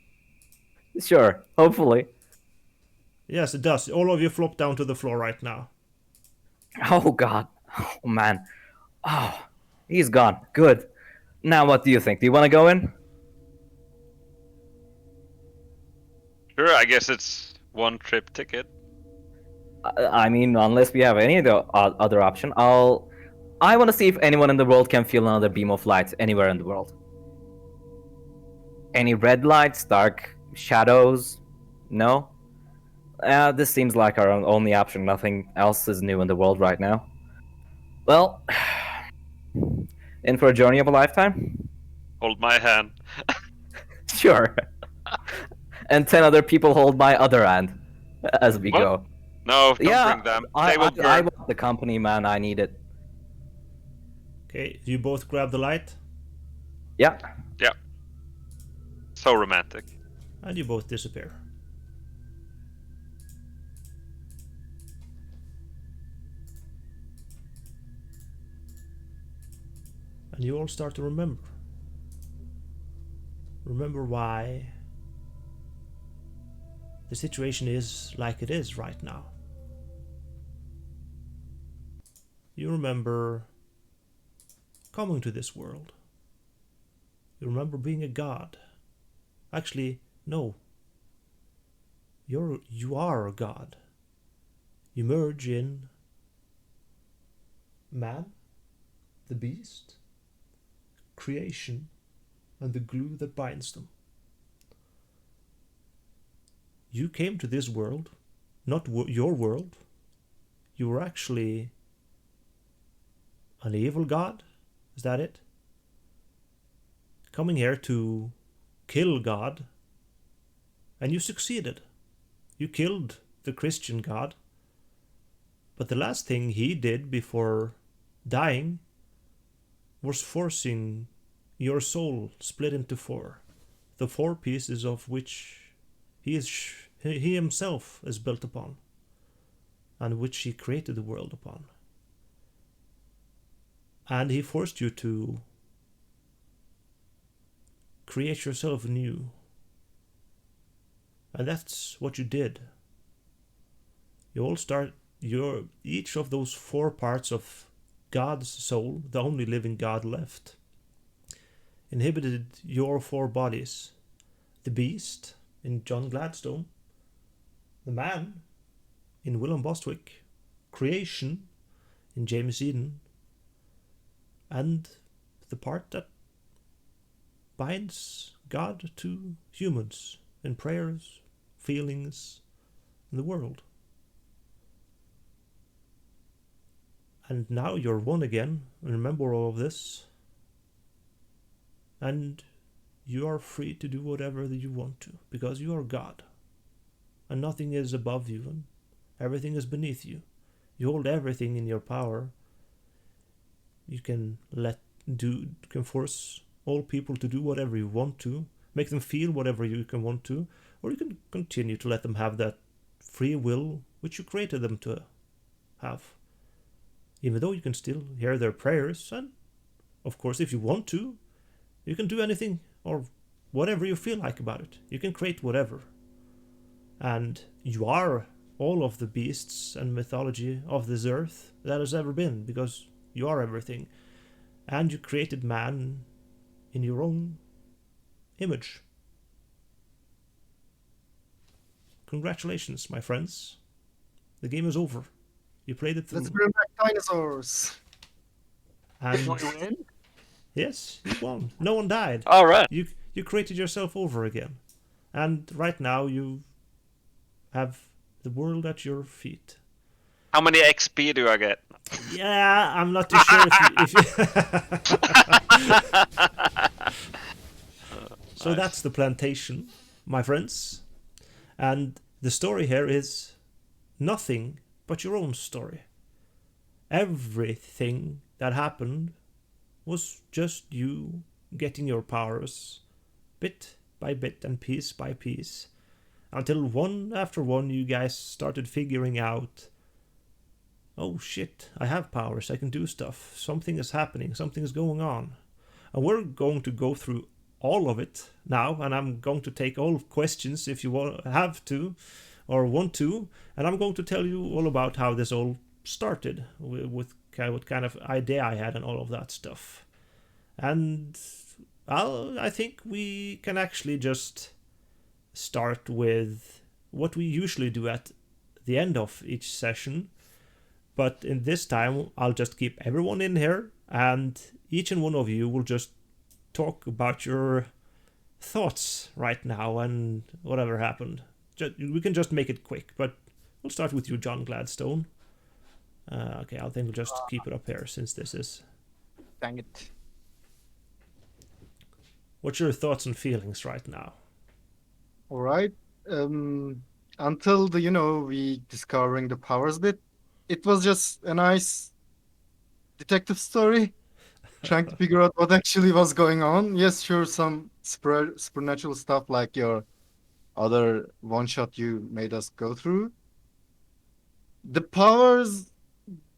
Sure, hopefully. Yes, it does. All of you flop down to the floor right now. Oh God. Oh man. Oh, he's gone. Good. Now, what do you think? Do you want to go in? Sure, I guess it's one trip ticket. I mean, unless we have any other option, I want to see if anyone in the world can feel another beam of light anywhere in the world. Any red lights, dark shadows? No? This seems like our only option. Nothing else is new in the world right now. Well, in for a journey of a lifetime? Hold my hand. Sure. And 10 other people hold my other hand as we go. No, don't bring them. They will burn. I want the company, man. I need it. Okay, you both grab the light, Yeah. Yeah. So romantic. and you both disappear. And you all start to remember. Remember why the situation is like it is right now. You remember coming to this world. You remember being a god. Actually, no. You are a god. You merge in man, the beast, creation, and the glue that binds them. You came to this world, not your world. You were actually an evil god? Is that it? Coming here to kill God, and you succeeded. You killed the Christian God, but the last thing he did before dying was forcing your soul split into four, the four pieces of which he himself is built upon, and which he created the world upon. And he forced you to create yourself anew. And that's what you did. You all start each of those four parts of God's soul, the only living God left, inhibited your four bodies. The beast in John Gladstone, the man in Willem Bostwick, creation in James Eden, and the part that binds God to humans in prayers, feelings, in the world. And now you're one again, and remember all of this, and you are free to do whatever that you want to, because you are God, and nothing is above you, and everything is beneath you. You hold everything in your power. You can force all people to do whatever you want to, make them feel whatever you can want to, or you can continue to let them have that free will which you created them to have. Even though you can still hear their prayers, and of course if you want to, you can do anything or whatever you feel like about it. You can create whatever. And you are all of the beasts and mythology of this earth that has ever been, because you are everything. And you created man in your own image. Congratulations, my friends. The game is over. You played it through. Let's bring back dinosaurs. And yes, you won. No one died. All right. You created yourself over again. And right now you have the world at your feet. How many XP do I get? Yeah, I'm not too sure if you So Nice. that's the plantation, my friends. And the story here is nothing but your own story. Everything that happened was just you getting your powers bit by bit and piece by piece, until one after one you guys started figuring out oh shit, I have powers, I can do stuff, something is happening, something is going on. And we're going to go through all of it now, and I'm going to take all questions if you have to or want to, and I'm going to tell you all about how this all started, with what kind of idea I had and all of that stuff. And I think we can actually just start with what we usually do at the end of each session. But in this time, I'll just keep everyone in here, and each and one of you will just talk about your thoughts right now and whatever happened. We can just make it quick, but we'll start with you, John Gladstone. Okay, I think we'll just keep it up here since this is. Dang it. What's your thoughts and feelings right now? All right. Until we discovering the powers bit, it was just a nice detective story, trying to figure out what actually was going on. Yes, sure, some supernatural stuff like your other one shot you made us go through. The powers,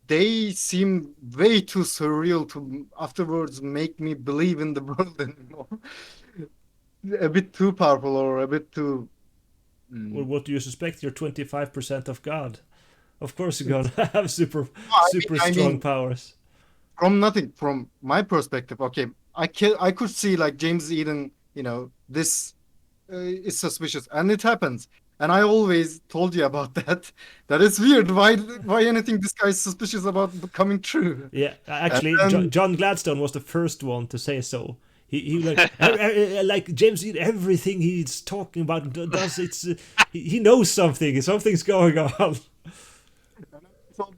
they seem way too surreal to afterwards make me believe in the world anymore. A bit too powerful or a bit too. Well, what do you suspect? You're 25% of God. Of course you're gonna have super I strong mean, powers. from nothing, from my perspective, okay, I could see like James Eden, this is suspicious, and it happens. And I always told you about that. That is weird. Why anything this guy is suspicious about coming true? Yeah, And actually, then, John Gladstone was the first one to say so. He like like James Eden, everything he's talking about does it's he knows something. Something's going on. I thought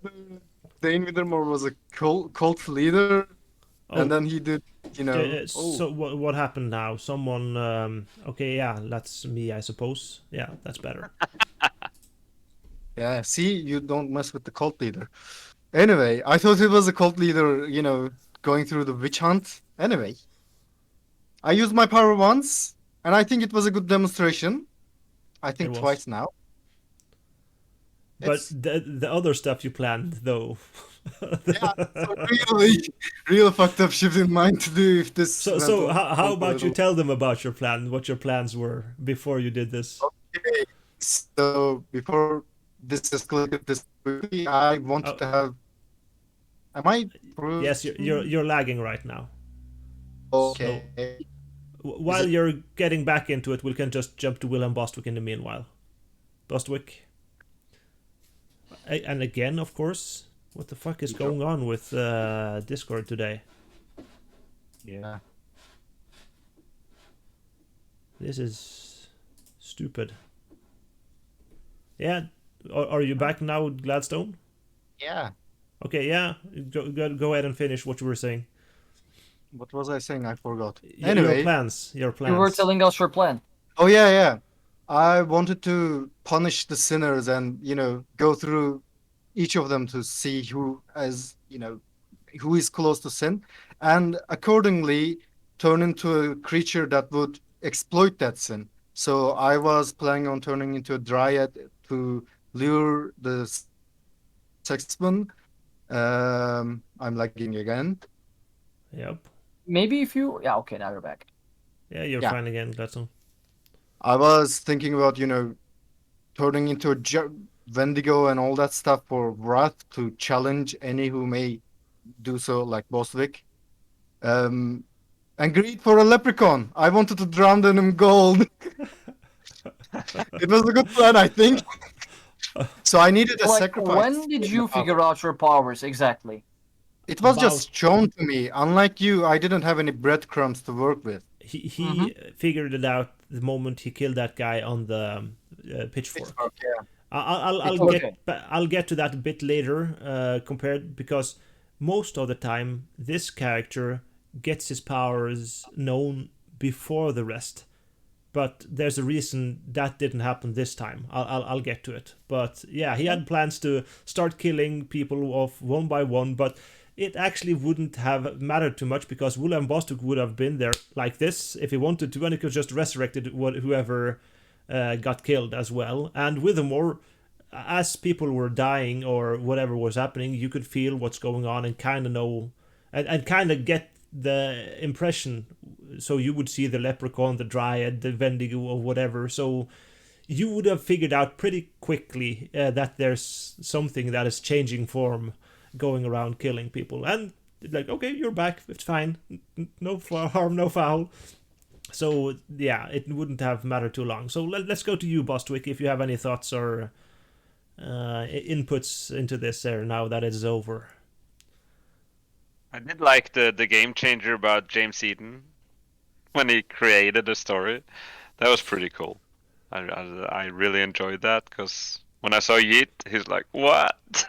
Dane Whittemore was a cult leader, and Oh, then he did, so what happened now? Someone okay, yeah, that's me, I suppose. Yeah, that's better. yeah. See, you don't mess with the cult leader. Anyway, I thought it was a cult leader, going through the witch hunt. Anyway, I used my power once, and I think it was a good demonstration. I It think was. twice now. But It's the other stuff you planned though. yeah, so really, real fucked up shit in mind to do if this went So on how for a about you little. tell them about your plan, what your plans were before you did this? Okay, so before this escalated this quickly, I wanted Oh, to have. Am I yes, frozen? you're lagging right now. So Okay. Is while it you're getting back into it, we can just jump to William Bostwick in the meanwhile. Bostwick, and again, of course. What the fuck is going on with Discord today? Yeah. This is stupid. Yeah, are you back now, Gladstone? Yeah. Okay, yeah. Go ahead and finish what you were saying. What was I saying? I forgot. Your Anyway, plans. Your You were plans. telling us your plan. oh yeah, yeah. I wanted to punish the sinners and, go through each of them to see who is close to sin, and accordingly turn into a creature that would exploit that sin. So I was planning on turning into a dryad to lure the sexman. I'm lagging again. Yep. Maybe if you. Yeah, okay, now you're back. Yeah, you're Yeah, fine again, Gladstone. I was thinking about, turning into a Wendigo and all that stuff for Wrath to challenge any who may do so, like Boswick. Um, and greed for a leprechaun. I wanted to drown them in gold. It was a good plan, I think. So I needed a Like, sacrifice when did for the you power. figure out your powers exactly? It was About just shown to me. Unlike you, I didn't have any breadcrumbs to work with. he figured it out the moment he killed that guy on the pitchfork. Pitchfork, yeah. I'll Okay. I'll get to that a bit later. Compared because most of the time this character gets his powers known before the rest. But there's a reason that didn't happen this time. I'll get to it. But yeah, he had plans to start killing people off one by one, but it actually wouldn't have mattered too much because William Bostok would have been there like this if he wanted to, and he could just resurrected whoever got killed as well. And Withermore, as people were dying or whatever was happening, you could feel what's going on and kind of know and kind of get the impression. So you would see the leprechaun, the dryad, the Wendigo, or whatever. So you would have figured out pretty quickly that there's something that is changing form, going around killing people. And like, okay, you're back. It's fine. No harm, no foul. So yeah, it wouldn't have mattered too long. So let's go to you, Bostwick, if you have any thoughts or inputs into this there now that it is over. I did like the game changer about James Eden when he created the story. That was pretty cool. I really enjoyed that because when I saw Yeet, he's like, "What?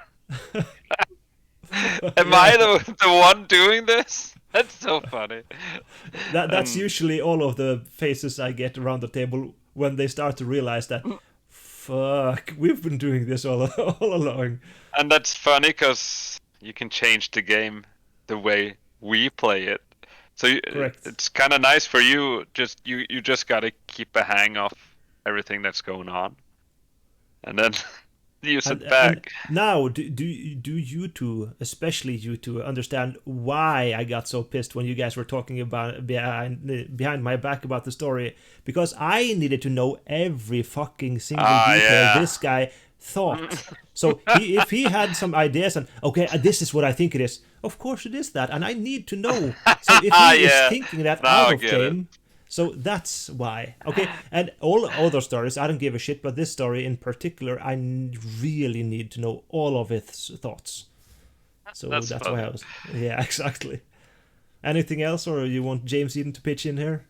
Am I the one doing this?" That's so funny. That's usually all of the faces I get around the table when they start to realize that, fuck, we've been doing this all along. And that's funny because you can change the game the way we play it. So it's kind of nice for you. You just gotta keep a hang of everything that's going on, and then you sit back. And now, do you two, especially you two, understand why I got so pissed when you guys were talking about behind my back about the story? Because I needed to know every fucking single detail this guy thought. So if he had some ideas and okay, this is what I think it is. Of course it is that, and I need to know. So if he is thinking that out of game. So that's why. Okay, and all other stories, I don't give a shit, but this story in particular, I really need to know all of its thoughts. So that's why I was... Yeah, exactly. Anything else, or you want James Eden to pitch in here?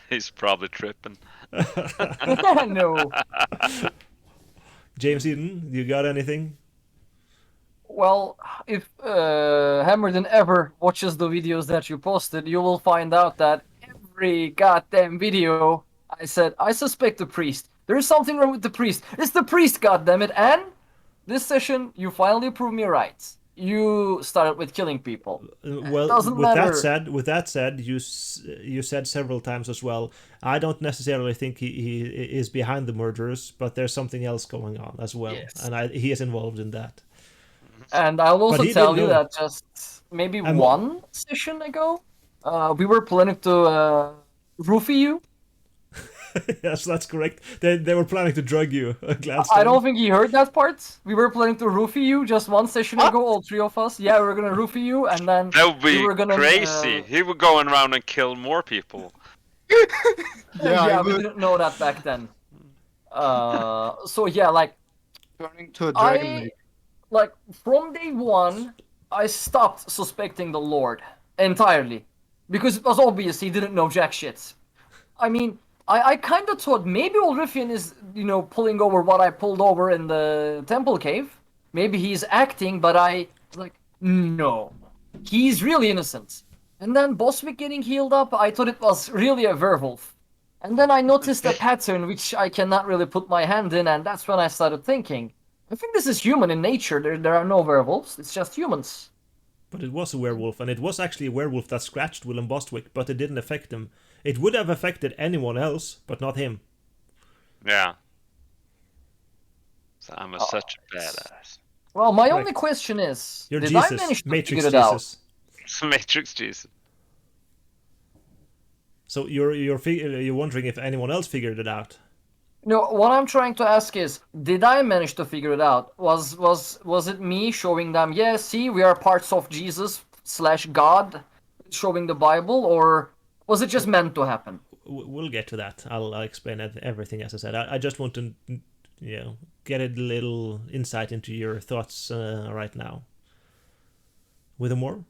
He's probably tripping. No. James Eden, you got anything? Well, if Hammerden ever watches the videos that you posted, you will find out that every goddamn video I said, I suspect the priest. There is something wrong with the priest. It's the priest, goddammit. And this session, you finally proved me right. You started with killing people. Well, doesn't with matter. that said, you said several times as well, I don't necessarily think he is behind the murders, but there's something else going on as well, Yes. and he is involved in that. And I'll also tell you know. that just maybe one session ago, we were planning to roofie you. Yes, that's correct. They were planning to drug you. I don't think he heard that part. We were planning to roofie you just one session ago, all three of us. Yeah, we were gonna roofie you, and then that would be we were gonna, crazy. He would go around and kill more people. Yeah, we didn't know that back then. So yeah, like Turning to a dragon. Like from day one, I stopped suspecting the Lord entirely because it was obvious he didn't know jack shit. I mean, I kind of thought maybe Ulrifian is, pulling over what I pulled over in the temple cave. Maybe he's acting, but I was like, no, he's really innocent. And then Boswick getting healed up, I thought it was really a werewolf. And then I noticed a pattern which I cannot really put my hand in, and that's when I started thinking, I think this is human in nature. There are no werewolves, it's just humans. But it was a werewolf, and it was actually a werewolf that scratched Willem Bostwick, but it didn't affect him. It would have affected anyone else, but not him. Yeah. So I'm such a badass. Well, my only question is, You're did Jesus, I manage to Matrix figure it Jesus. out? Matrix Jesus. So you're wondering if anyone else figured it out? No, what I'm trying to ask is, did I manage to figure it out? Was it me showing them, yeah, see, we are parts of Jesus / God, showing the Bible, or was it just meant to happen? We'll get to that. I'll explain everything as I said. I just want to, get a little insight into your thoughts right now. With more?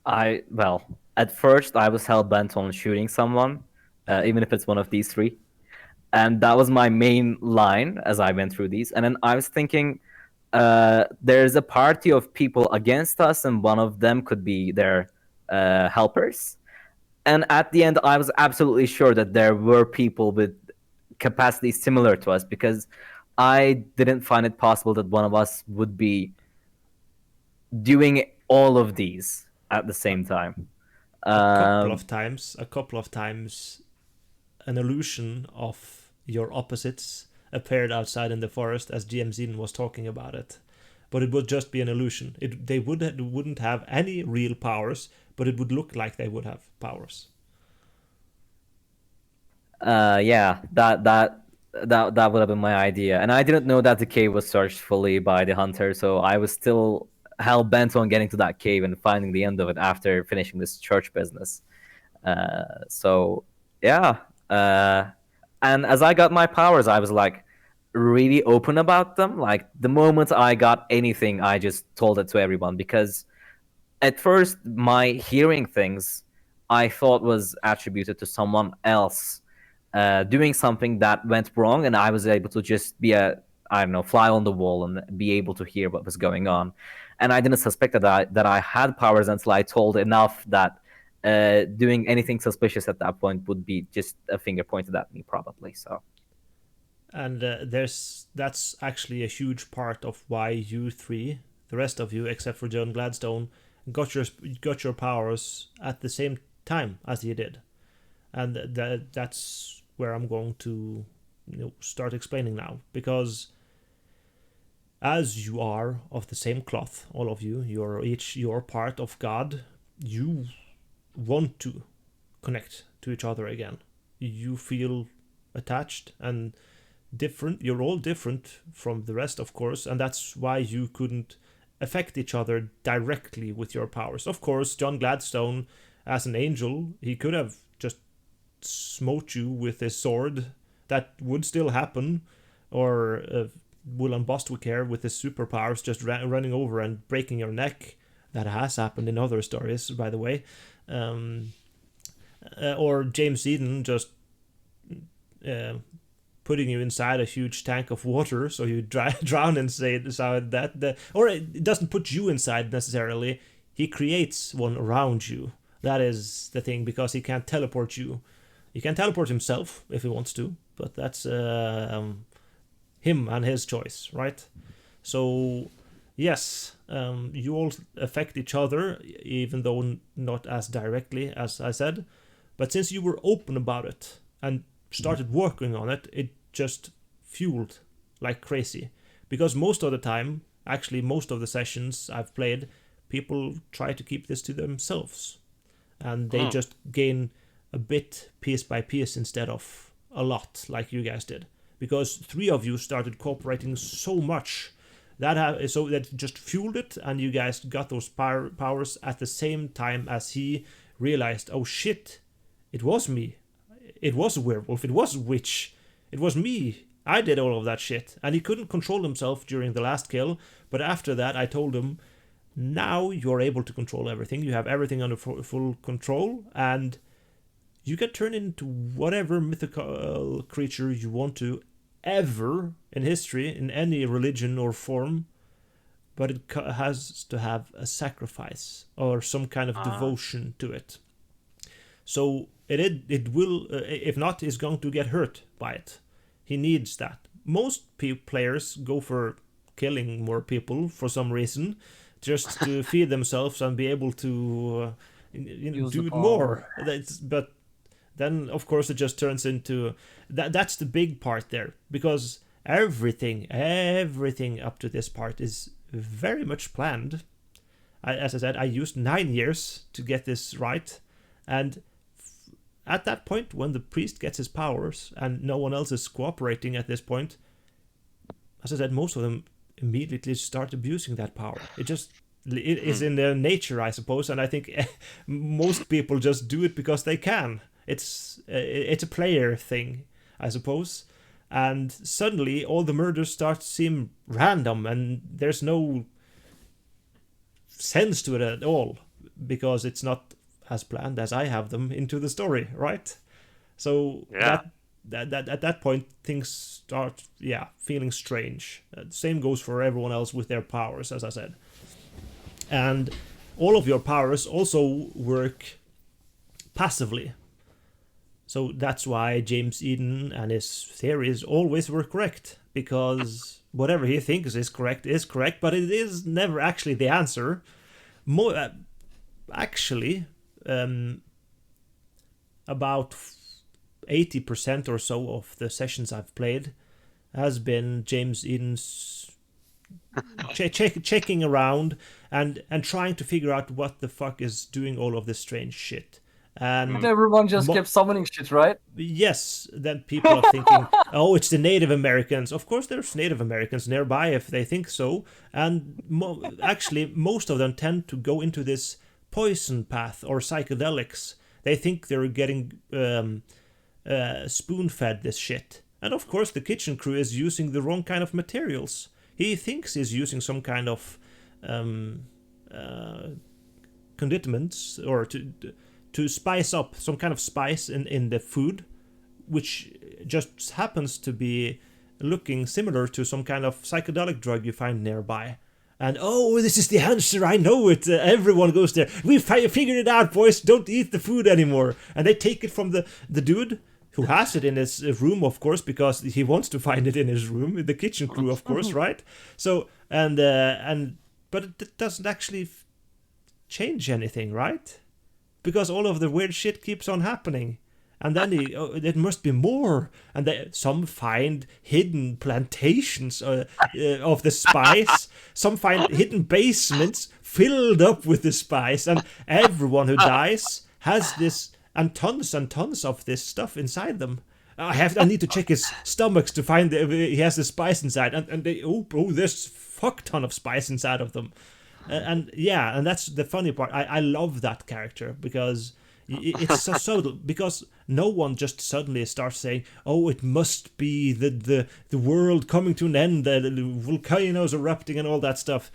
At first I was hell bent on shooting someone, even if it's one of these three. And that was my main line as I went through these. And then I was thinking, there's a party of people against us, and one of them could be their helpers. And at the end, I was absolutely sure that there were people with capacities similar to us, because I didn't find it possible that one of us would be doing all of these at the same time. A couple of times, an illusion of your opposites appeared outside in the forest as James Eden was talking about it. But it would just be an illusion. They wouldn't have any real powers, but it would look like they would have powers. Yeah, that would have been my idea, and I didn't know that the cave was searched fully by the hunter, so I was still hell bent on getting to that cave and finding the end of it after finishing this church business. So yeah, and as I got my powers, I was like really open about them. Like the moment I got anything, I just told it to everyone, because at first my hearing things I thought was attributed to someone else doing something that went wrong, and I was able to just be a, I don't know, fly on the wall and be able to hear what was going on. And I didn't suspect that I had powers until I told enough that doing anything suspicious at that point would be just a finger pointed at me, probably. So. And that's actually a huge part of why you three, the rest of you except for John Gladstone, got your powers at the same time as he did, and that's where I'm going to start explaining now, because as you are of the same cloth, all of you, you're part of God. You want to connect to each other again. You feel attached and different. You're all different from the rest, of course, and that's why you couldn't affect each other directly with your powers. Of course, John Gladstone, as an angel, he could have just smote you with his sword. That would still happen. Or Willem Bostwick here with his superpowers just running over and breaking your neck. That has happened in other stories, by the way. Or James Eden just putting you inside a huge tank of water so you drown inside that. Or it doesn't put you inside necessarily. He creates one around you. That is the thing, because he can't teleport you. He can teleport himself if he wants to, but that's him and his choice, right? So, yes, you all affect each other, even though not as directly as I said. But since you were open about it and started working on it, it just fueled like crazy. Because most of the time, actually most of the sessions I've played, people try to keep this to themselves. And they just gain a bit piece by piece instead of a lot like you guys did. Because 3 of you started cooperating so much so that just fueled it, and you guys got those powers at the same time as he realized, oh shit, it was me. It was a werewolf. It was a witch. It was me. I did all of that shit. And he couldn't control himself during the last kill, but after that I told him, now you're able to control everything. You have everything under full control, and you can turn into whatever mythical creature you want to ever in history, in any religion or form, but it has to have a sacrifice or some kind of devotion to it. So it will, if not, is going to get hurt by it. He needs that. Most players go for killing more people for some reason, just to feed themselves and be able to do it more. But then, of course, it just turns into that's the big part there, because everything up to this part is very much planned. As I said, I used 9 years to get this right, and at that point, when the priest gets his powers and no one else is cooperating at this point, as I said, most of them immediately start abusing that power. It is in their nature, I suppose, and I think most people just do it because they can. It's a player thing, I suppose. And suddenly all the murders start to seem random, and there's no sense to it at all, because it's not as planned as I have them into the story, right? So that at that point things start feeling strange. Same goes for everyone else with their powers, as I said. And all of your powers also work passively. So that's why James Eden and his theories always were correct, because whatever he thinks is correct, but it is never actually the answer. About 80% or so of the sessions I've played, has been James Eden's checking around and trying to figure out what the fuck is doing all of this strange shit. And But everyone just kept summoning shit, right? yes, then people are thinking, oh, it's the Native Americans. Of course, there's Native Americans nearby if they think so. And actually, most of them tend to go into this poison path or psychedelics. They think they're getting spoon-fed this shit. And of course, the kitchen crew is using the wrong kind of materials. He thinks he's using some kind of condiments or to spice up some kind of spice in the food, which just happens to be looking similar to some kind of psychedelic drug you find nearby. And oh, this is the answer, I know it. Everyone goes there. We figured it out, boys. Don't eat the food anymore. And they take it from the dude who has it in his room, of course, because he wants to find it in his room. The kitchen crew, of course, right? So but it doesn't actually change anything, right? Because all of the weird shit keeps on happening. And then there must be more. And some find hidden plantations of the spice. Some find hidden basements filled up with the spice. And everyone who dies has this, and tons of this stuff inside them. I need to check his stomachs to find he has the spice inside. And they, there's fuck ton of spice inside of them. And that's the funny part. I love that character because it's so subtle. Because no one just suddenly starts saying, "Oh, it must be the world coming to an end, the volcanoes erupting, and all that stuff."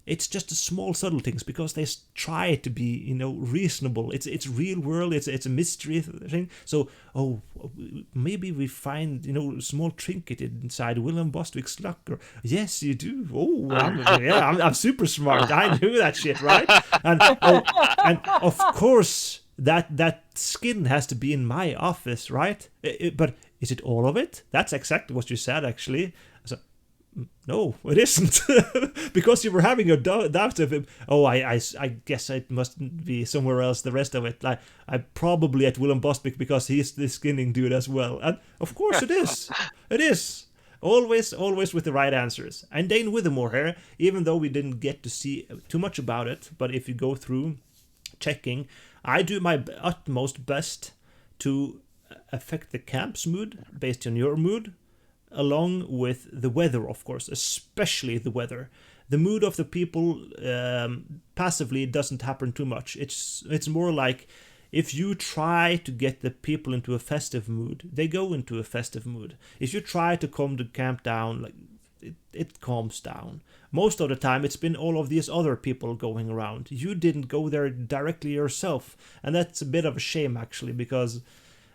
It's just the small subtle things because they try to be reasonable. It's real world. It's a mystery thing. So maybe we find small trinket inside Willem Bostwick's locker. Yes, you do. I'm super smart. I knew that shit, right? And of course that skin has to be in my office, right? But is it all of it? That's exactly what you said, actually. No, it isn't. Because you were having a doubt of him. Oh, I guess it must be somewhere else, the rest of it. I probably at Willem Bostwick because he's the skinning dude as well. And of course it is. It is. Always with the right answers. And Dane Withermore here, even though we didn't get to see too much about it, but if you go through checking, I do my utmost best to affect the camp's mood based on your mood, along with the weather, of course, especially the weather. The mood of the people passively doesn't happen too much. It's more like if you try to get the people into a festive mood, they go into a festive mood. If you try to calm the camp down, it calms down. Most of the time, it's been all of these other people going around. You didn't go there directly yourself, and that's a bit of a shame, actually, because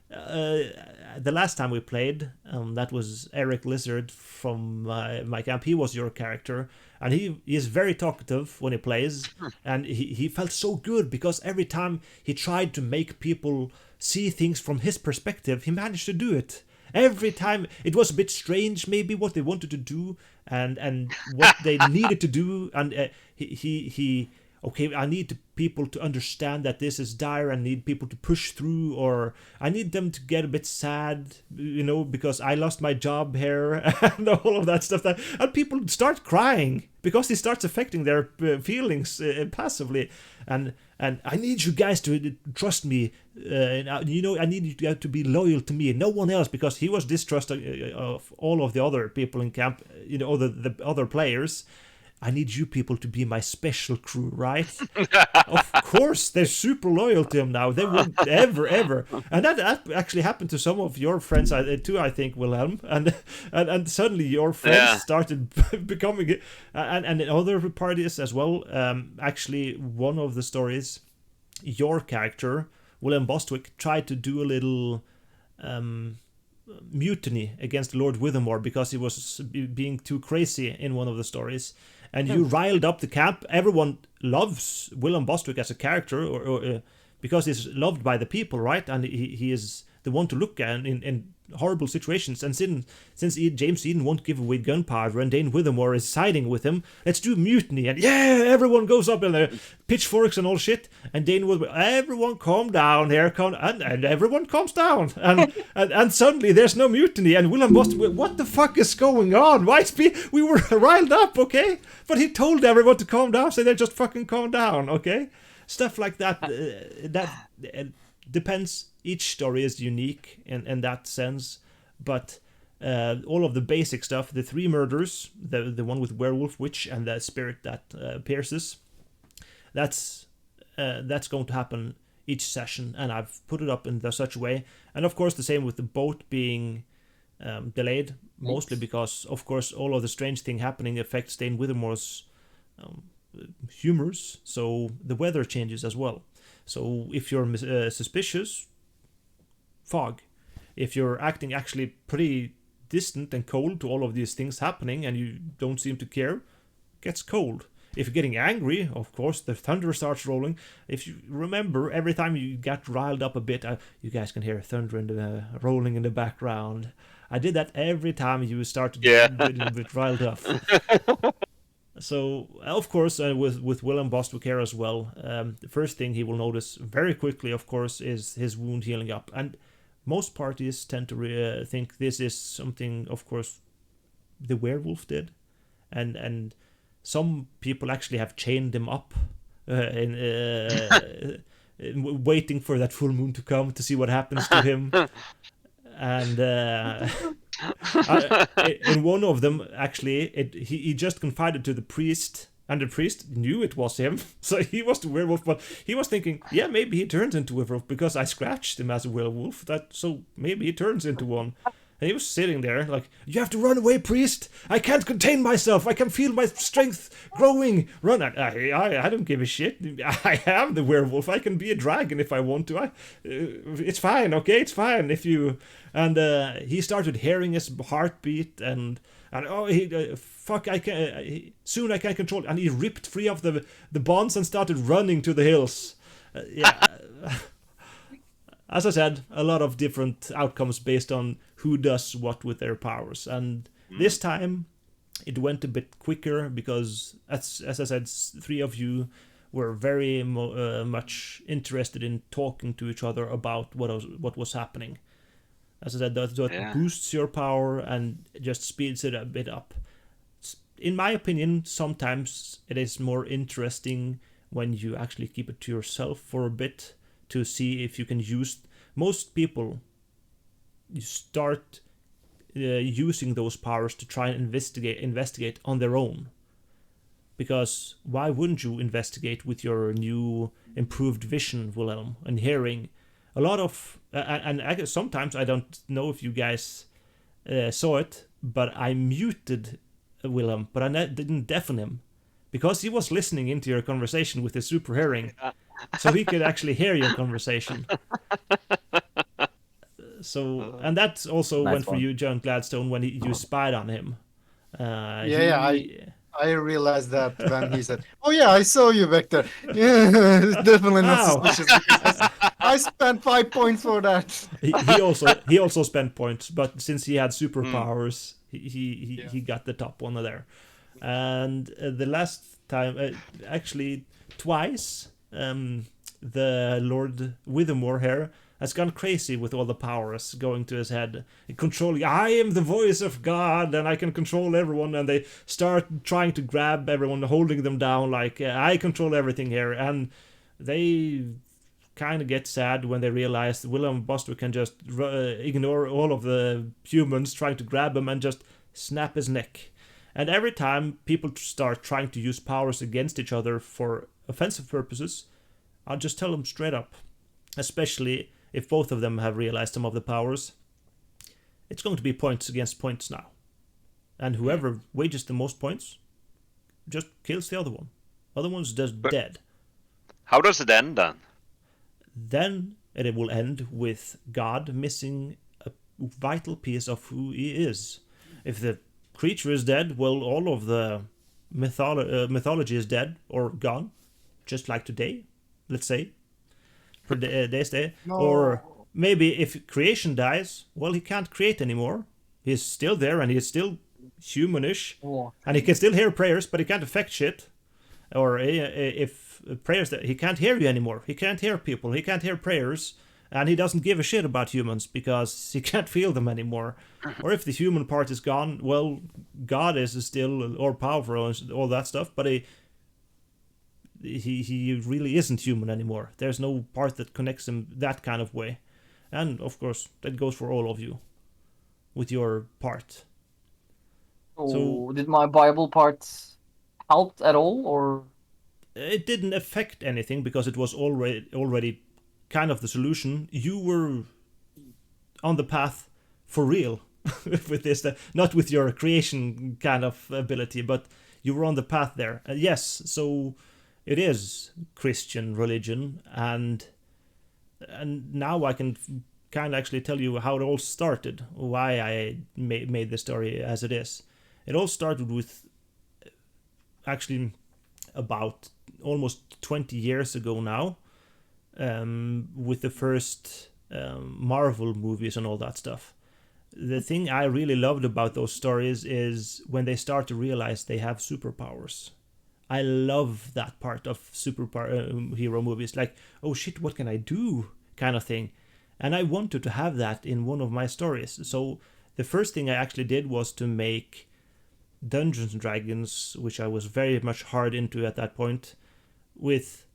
the last time we played, that was Eric Lizard from my camp. He was your character, and he is very talkative when he plays, and he felt so good because every time he tried to make people see things from his perspective, he managed to do it. Every time it was a bit strange, maybe what they wanted to do and what they needed to do, and he okay, I need people to understand that this is dire. I need people to push through, or I need them to get a bit sad, because I lost my job here and all of that stuff. And people start crying because it starts affecting their feelings passively. And I need you guys to trust me. I need you to be loyal to me, no one else, because he was distrusting of all of the other people in camp, the other players. I need you people to be my special crew, right? Of course, they're super loyal to him now. They wouldn't ever. And that actually happened to some of your friends too, I think, Wilhelm. And suddenly your friends started becoming... And in other parties as well. Actually, one of the stories, your character, Willem Bostwick, tried to do a little... mutiny against Lord Withermore because he was being too crazy in one of the stories, and you riled up the camp. Everyone loves Willem Bostwick as a character, or because he's loved by the people, right? And he is the one to look at in horrible situations. And since James Eden won't give away gunpowder and Dane Withermore is siding with him, let's do mutiny. And yeah, everyone goes up in there, pitchforks and all shit. And Dane Withermore, everyone calm down here, and everyone calms down. And suddenly there's no mutiny. And Willem Bost, what the fuck is going on? We were riled up, okay? But he told everyone to calm down, so they just fucking calm down, okay? Stuff like that. Depends. Each story is unique in that sense, but all of the basic stuff, the 3 murders, the one with werewolf, witch, and the spirit that pierces, that's going to happen each session, and I've put it up in such a way. And of course the same with the boat being delayed, mostly because of course all of the strange thing happening affects Dane Withermore's humors, so the weather changes as well. So if you're suspicious, fog. If you're acting actually pretty distant and cold to all of these things happening and you don't seem to care, gets cold. If you're getting angry, of course, the thunder starts rolling. If you remember, every time you get riled up a bit, you guys can hear thunder rolling in the background. I did that every time you started getting a bit riled up. So, of course, with Willem Bostwick as well, the first thing he will notice very quickly, of course, is his wound healing up. And most parties tend to think this is something, of course, the werewolf did. And some people actually have chained him up waiting for that full moon to come to see what happens to him. And in one of them, actually, he just confided to the priest, and the priest knew it was him, so he was the werewolf. But he was thinking, yeah, maybe he turns into a werewolf because I scratched him as a werewolf. So maybe he turns into one. And he was sitting there like, you have to run away, priest! I can't contain myself! I can feel my strength growing! Run! I don't give a shit. I am the werewolf. I can be a dragon if I want to. It's fine, okay? It's fine if you... And he started hearing his heartbeat and fuck, I can... soon I can't control it. And he ripped free of the bonds and started running to the hills. As I said, a lot of different outcomes based on who does what with their powers. And this time, it went a bit quicker because, as I said, 3 of you were very much interested in talking to each other about what was happening. As I said, that boosts your power and just speeds it a bit up. In my opinion, sometimes it is more interesting when you actually keep it to yourself for a bit, to see if you can use... Most people, you start using those powers to try and investigate on their own. Because why wouldn't you investigate with your new improved vision, Wilhelm, and hearing? A lot of... and sometimes, I don't know if you guys saw it, but I muted Wilhelm, but I didn't deafen him. Because he was listening into your conversation with his super hearing. So he could actually hear your conversation. So, and that also went for you, John Gladstone, when you spied on him. I realized that when he said, "Oh yeah, I saw you back there." Yeah, definitely not suspicious. Because I spent 5 points for that. he also spent points, but since he had superpowers, he got the top one there. And the last time, actually twice, the Lord Withermore here has gone crazy with all the powers going to his head. Controlling, I am the voice of God and I can control everyone, and they start trying to grab everyone, holding them down like, I control everything here. And they kind of get sad when they realize Willem Bostwick can just ignore all of the humans trying to grab him and just snap his neck. And every time people start trying to use powers against each other for offensive purposes, I'll just tell them straight up, especially if both of them have realized some of the powers, it's going to be points against points now. And whoever wages the most points just kills the other one. Other one's just dead. How does it end then? Then it will end with God missing a vital piece of who he is. If the creature is dead, well, all of the mythology is dead or gone, just like today, let's say, for day's day. No. Or maybe if creation dies, well, he can't create anymore. He's still there and he's still humanish, Oh, and he can still hear prayers, but he can't affect shit. Or if prayers that he can't hear you anymore, he can't hear people, he can't hear prayers, and he doesn't give a shit about humans because he can't feel them anymore. Or if the human part is gone, well, God is still all powerful and all that stuff, but he really isn't human anymore. There's no part that connects him that kind of way. And of course, that goes for all of you with your part. so did my Bible part help at all, or It didn't affect anything because it was already kind of the solution. You were on the path for real with this, not with your creation kind of ability, but you were on the path there. Yes, so it is Christian religion, and now I can kind of actually tell you how it all started, why I made the story as it is. It all started with actually about almost 20 years ago now, with the first Marvel movies and all that stuff. The thing I really loved about those stories is when they start to realize they have superpowers. I love that part of superhero movies, like, oh shit, what can I do, kind of thing. And I wanted to have that in one of my stories. So the first thing I actually did was to make Dungeons and Dragons, which I was very much hard into at that point, with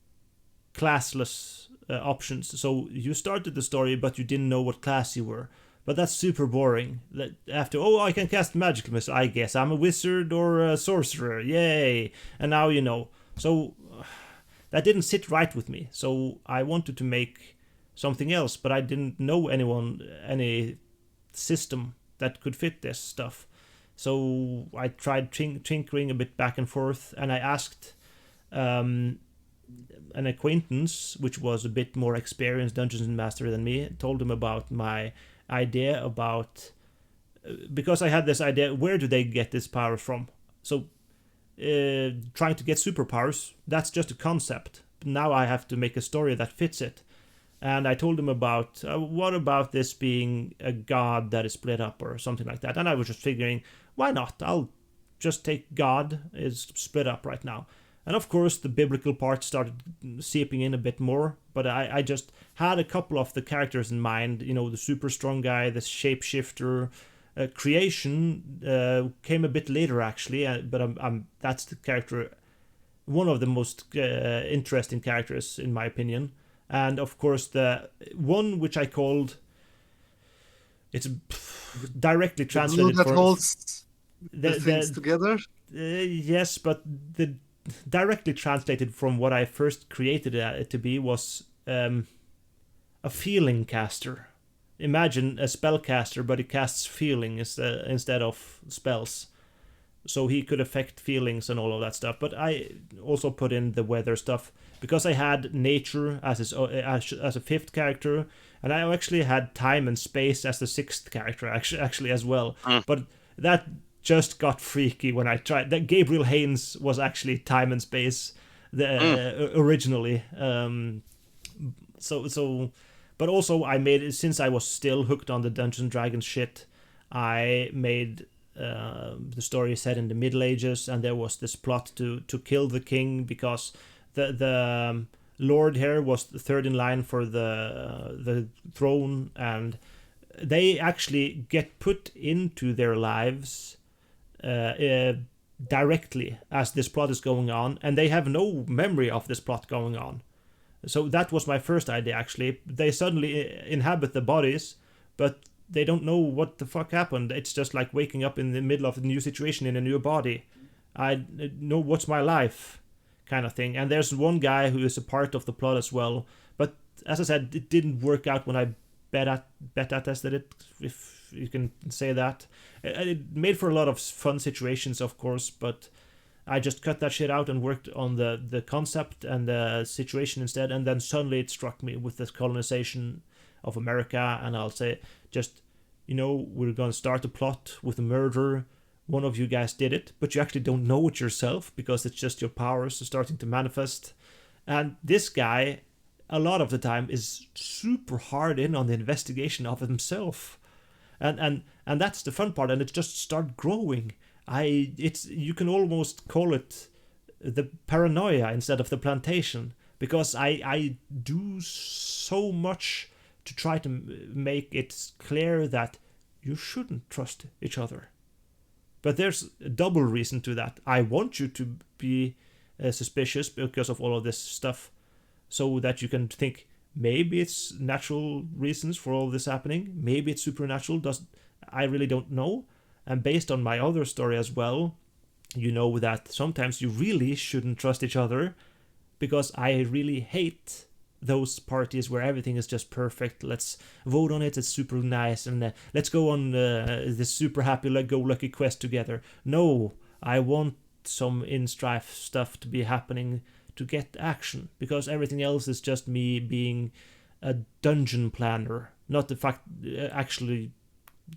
classless options. So you started the story, but you didn't know what class you were. But that's super boring. After, oh, I can cast magical missile, I guess I'm a wizard or a sorcerer, yay! And now you know. So that didn't sit right with me. So I wanted to make something else, but I didn't know any system that could fit this stuff. So I tried tinkering a bit back and forth, and I asked an acquaintance, which was a bit more experienced Dungeons Master than me, told him about my idea about, because I had this idea, where do they get this power from? So trying to get superpowers, that's just a concept. Now I have to make a story that fits it. And I told him about, what about this being a god that is split up or something like that? And I was just figuring, why not? I'll just take God is split up right now. And of course, the biblical part started seeping in a bit more, but I just had a couple of the characters in mind. You know, the super strong guy, the shapeshifter. Creation came a bit later, actually, but that's the character, one of the most interesting characters, in my opinion. And of course, the one which I called, it's directly translated The glue that from holds the things the together. yes, but the directly translated from what I first created it to be was a feeling caster. Imagine a spellcaster, but he casts feeling instead of spells. So he could affect feelings and all of that stuff. But I also put in the weather stuff because I had nature as a fifth character, and I actually had time and space as the sixth character actually as well. But that just got freaky when I tried. That Gabriel Haynes was actually time and space originally. But also I made it, since I was still hooked on the Dungeons and Dragons shit. I made the story set in the Middle Ages, and there was this plot to kill the king because the lord here was the third in line for the throne, and they actually get put into their lives directly as this plot is going on, and they have no memory of this plot going on. So that was my first idea, actually. They suddenly inhabit the bodies, but they don't know what the fuck happened. It's just like waking up in the middle of a new situation in a new body. I know what's my life, kind of thing. And there's one guy who is a part of the plot as well. But as I said, it didn't work out when I beta tested it, if you can say that. It made for a lot of fun situations, of course, but I just cut that shit out and worked on the concept and the situation instead. And then suddenly it struck me with this colonization of America, and I'll say, just, we're going to start a plot with a murder. One of you guys did it, but you actually don't know it yourself because it's just your powers starting to manifest. And this guy, a lot of the time is super hard in on the investigation of himself, and that's the fun part, and it just start growing. It's you can almost call it the paranoia instead of the plantation, because I do so much to try to make it clear that you shouldn't trust each other. But there's a double reason to that. I want you to be suspicious because of all of this stuff, so that you can think maybe it's natural reasons for all this happening, maybe it's supernatural. I really don't know. And based on my other story as well, you know that sometimes you really shouldn't trust each other, because I really hate those parties where everything is just perfect. Let's vote on it, it's super nice, and let's go on this super happy go lucky quest together. No, I want some in strife stuff to be happening to get action, because everything else is just me being a dungeon planner, not the fact actually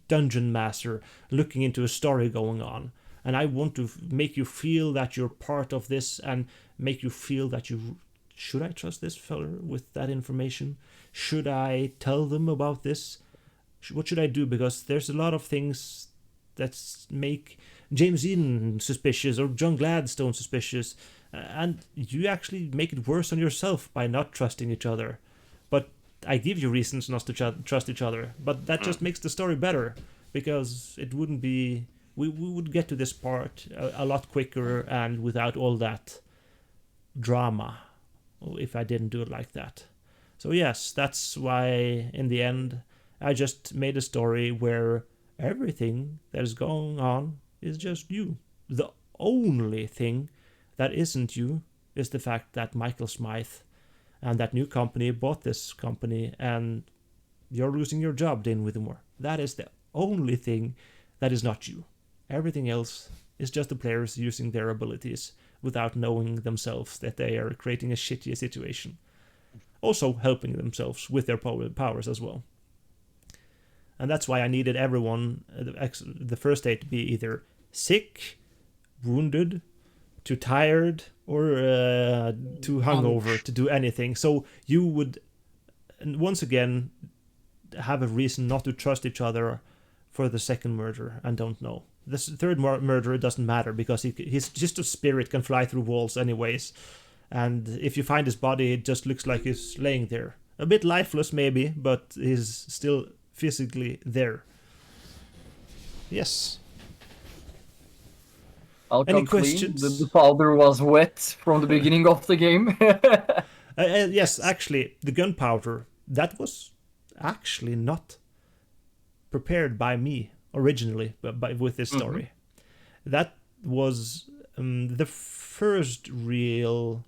dungeon master looking into a story going on. And I want to make you feel that you're part of this, and make you feel that you should I trust this fella with that information? Should I tell them about this? What should I do? Because there's a lot of things that make James Eden suspicious or John Gladstone suspicious, and you actually make it worse on yourself by not trusting each other. But I give you reasons not to trust each other, but that just makes the story better, because it wouldn't be we would get to this part a lot quicker and without all that drama if I didn't do it like that. So yes, that's why in the end I just made a story where everything that is going on is just you. The only thing that isn't you is the fact that Michael Smythe and that new company bought this company, and you're losing your job, Dane Whittemore. That is the only thing that is not you. Everything else is just the players using their abilities without knowing themselves that they are creating a shitty situation. Also helping themselves with their powers as well. And that's why I needed everyone, the first day, to be either sick, wounded, too tired, or too hungover to do anything. So you would, once again, have a reason not to trust each other for the second murder and don't know. The third murderer doesn't matter, because he's just a spirit, can fly through walls anyways. And if you find his body, it just looks like he's laying there. A bit lifeless maybe, but he's still physically there. Yes. I'll Any come clean. questions? The powder was wet from the beginning of the game. Yes, actually, the gunpowder, that was actually not prepared by me originally with this story. That was the first real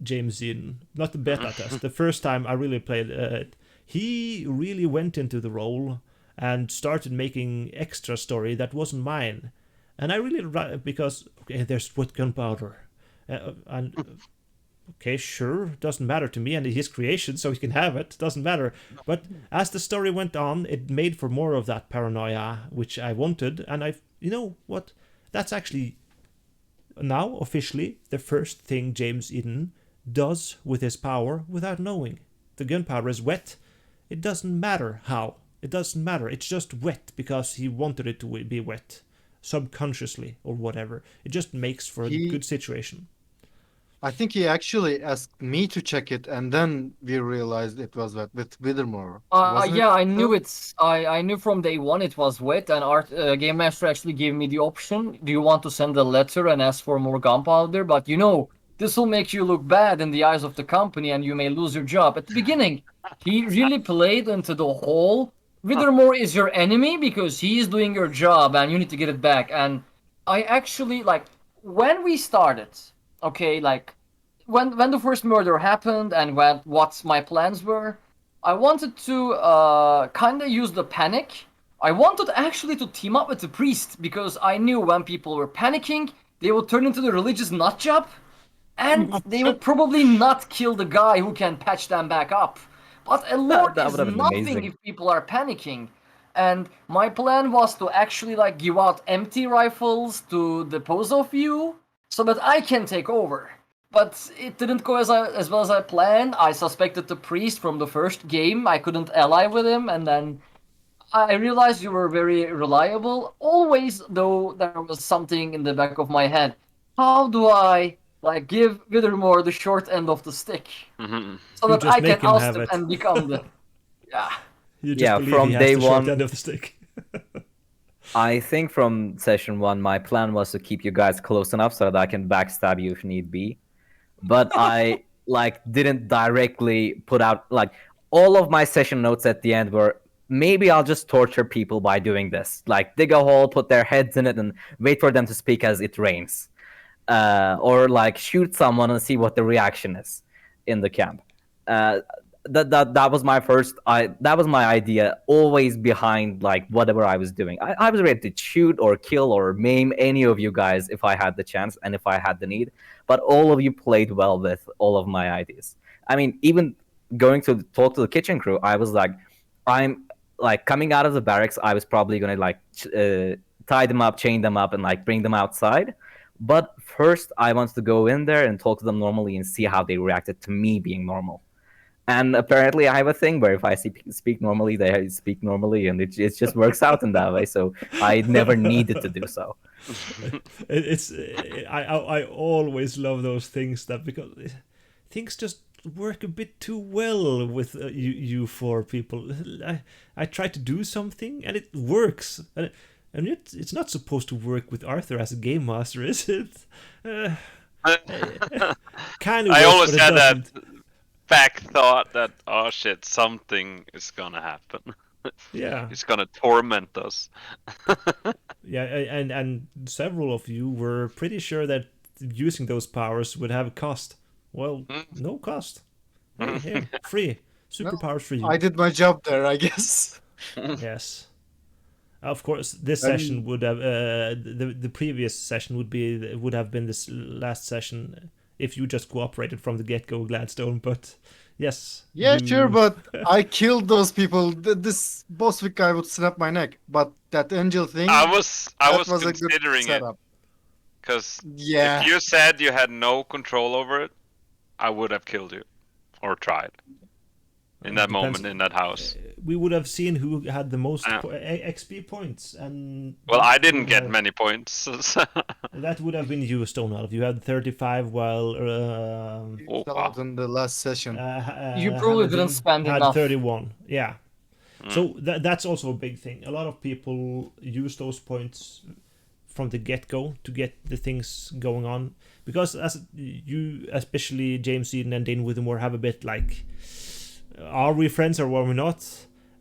James Eden, not the beta test. The first time I really played it, he really went into the role and started making extra story that wasn't mine. And I really, because, okay, there's wood gunpowder. And okay, sure, doesn't matter to me, and his creation, so he can have it, doesn't matter. But as the story went on, it made for more of that paranoia, which I wanted, and you know what? That's actually now officially the first thing James Eden does with his power without knowing. The gunpowder is wet. It doesn't matter how. It doesn't matter. It's just wet because he wanted it to be wet, subconsciously or whatever. It just makes for a good situation. I think he actually asked me to check it, and then we realized it was wet with Whittemore. Yeah, I knew it's. I knew from day one it was wet, and Game Master actually gave me the option. Do you want to send a letter and ask for more gunpowder? But you know, this will make you look bad in the eyes of the company, and you may lose your job. At the beginning, he really played into the whole. Whittemore is your enemy because he is doing your job, and you need to get it back. And I actually when we started. Okay, when the first murder happened and what my plans were, I wanted to kind of use the panic. I wanted actually to team up with the priest because I knew when people were panicking, they would turn into the religious nutjob, and they would probably not kill the guy who can patch them back up. But a lord That is would have been nothing amazing. if people are panicking. And my plan was to actually give out empty rifles to the pose of you so that I can take over. but it didn't go as well as I planned. I suspected the priest from the first game. I couldn't ally with him, and then I realized you were very reliable. Always, though, there was something in the back of my head. How do I give Withermore the short end of the stick Mhm. so You that just I make can him oust have him it. and become the yeah. You just Yeah, believe from he has day the short one- end of the stick. I think from session 1, my plan was to keep you guys close enough so that I can backstab you if need be. But I didn't directly put out all of my session notes at the end were maybe I'll just torture people by doing this. Like dig a hole, put their heads in it, and wait for them to speak as it rains. Or shoot someone and see what the reaction is in the camp. Uh, that was my first. That was my idea. Always behind whatever I was doing. I was ready to shoot or kill or maim any of you guys if I had the chance and if I had the need. But all of you played well with all of my ideas. I mean, even going to talk to the kitchen crew, I was I'm coming out of the barracks. I was probably gonna tie them up, chain them up, and bring them outside. But first, I wanted to go in there and talk to them normally and see how they reacted to me being normal. And apparently, I have a thing where if I speak normally, they speak normally, and it just works out in that way. So I never needed to do so. It's I always love those things that because things just work a bit too well with you four people. I try to do something and it works, and it's not supposed to work with Arthur as a game master, is it? Kind of. I works, always but it had that doesn't. back thought that, oh shit, something is gonna happen. Yeah, It's gonna torment us. yeah, and several of you were pretty sure that using those powers would have a cost. Well, no cost. Hey, here, free. Superpowers for you. I did my job there, I guess. Yes. Of course, this And- session would have the previous session would have been this last session if you just cooperated from the get go, Gladstone. But yes, Yeah, you- sure, but I killed those people. This Boswick guy would snap my neck, but that angel thing, I was that was a good considering it setup. because Yeah. if you said you had no control over it, I would have killed you or tried in that depends- moment in that house. we would have seen who had the most Yeah. XP points, and Well, that I didn't would get have- many points. That would have been you, Stonehalf. You had 35, while Oh, Fell wow. out in the last session. You probably Hamilton didn't spend had enough. 31. Yeah. So that's also a big thing. A lot of people use those points from the get-go to get the things going on, because as you, especially James Eden and Dane Withermore, have a bit are we friends or are we not?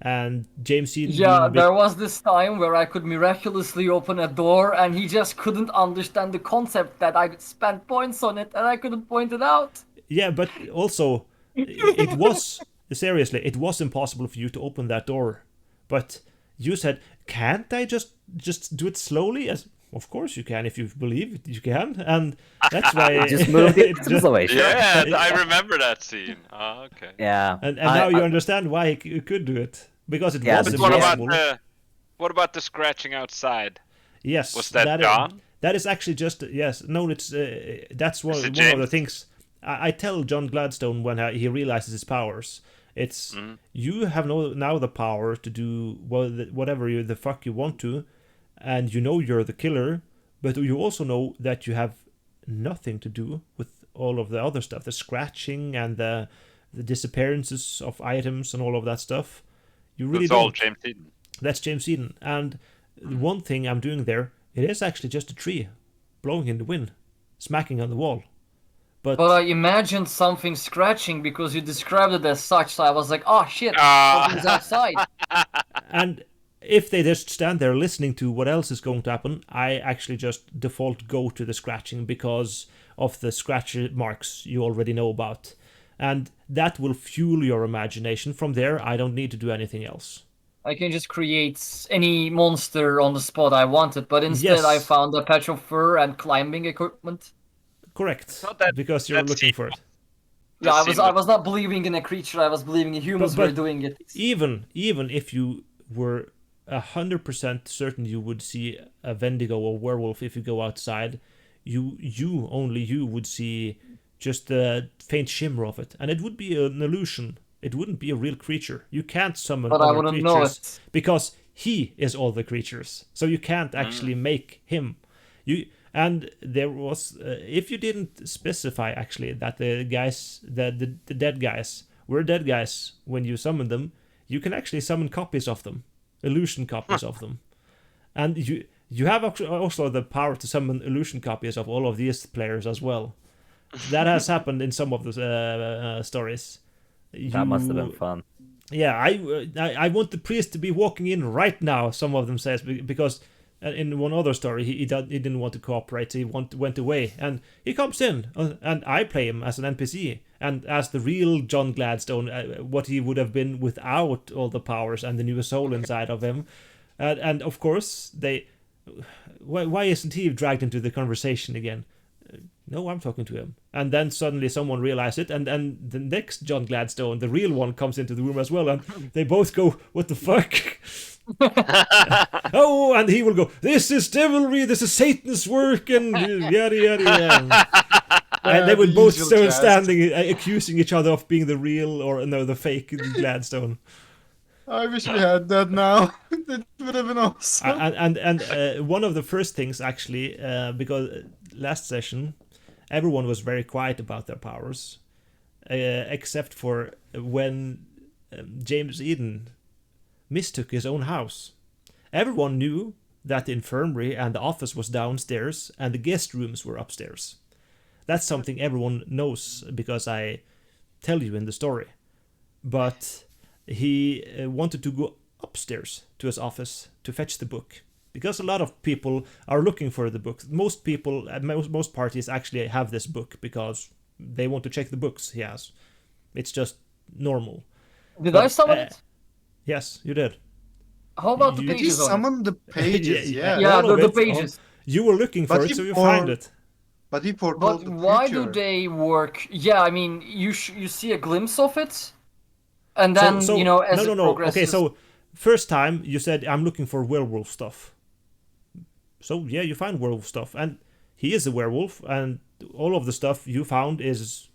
And James Eden being Yeah, a bit- there was this time where I could miraculously open a door and he just couldn't understand the concept that I spent points on it and I couldn't point it out. Yeah, but also it was seriously, it was impossible for you to open that door. But you said, "Can't I just do it slowly?" As of course you can if you believe you can, and that's why Just move the it pixels away. Sure. Yeah, I remember that scene. Oh, okay. Yeah. and I- now you I- understand why he could do it, because it Yeah, was But but impossible. what about the scratching outside? Yes, Was that is- gone? that is actually just yes. No, it's that's one Is it of the James? things I tell John Gladstone when he realizes his powers. It's you have now the power to do whatever the fuck you want to, and you know you're the killer, but you also know that you have nothing to do with all of the other stuff, the scratching and the disappearances of items and all of that stuff. You really It's all don't. James Eden. That's James Eden. And the one thing I'm doing there, it is actually just a tree blowing in the wind, smacking on the wall. But, But I imagined something scratching because you described it as such, so I was like, oh shit, Ah. something's outside. and if they just stand there listening to what else is going to happen, I actually just default go to the scratching because of the scratch marks you already know about. And that will fuel your imagination. From there, I don't need to do anything else. I can just create any monster on the spot I wanted, but instead Yes. I found a patch of fur and climbing equipment. Correct. Not that- Because you're that looking scene for it. Yeah, I scene was not believing in a creature, I was believing in humans But- were doing it. Even if you were 100% certain you would see a Wendigo or werewolf if you go outside, only you would see just a faint shimmer of it, and it would be an illusion. It wouldn't be a real creature. You can't summon But I other wouldn't know creatures it. because he is all the creatures. So you can't actually make him. And there was if you didn't specify actually that the guys, the dead guys were dead guys when you summon them, you can actually summon copies of them, illusion copies of them, and you have also the power to summon illusion copies of all of these players as well. That has happened in some of the stories. That must have been fun. Yeah, I want the priest to be walking in right now. Some of them says because in one other story he didn't want to cooperate. So he went away, and he comes in, and I play him as an NPC and as the real John Gladstone, what he would have been without all the powers and the new soul inside of him. And of course why isn't he dragged into the conversation again? No, I'm talking to him. And then suddenly someone realized it, and then the next John Gladstone, the real one, comes into the room as well, and they both go, "What the fuck?" Oh, and he will go, "This is devilry, this is Satan's work," and yada yada yada. And they would The both usual cast. standing accusing each other of being the real or no, the fake Gladstone. I wish we had that now. That would have been awesome. And one of the first things actually, because last session everyone was very quiet about their powers, except for when James Eden mistook his own house. Everyone knew that the infirmary and the office was downstairs and the guest rooms were upstairs. That's something everyone knows because I tell you in the story. But he wanted to go upstairs to his office to fetch the book, because a lot of people are looking for the book. Most people, most parties actually have this book because they want to check the books he has. It's just normal. Did But, I summon it? Yes, you did. How about the you- Did you pages on it? summon the pages? Yeah, Yeah. Yeah, all of the it. pages. You were looking for But it, he so you for- find it. But he foretold But the why future. do they work? Yeah, I mean, you see a glimpse of it, and then So you know as no. it progresses. Okay, so first time you said I'm looking for werewolf stuff. So yeah, you find werewolf stuff, and he is a werewolf, and all of the stuff you found is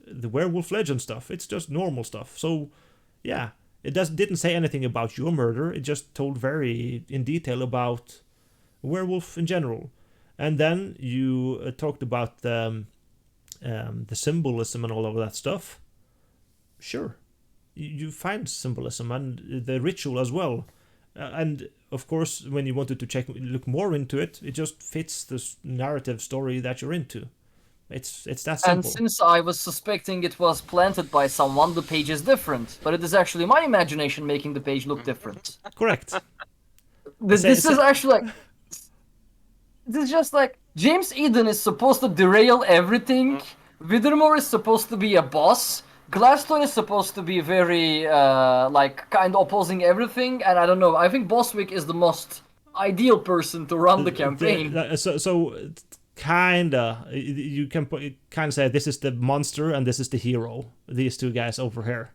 the werewolf legend stuff. It's just normal stuff. So yeah, it didn't say anything about your murder. It just told very in detail about werewolf in general. And then you talked about the symbolism and all of that stuff. Sure, you find symbolism and the ritual as well. And of course, when you wanted to look more into it, it just fits the narrative story that you're into. It's that simple. And since I was suspecting it was planted by someone, the page is different. But it is actually my imagination making the page look different. Correct. This is actually like... This is just like... James Eden is supposed to derail everything. Withermore is supposed to be a boss. Gladstone is supposed to be very, like, kind of opposing everything. And I don't know, I think Boswick is the most ideal person to run the campaign. So kinda, you can kind of say this is the monster and this is the hero. These two guys over here,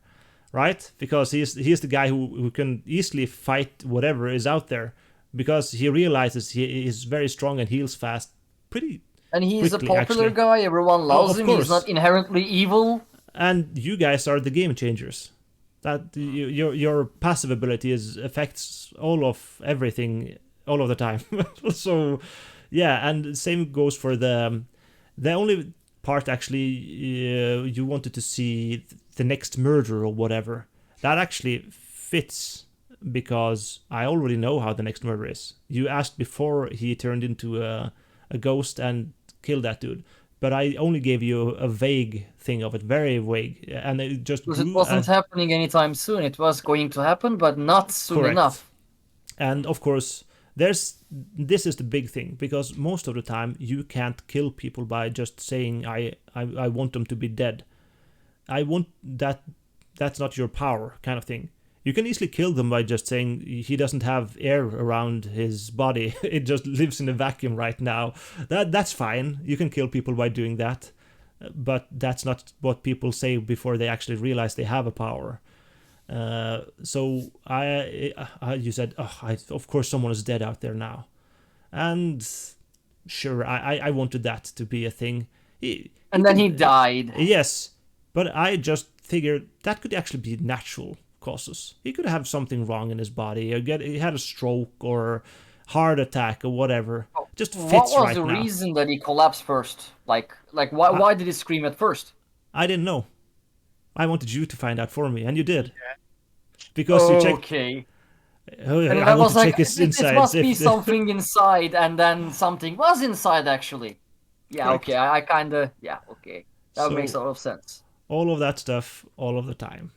right? Because he's the guy who can easily fight whatever is out there, because he realizes he is very strong and heals fast, pretty. And he's quickly, a popular actually. guy. Everyone loves of him. course. He's not inherently evil. And you guys are the game changers. That your passive ability affects all of everything all of the time. So yeah, and same goes for the only part actually you wanted to see the next murder or whatever. That actually fits because I already know how the next murder is. You asked before he turned into a ghost and killed that dude. But I only gave you a vague thing of it, very vague, and it just Because it grew wasn't happening anytime soon. It was going to happen, but not soon correct. enough. And of course, this is the big thing, because most of the time you can't kill people by just saying I want them to be dead. I want that. That's not your power, kind of thing. You can easily kill them by just saying he doesn't have air around his body. It just lives in a vacuum right now. That's fine. You can kill people by doing that. But that's not what people say before they actually realize they have a power. So you said, of course someone is dead out there now. And sure, I wanted that to be a thing. And then he died. Yes, but I just figured that could actually be natural causes. He could have something wrong in his body, or he had a stroke or heart attack or whatever. Just What fits was right the now. reason that he collapsed first? Like why did he scream at first? I didn't know. I wanted you to find out for me, and you did. Because you checked. Okay. Oh, And I I want was to like, check his it insides. must be if- something inside, and then something was inside actually. Yeah, Correct. okay, I kind of, yeah, okay. That makes a So lot of sense. all of that stuff, all of the time.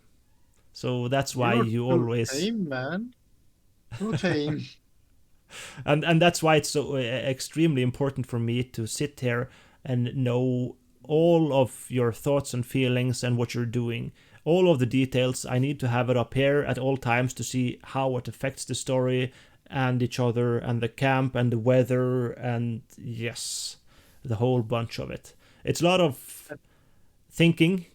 So that's why You're you too always. tame, man. Too tame. And that's why it's so extremely important for me to sit here and know all of your thoughts and feelings and what you're doing, all of the details. I need to have it up here at all times to see how it affects the story and each other and the camp and the weather and yes, the whole bunch of it. It's a lot of thinking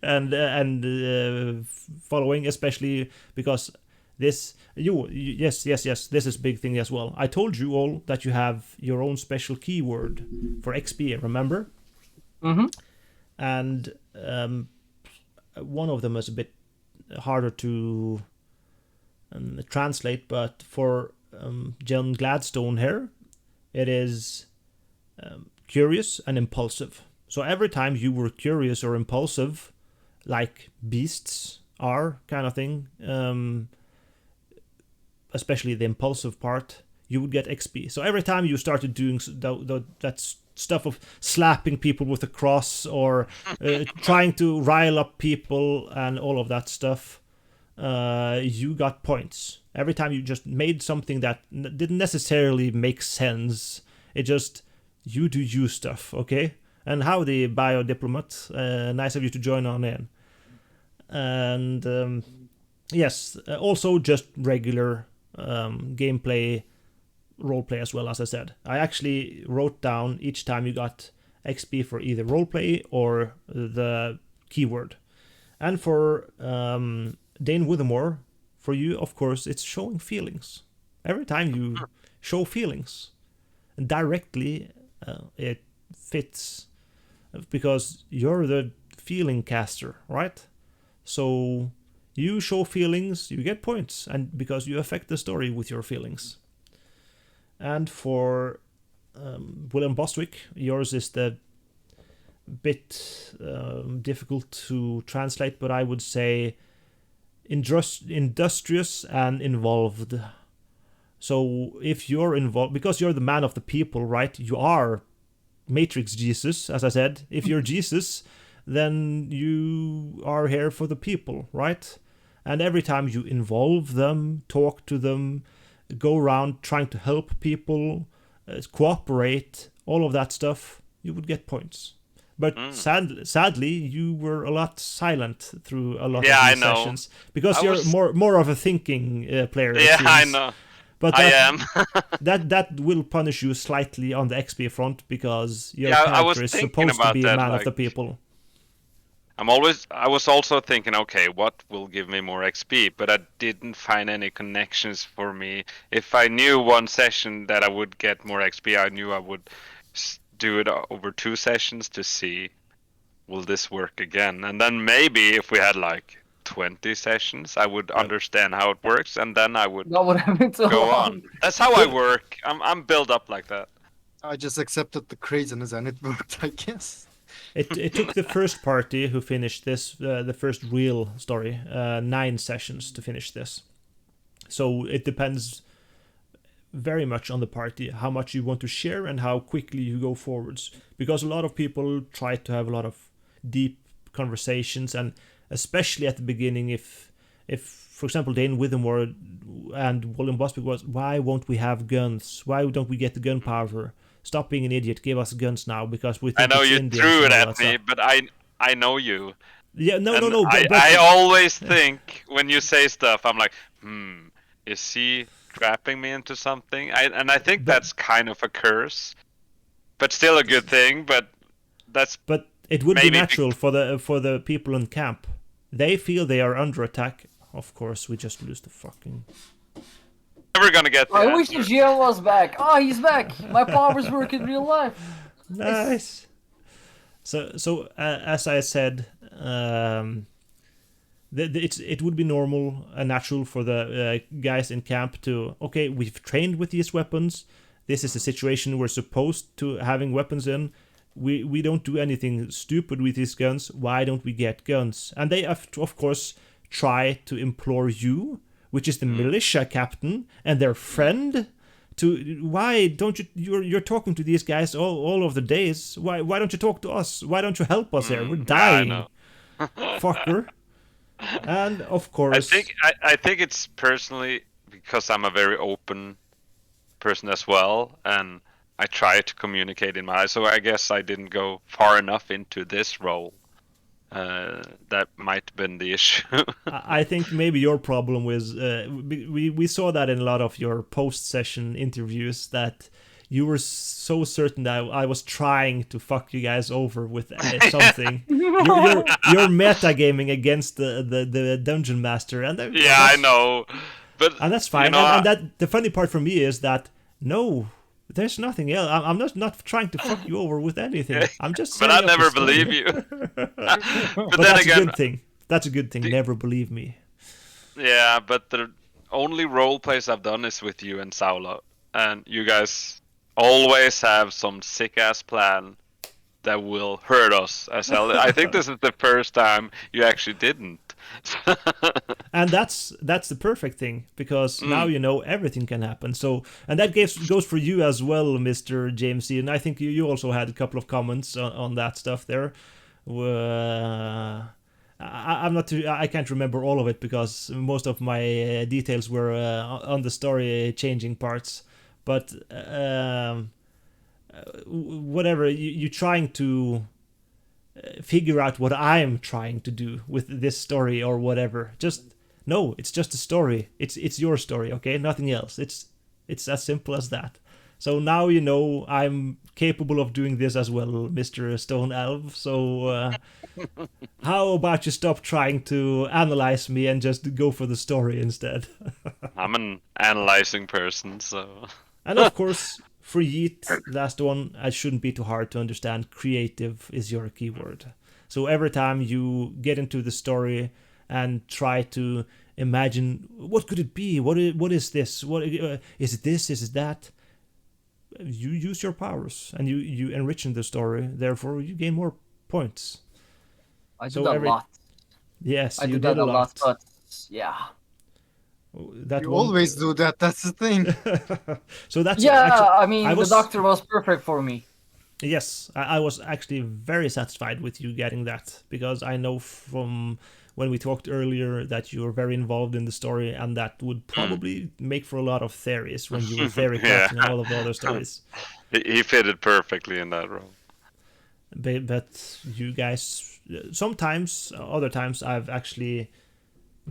and following, especially because this yes this is big thing as well. I told you all that you have your own special keyword for XP, remember? Mm-hmm. And one of them is a bit harder to translate, but for John Gladstone here, it is curious and impulsive. So every time you were curious or impulsive, like beasts are, kind of thing, especially the impulsive part, you would get XP. So every time you started doing that stuff of slapping people with a cross or trying to rile up people and all of that stuff, you got points. Every time you just made something that didn't necessarily make sense, it just, you do you stuff, okay? And howdy, biodiplomat. Nice of you to join on in. And yes, also just regular gameplay, roleplay as well, as I said. I actually wrote down each time you got XP for either roleplay or the keyword. And for Dane Withermore, for you, of course, it's showing feelings. Every time you show feelings, directly it fits because you're the feeling caster, right? So you show feelings, you get points, and because you affect the story with your feelings. And for William Bostwick, yours is the bit difficult to translate, but I would say industrious and involved. So if you're involved, because you're the man of the people, right? You are Matrix Jesus, as I said. If you're Jesus, then you are here for the people, right? And every time you involve them, talk to them, go around trying to help people, cooperate, all of that stuff, you would get points. But sadly, you were a lot silent through a lot of these sessions because you're more of a thinking player. Yeah, I know. But I am. that will punish you slightly on the XP front because your I character was is thinking supposed to about be a that, man of the like- people. I was also thinking, okay, what will give me more XP? But I didn't find any connections for me. If I knew one session that I would get more XP, I knew I would do it over 2 sessions to see, will this work again? And then maybe if we had like 20 sessions, I would understand how it works, and then I would That would have been so go long. on. That's how I work. I'm built up like that. I just accepted the craziness and it worked, I guess. It took the first party who finished this, the first real story, 9 sessions to finish this. So it depends very much on the party, how much you want to share and how quickly you go forwards. Because a lot of people try to have a lot of deep conversations, and especially at the beginning, if for example Dane Withermore and William Bostwick was, why won't we have guns? Why don't we get the gunpowder? Stop being an idiot. Give us guns now because we think I know it's you Indians threw it and all at that me, stuff. but I know you. Yeah, no. I, But I always think when you say stuff, I'm like, is he trapping me into something? I think But- that's kind of a curse, but still a good thing. But that's But it would be Maybe natural for the people in camp. They feel they are under attack. Of course, we just lose the fucking. never gonna get the I wish the answer. GM was back. Oh, he's back. My powers work in real life. Nice. So as I said, it would be normal and natural for the guys in camp to, okay, we've trained with these weapons. This is a situation we're supposed to having weapons in. We don't do anything stupid with these guns. Why don't we get guns? And they have to, of course, try to implore you, which is the militia captain and their friend, to why don't you're talking to these guys all of the days. Why don't you talk to us? Why don't you help us here? We're dying, I know. fucker. And of I course, think it's personally because I'm a very open person as well, and I try to communicate in my. So I guess I didn't go far enough into this role. That might have been the issue. I think maybe your problem was we saw that in a lot of your post session interviews that you were so certain that I was trying to fuck you guys over with something. You're metagaming against the dungeon master, and Yeah, I know, but and that's fine. You know, and that the funny part for me is that no, there's nothing else. I'm not trying to fuck you over with anything. I'm just. but I setting up never the story. believe you. but But then that's again, a good thing. That's a good thing. Never believe me. yeah, but the only role plays I've done is with you and Saulo, and you guys always have some sick ass plan that will hurt us as hell. I think this is the first time you actually didn't. And that's the perfect thing, because now you know everything can happen. So, and that goes for you as well, Mr. James C. And I think you also had a couple of comments on that stuff there. I'm not too, I can't remember all of it because most of my details were on the story changing parts. But whatever, you trying to figure out what I'm trying to do with this story or whatever. Just no, it's just a story. It's your story, okay? Nothing else. It's as simple as that. So now you know I'm capable of doing this as well, Mr. Stone Elf. So how about you stop trying to analyze me and just go for the story instead? I'm an analyzing person, so. And of course, for Yeet, last one, it shouldn't be too hard to understand. Creative is your keyword. So every time you get into the story and try to imagine what could it be, what is this, what is it this, is it that, you use your powers and you enrich the story. Therefore, you gain more points. I do that a lot. Yes, I you do did that a lot. but yeah. That You one, always do that. That's the thing. so that's Yeah, actually, I mean, the doctor was perfect for me. Yes, I was actually very satisfied with you getting that, because I know from when we talked earlier that you were very involved in the story, and that would probably make for a lot of theories when you were theory Yeah. crafting all of the other stories. He fitted perfectly in that role. But you guys, sometimes, other times, I've actually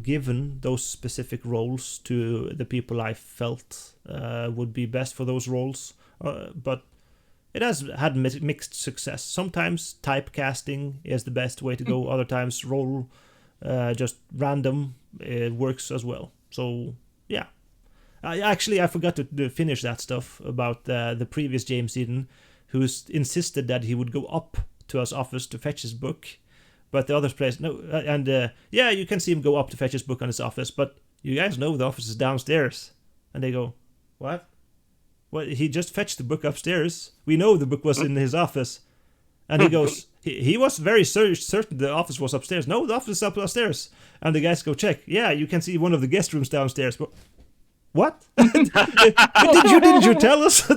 given those specific roles to the people I felt would be best for those roles, but it has had mixed success. Sometimes typecasting is the best way to go. Other times role, just random, works as well. So yeah, I forgot to finish that stuff about the previous James Eden, who insisted that he would go up to his office to fetch his book. But the other place, no, and yeah, you can see him go up to fetch his book on his office, but you guys know the office is downstairs. And they go, what? Well, he just fetched the book upstairs. We know the book was in his office. And he goes, he was very certain the office was upstairs. No, the office is upstairs. And the guys go check. Yeah, you can see one of the guest rooms downstairs. But what? Didn't you tell us?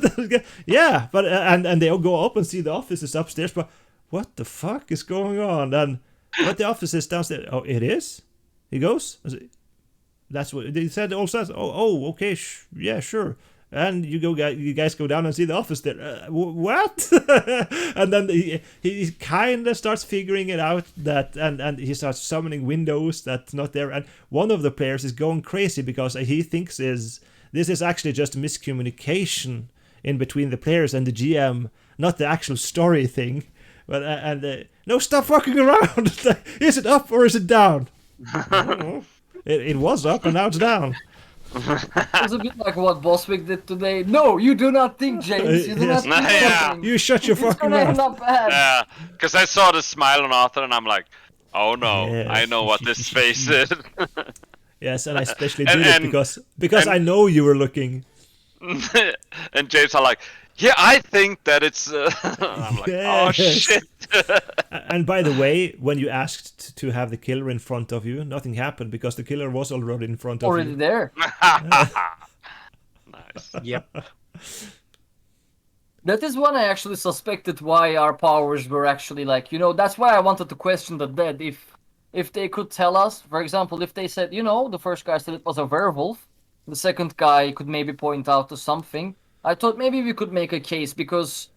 Yeah, but and they all go up and see the office is upstairs. But what the fuck is going on? And but the office is downstairs. Oh, it is? He goes, that's what they said. Also, oh, okay, yeah, sure. And you guys go down and see the office there. What? And then he kind of starts figuring it out that, and he starts summoning windows that's not there. And one of the players is going crazy because he thinks this is actually just miscommunication in between the players and the GM, not the actual story thing. But no, stop fucking around. Is it up or is it down? I don't know. It was up and now it's down. It's a bit like what Boswick did today. No, you do not think, James. You do Yes. not think Yeah. anything. You shut your It's fucking gonna end mouth. up bad. Yeah, because I saw the smile on Arthur, and I'm like, oh no, Yes. I know what this face is. Yes, and I especially And- did it and- because and- I know you were looking. And James are like, yeah, I think that it's. And I'm like, oh Yes. shit. And by the way, when you asked to have the killer in front of you, nothing happened because the killer was already in front of Already you. there. Nice. Yep. That is when I actually suspected why our powers were actually like, that's why I wanted to question the dead. If they could tell us, for example, if they said, the first guy said it was a werewolf, the second guy could maybe point out to something. I thought maybe we could make a case because,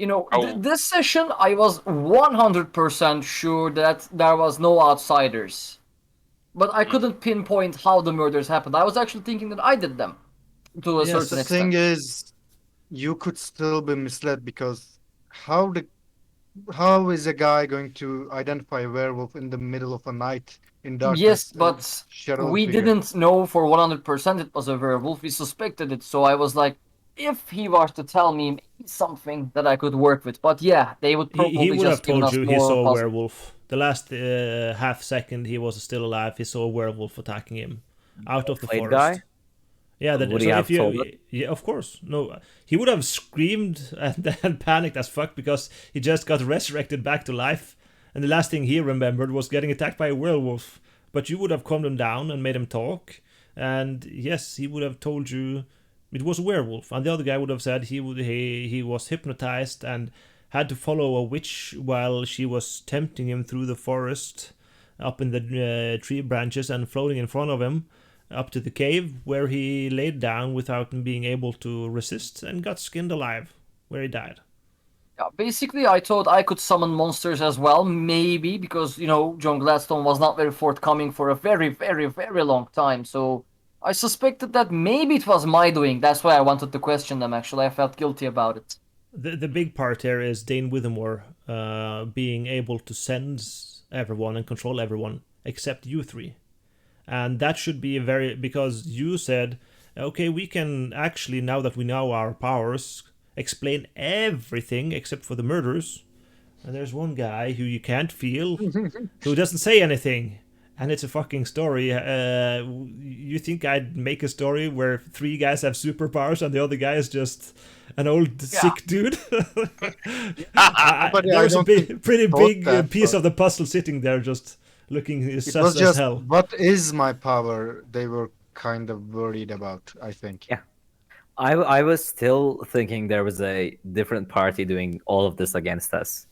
Oh. this session I was 100% sure that there was no outsiders. But I couldn't pinpoint how the murders happened. I was actually thinking that I did them to a Yes. certain The extent. thing is, you could still be misled because how is a guy going to identify a werewolf in the middle of a night in darkness? Yes, and but shadowy we figure? didn't know for 100% it was a werewolf. We suspected it, so I was like, if he was to tell me maybe something that I could work with. But yeah, they would probably He would have just given told us you more he saw a puzzle. werewolf. The last half second he was still alive, he saw a werewolf attacking him out of the Blade forest. guy? Yeah, Would he have told it? Yeah, of course. No, he would have screamed and panicked as fuck because he just got resurrected back to life, and the last thing he remembered was getting attacked by a werewolf. But you would have calmed him down and made him talk, and yes, he would have told you it was a werewolf, and the other guy would have said he was hypnotized and had to follow a witch while she was tempting him through the forest, up in the tree branches and floating in front of him up to the cave where he laid down without being able to resist and got skinned alive, where he died. Yeah, basically, I thought I could summon monsters as well, maybe, because, John Gladstone was not very forthcoming for a very, very, very long time. So I suspected that maybe it was my doing. That's why I wanted to question them, actually. I felt guilty about it. The big part here is Dane Withermore being able to sense everyone and control everyone except you three. And that should be because you said, okay, we can actually, now that we know our powers, explain everything except for the murders. And there's one guy who you can't feel, who doesn't say anything. And it's a fucking story. You think I'd make a story where 3 guys have superpowers and the other guy is just an old sick dude? But there was a pretty big that, piece but- of the puzzle sitting there just looking It sus was as just hell. what is my power they were kind of worried about, I think. Yeah. I was still thinking there was a different party doing all of this against us.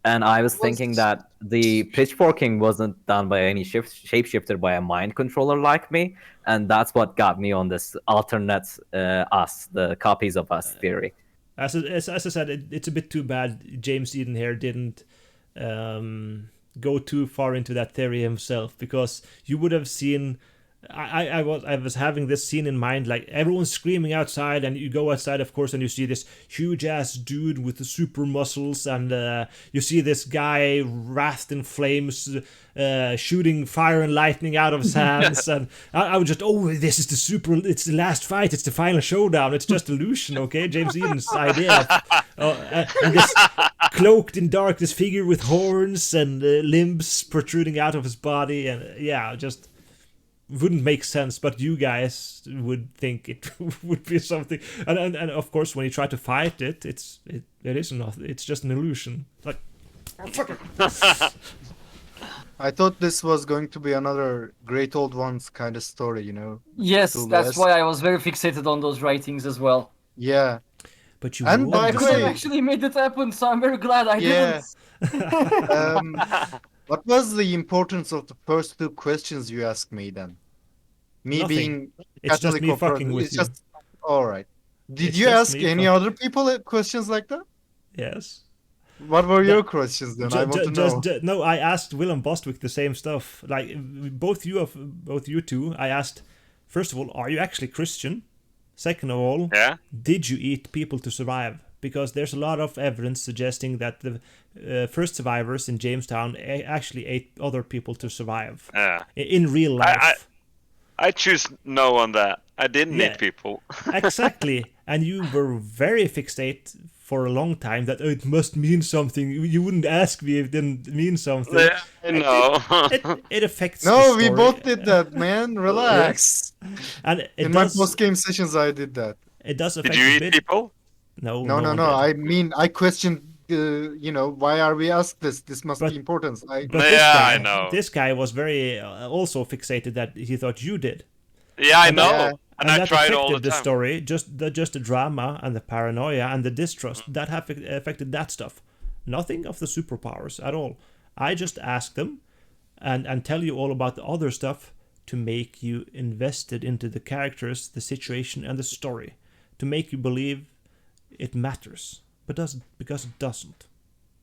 And I was thinking that the pitchforking wasn't done by any shapeshifter, by a mind controller like me. And that's what got me on this alternate us, the copies of us theory. As I said, it's a bit too bad James Eden here didn't go too far into that theory himself, because you would have seen. I was having this scene in mind, like everyone's screaming outside, and you go outside, of course, and you see this huge ass dude with the super muscles, and you see this guy wrathed in flames, shooting fire and lightning out of his hands, and I was just, this is it's the last fight, it's the final showdown, it's just illusion, okay? James Eden's idea, and this cloaked in darkness figure with horns and limbs protruding out of his body, and just wouldn't make sense, but you guys would think it would be something. And of course, when you try to fight it, it is not. It's just an illusion. Like, I thought this was going to be another Great Old Ones kind of story, Yes, Too that's less. why I was very fixated on those writings as well. Yeah. but you And won't by I the could have way- actually made it happen, so I'm very glad I Yeah. didn't. What was the importance of the first 2 questions you asked me then? Me Nothing. being It's just Catholic me or fucking Protestant? with It's you. just all right. Did It's you just ask me any fuck- other people questions like that? Yes. What were your questions then? I want to know. No, I asked Willem Bostwick the same stuff. Like both you two, I asked. First of all, are you actually Christian? Second of all, Yeah. did you eat people to survive? Because there's a lot of evidence suggesting that the first survivors in Jamestown actually ate other people to survive Yeah. in real life. I choose no on that. I didn't Yeah. need people. Exactly. And you were very fixate for a long time that it must mean something. You wouldn't ask me if it didn't mean something. Yeah, I know. It affects the No, we story. both did that, man. Relax. And it In my does post-game sessions, I did that. it does affect Did you a eat bit. people? No, No, no no, one no. did. I mean, I questioned, why are we asked this? This must But- be important. But this Yeah, guy, I know. this guy was very also fixated that he thought you did. Yeah, I And know. that- And and I that tried affected all the the time. story, just the drama and the paranoia and the distrust that have affected that stuff. Nothing of the superpowers at all. I just ask them and tell you all about the other stuff to make you invested into the characters, the situation, and the story, to make you believe it matters, but doesn't, because it doesn't.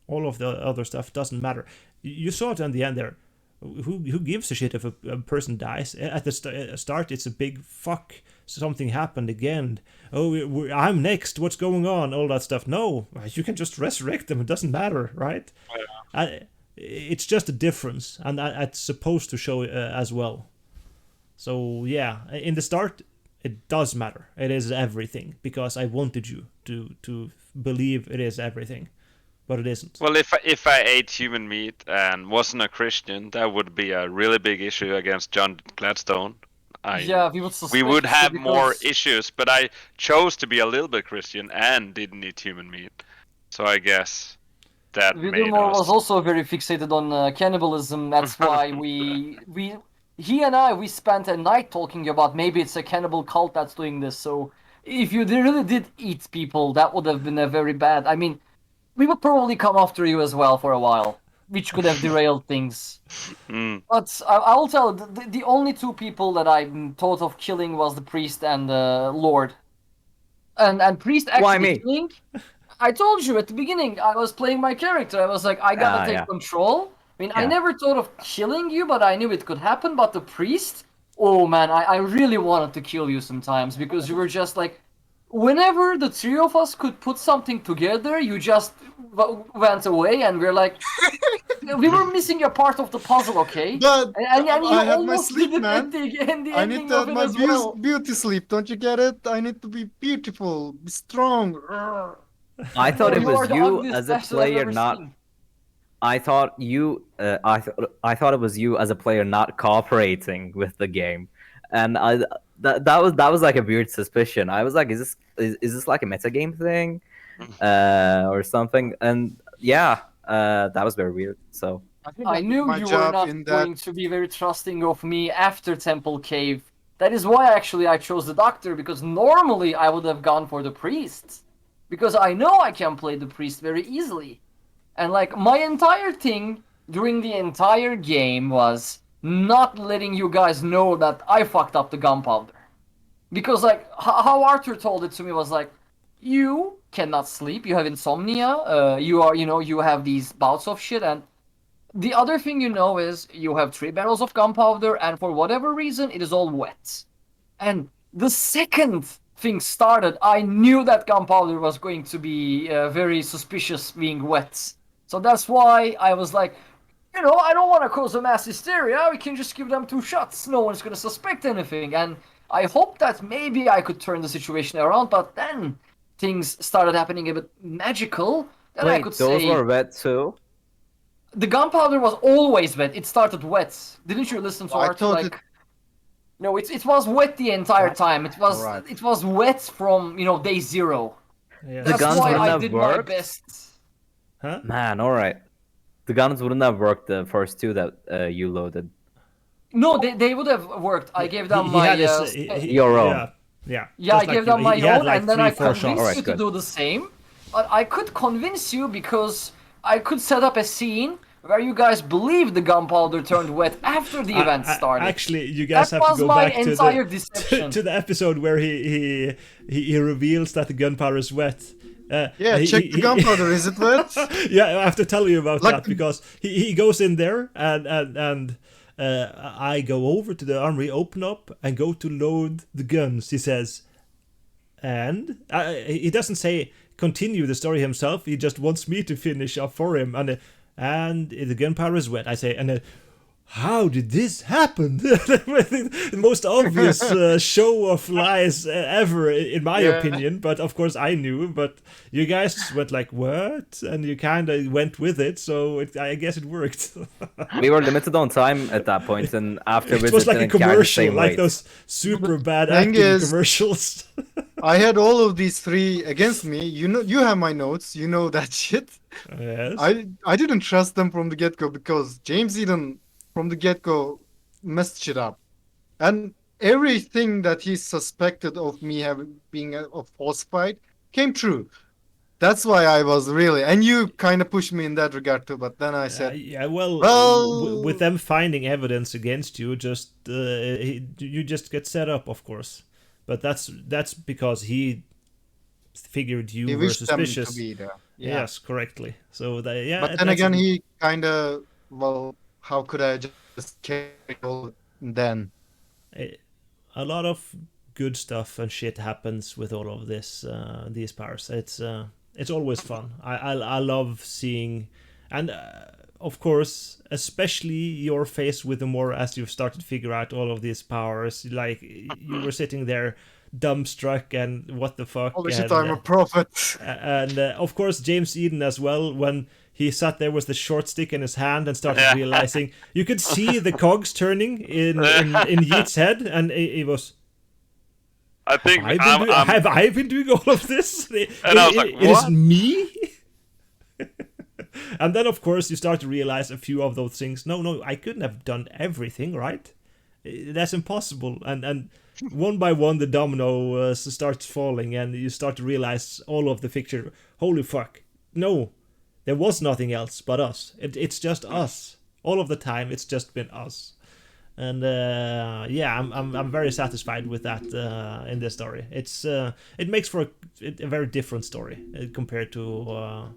All of the other stuff doesn't matter. You saw it in the end there. Who gives a shit if a person dies? At the start, it's a big fuck. Something happened again. Oh, I'm next. What's going on? All that stuff. No, you can just resurrect them. It doesn't matter, right? It's just a difference, and it's supposed to show as well. So yeah, in the start, it does matter. It is everything because I wanted you to believe it is everything. But it isn't. Well, if I ate human meat and wasn't a Christian, that would be a really big issue against John Gladstone. Yeah, we would We would suspect have because more issues, but I chose to be a little bit Christian and didn't eat human meat. So I guess that made Villemore was us. also very fixated on cannibalism. That's why he and I, we spent a night talking about maybe it's a cannibal cult that's doing this. So if you really did eat people, that would have been a very bad. I mean, we would probably come after you as well for a while, which could have derailed things. But I will tell you, the only two people that I thought of killing was the priest and the lord. And priest actually Why me? killing. I told you at the beginning, I was playing my character. I was like, I gotta take yeah. control. I mean, I Yeah. never thought of killing you, but I knew it could happen. But the priest, oh man, I really wanted to kill you sometimes because you were just like, whenever the three of us could put something together, you just went away, and we're like, we were missing a part of the puzzle, okay? But And you I had my almost sleep, did it man. at the I ending need to of have it my as well. beauty sleep. Don't you get it? I need to be beautiful, be strong. I thought it You are was the you ugliest as a bastard I've player, ever not. seen. I thought you. I thought it was you as a player not cooperating with the game, and that was like a weird suspicion. I was like, is this like a metagame thing, or something? And yeah, that was very weird. So think I did knew my you were job not in that. going to be very trusting of me after Temple Cave. That is why actually I chose the doctor, because normally I would have gone for the priest. Because I know I can play the priest very easily. And like my entire thing during the entire game was not letting you guys know that I fucked up the gunpowder. Because like how Arthur told it to me was like, you cannot sleep, you have insomnia, you have these bouts of shit, and the other thing you know is you have 3 barrels of gunpowder, and for whatever reason, it is all wet. And the second thing started, I knew that gunpowder was going to be very suspicious being wet. So that's why I was like, I don't want to cause a mass hysteria. We can just give them 2 shots. No one's going to suspect anything. And I hope that maybe I could turn the situation around, but then things started happening a bit magical. Then I wait, could those say were wet too. the gunpowder was always wet. It started wet. Didn't you listen to I Arthur? thought Like, no, it was wet the entire time. It was Alright. it was wet from day 0. Yeah. The That's guns why wouldn't I have did my worked? best. Huh? Man, all right. The guns wouldn't have worked the first 2 that you loaded. No, they would have worked. I gave them He my had his, Your own. Yeah. yeah, I just like gave them my he had own, like and then I 3-4 convinced shots. Alright, you to good. do the same. But I could convince you because I could set up a scene where you guys believe the gunpowder turned wet after the event started. Actually, you guys That have to was go my back to entire the deception. to the episode where he reveals that the gunpowder is wet. Yeah, check the gunpowder. Is it wet? Yeah, I have to tell you about Like that the- because he goes in there and I go over to the armory, open up, and go to load the guns. He says, and he doesn't say continue the story himself. He just wants me to finish up for him, and the gunpowder is wet. I say, and how did this happen? The most obvious show of lies ever, in my Yeah. opinion. But of course, I knew. But you guys went like, "What?" And you kind of went with it. So I guess it worked. We were limited on time at that point, and afterwards It was like a didn't carry the commercial, same like weight. those super bad Thing acting is- commercials. I had all of these three against me. You know, you have my notes. You know that shit. Yes. I didn't trust them from the get go because James Eden from the get go messed shit up, and everything that he suspected of me having being a falsified came true. That's why I was really, and you kind of pushed me in that regard too. But then I said, Yeah, well, well, with them finding evidence against you, just you just get set up, of course. But that's because he figured you he were wished them to suspicious. be there. Yeah. Yes, correctly. So yeah, But then that's again, he kind of, well, how could I just carry all then? a lot of good stuff and shit happens with all of this these powers. It's always fun. I love seeing, and of course, especially your face with the more as you've started to figure out all of these powers. Like you were sitting there dumbstruck and what the fuck. Holy shit, and, I'm a prophet. and of course James Eden as well, when he sat there with the short stick in his hand and started Yeah. realizing you could see the cogs turning in Yeet's head, and it was I think have I been doing all of this? And I was like, it is what? me. And then of course you start to realize a few of those things. No, I couldn't have done everything, right? That's impossible. And one by one the domino starts falling, and you start to realize all of the picture. Holy fuck! No, there was nothing else but us. It's just us all of the time. It's just been us. And yeah, I'm very satisfied with that in this story. It makes for a very different story compared to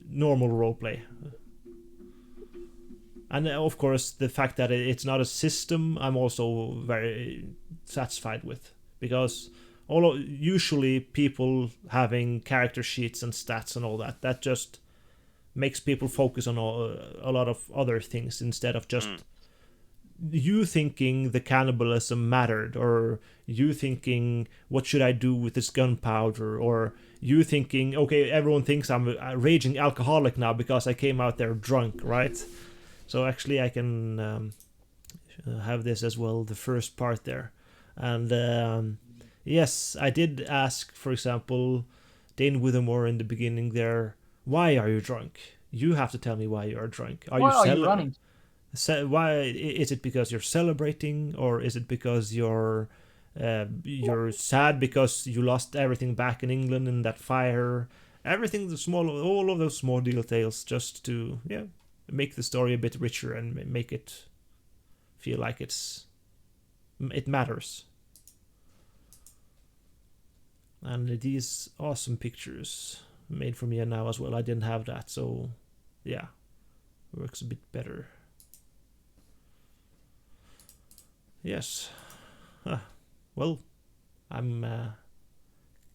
normal roleplay. And of course, the fact that it's not a system, I'm also very satisfied with, because usually people having character sheets and stats and all that just makes people focus on a lot of other things instead of just you thinking the cannibalism mattered, or you thinking what should I do with this gunpowder, or you thinking, okay, everyone thinks I'm a raging alcoholic now because I came out there drunk, right? So actually I can have this as well, the first part there. And yes, I did ask, for example, Dane Withermore in the beginning there, why are you drunk? You have to tell me why you are drunk. Why are you running? Why is it? Because you're celebrating, or is it because you're sad because you lost everything back in England in that fire? Everything, all of those small details, just to make the story a bit richer and make it feel like it matters. And these awesome pictures made for me now as well. I didn't have that, so yeah, works a bit better. Yes. Well, I'm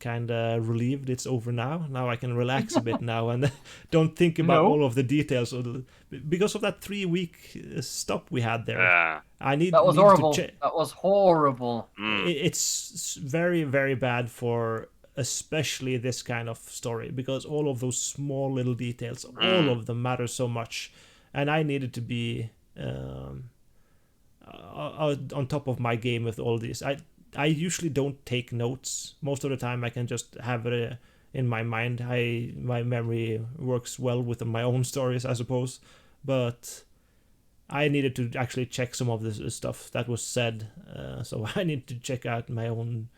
kind of relieved it's over now. Now I can relax a bit now and don't think about all of the details. Because of that 3-week stop we had there. Yeah. That was horrible. That was horrible. It's very, very bad for especially this kind of story, because all of those small little details, all of them matter so much. And I needed to be on top of my game with all these. I usually don't take notes. Most of the time I can just have it in my mind. My memory works well with my own stories, I suppose. But I needed to actually check some of the stuff that was said. So I need to check out my own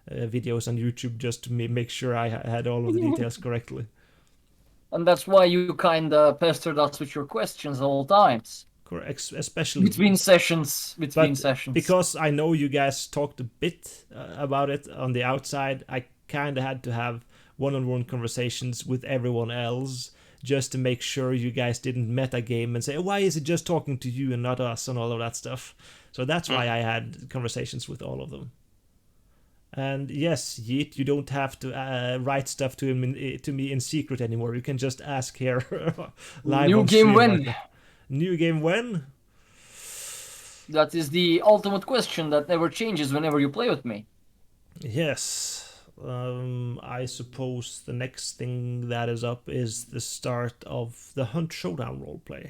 videos on YouTube just to make sure I had all of the details correctly. And that's why you kind of pestered us with your questions all times. Correct, especially between sessions. Because I know you guys talked a bit about it on the outside, I kind of had to have one-on-one conversations with everyone else just to make sure you guys didn't metagame and say, why is it just talking to you and not us, and all of that stuff. So that's why I had conversations with all of them. And yes, Yeet, you don't have to write stuff to me in secret anymore. You can just ask here live New on game stream. when? New game when? That is the ultimate question that never changes whenever you play with me. Yes. I suppose the next thing that is up is the start of the Hunt Showdown roleplay.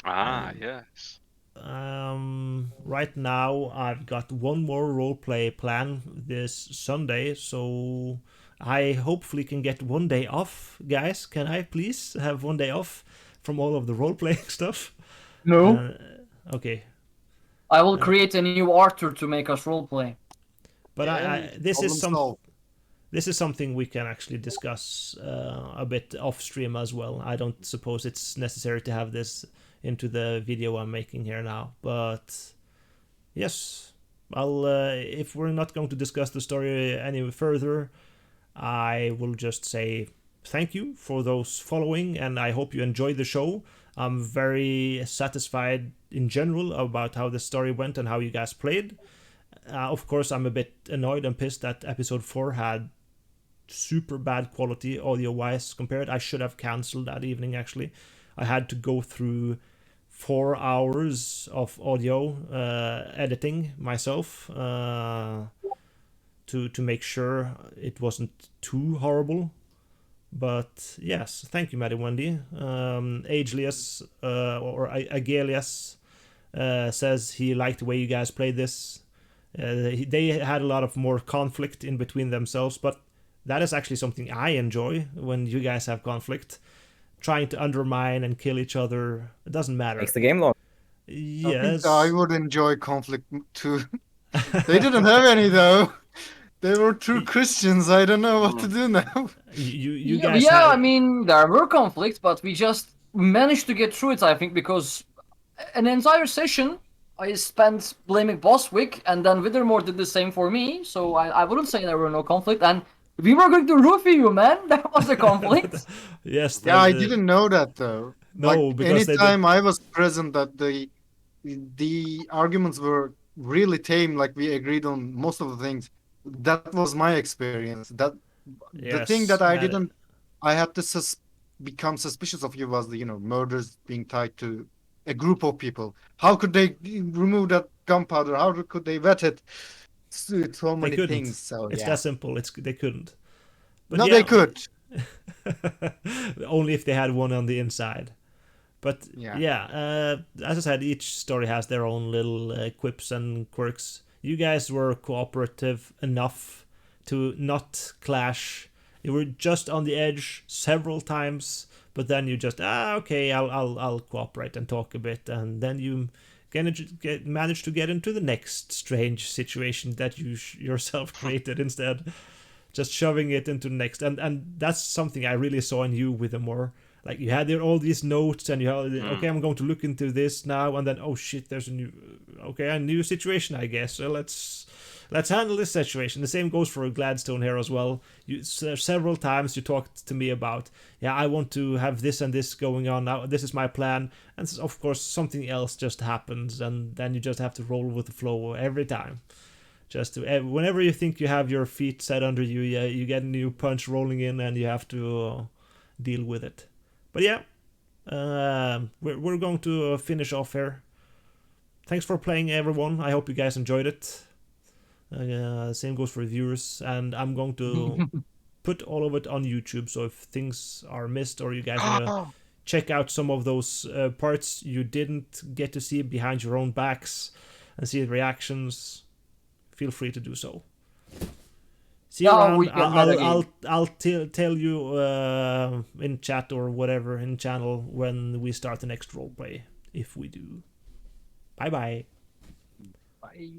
Yes. Right now, I've got one more roleplay plan this Sunday, so I hopefully can get one day off. Guys, can I please have one day off from all of the roleplaying stuff? No. Okay, I will create a new Arthur to make us roleplay. but Yeah, this is problem solved. this is something we can actually discuss a bit off stream as well. I don't suppose it's necessary to have this into the video I'm making here now, but yes, I'll. If we're not going to discuss the story any further, I will just say thank you for those following, and I hope you enjoyed the show. I'm very satisfied in general about how the story went and how you guys played. Of course, I'm a bit annoyed and pissed that episode 4 had super bad quality audio wise compared. I should have cancelled that evening actually. I had to go through 4 hours of audio editing myself to make sure it wasn't too horrible. But yes, thank you, Maddie Wendy. Agelius or Agelius says he liked the way you guys played this. They had a lot of more conflict in between themselves, but that is actually something I enjoy when you guys have conflict. Trying to undermine and kill each other, it doesn't matter. Makes the game long. I think Yes. I would enjoy conflict too. They didn't have any though. They were true Christians. I don't know what to do now. You Yeah, guys yeah, had, I mean, there were conflicts, but we just managed to get through it, I think, because an entire session I spent blaming Boswick, and then Withermore did the same for me, so I wouldn't say there were no conflict, and we were going to roofie you, man. That was a conflict. yes. Yeah, I didn't know that though. Like No, because they did. anytime I was present, that the arguments were really tame. Like we agreed on most of the things. That was my experience. That the thing Yes, that I Matt. didn't, I had to become suspicious of you was the murders being tied to a group of people. How could they remove that gunpowder? How could they vet it? So They many couldn't. things. So It's yeah, that simple. They couldn't. But no, yeah, they could. only if they had one on the inside. But Yeah. yeah, as I said, each story has their own little quips and quirks. You guys were cooperative enough to not clash. You were just on the edge several times, but then you just okay, I'll cooperate and talk a bit, and then you manage to get into the next strange situation that you yourself created instead, just shoving it into the next, and that's something I really saw in you with the more. Like you had there all these notes, and you had okay, I'm going to look into this now, and then oh shit, there's a new situation, I guess. So let's handle this situation. The same goes for Gladstone here as well. Several times you talked to me about, yeah, I want to have this and this going on now. This is my plan, and of course something else just happens, and then you just have to roll with the flow every time. Just to whenever you think you have your feet set under you, yeah, you get a new punch rolling in, and you have to deal with it. But yeah, we're going to finish off here. Thanks for playing, everyone. I hope you guys enjoyed it. Same goes for viewers, and I'm going to put all of it on YouTube. So if things are missed or you guys want to check out some of those parts you didn't get to see behind your own backs and see the reactions, feel free to do so. See you around. I'll tell you in chat or whatever in channel when we start the next roleplay, if we do. Bye bye. Bye.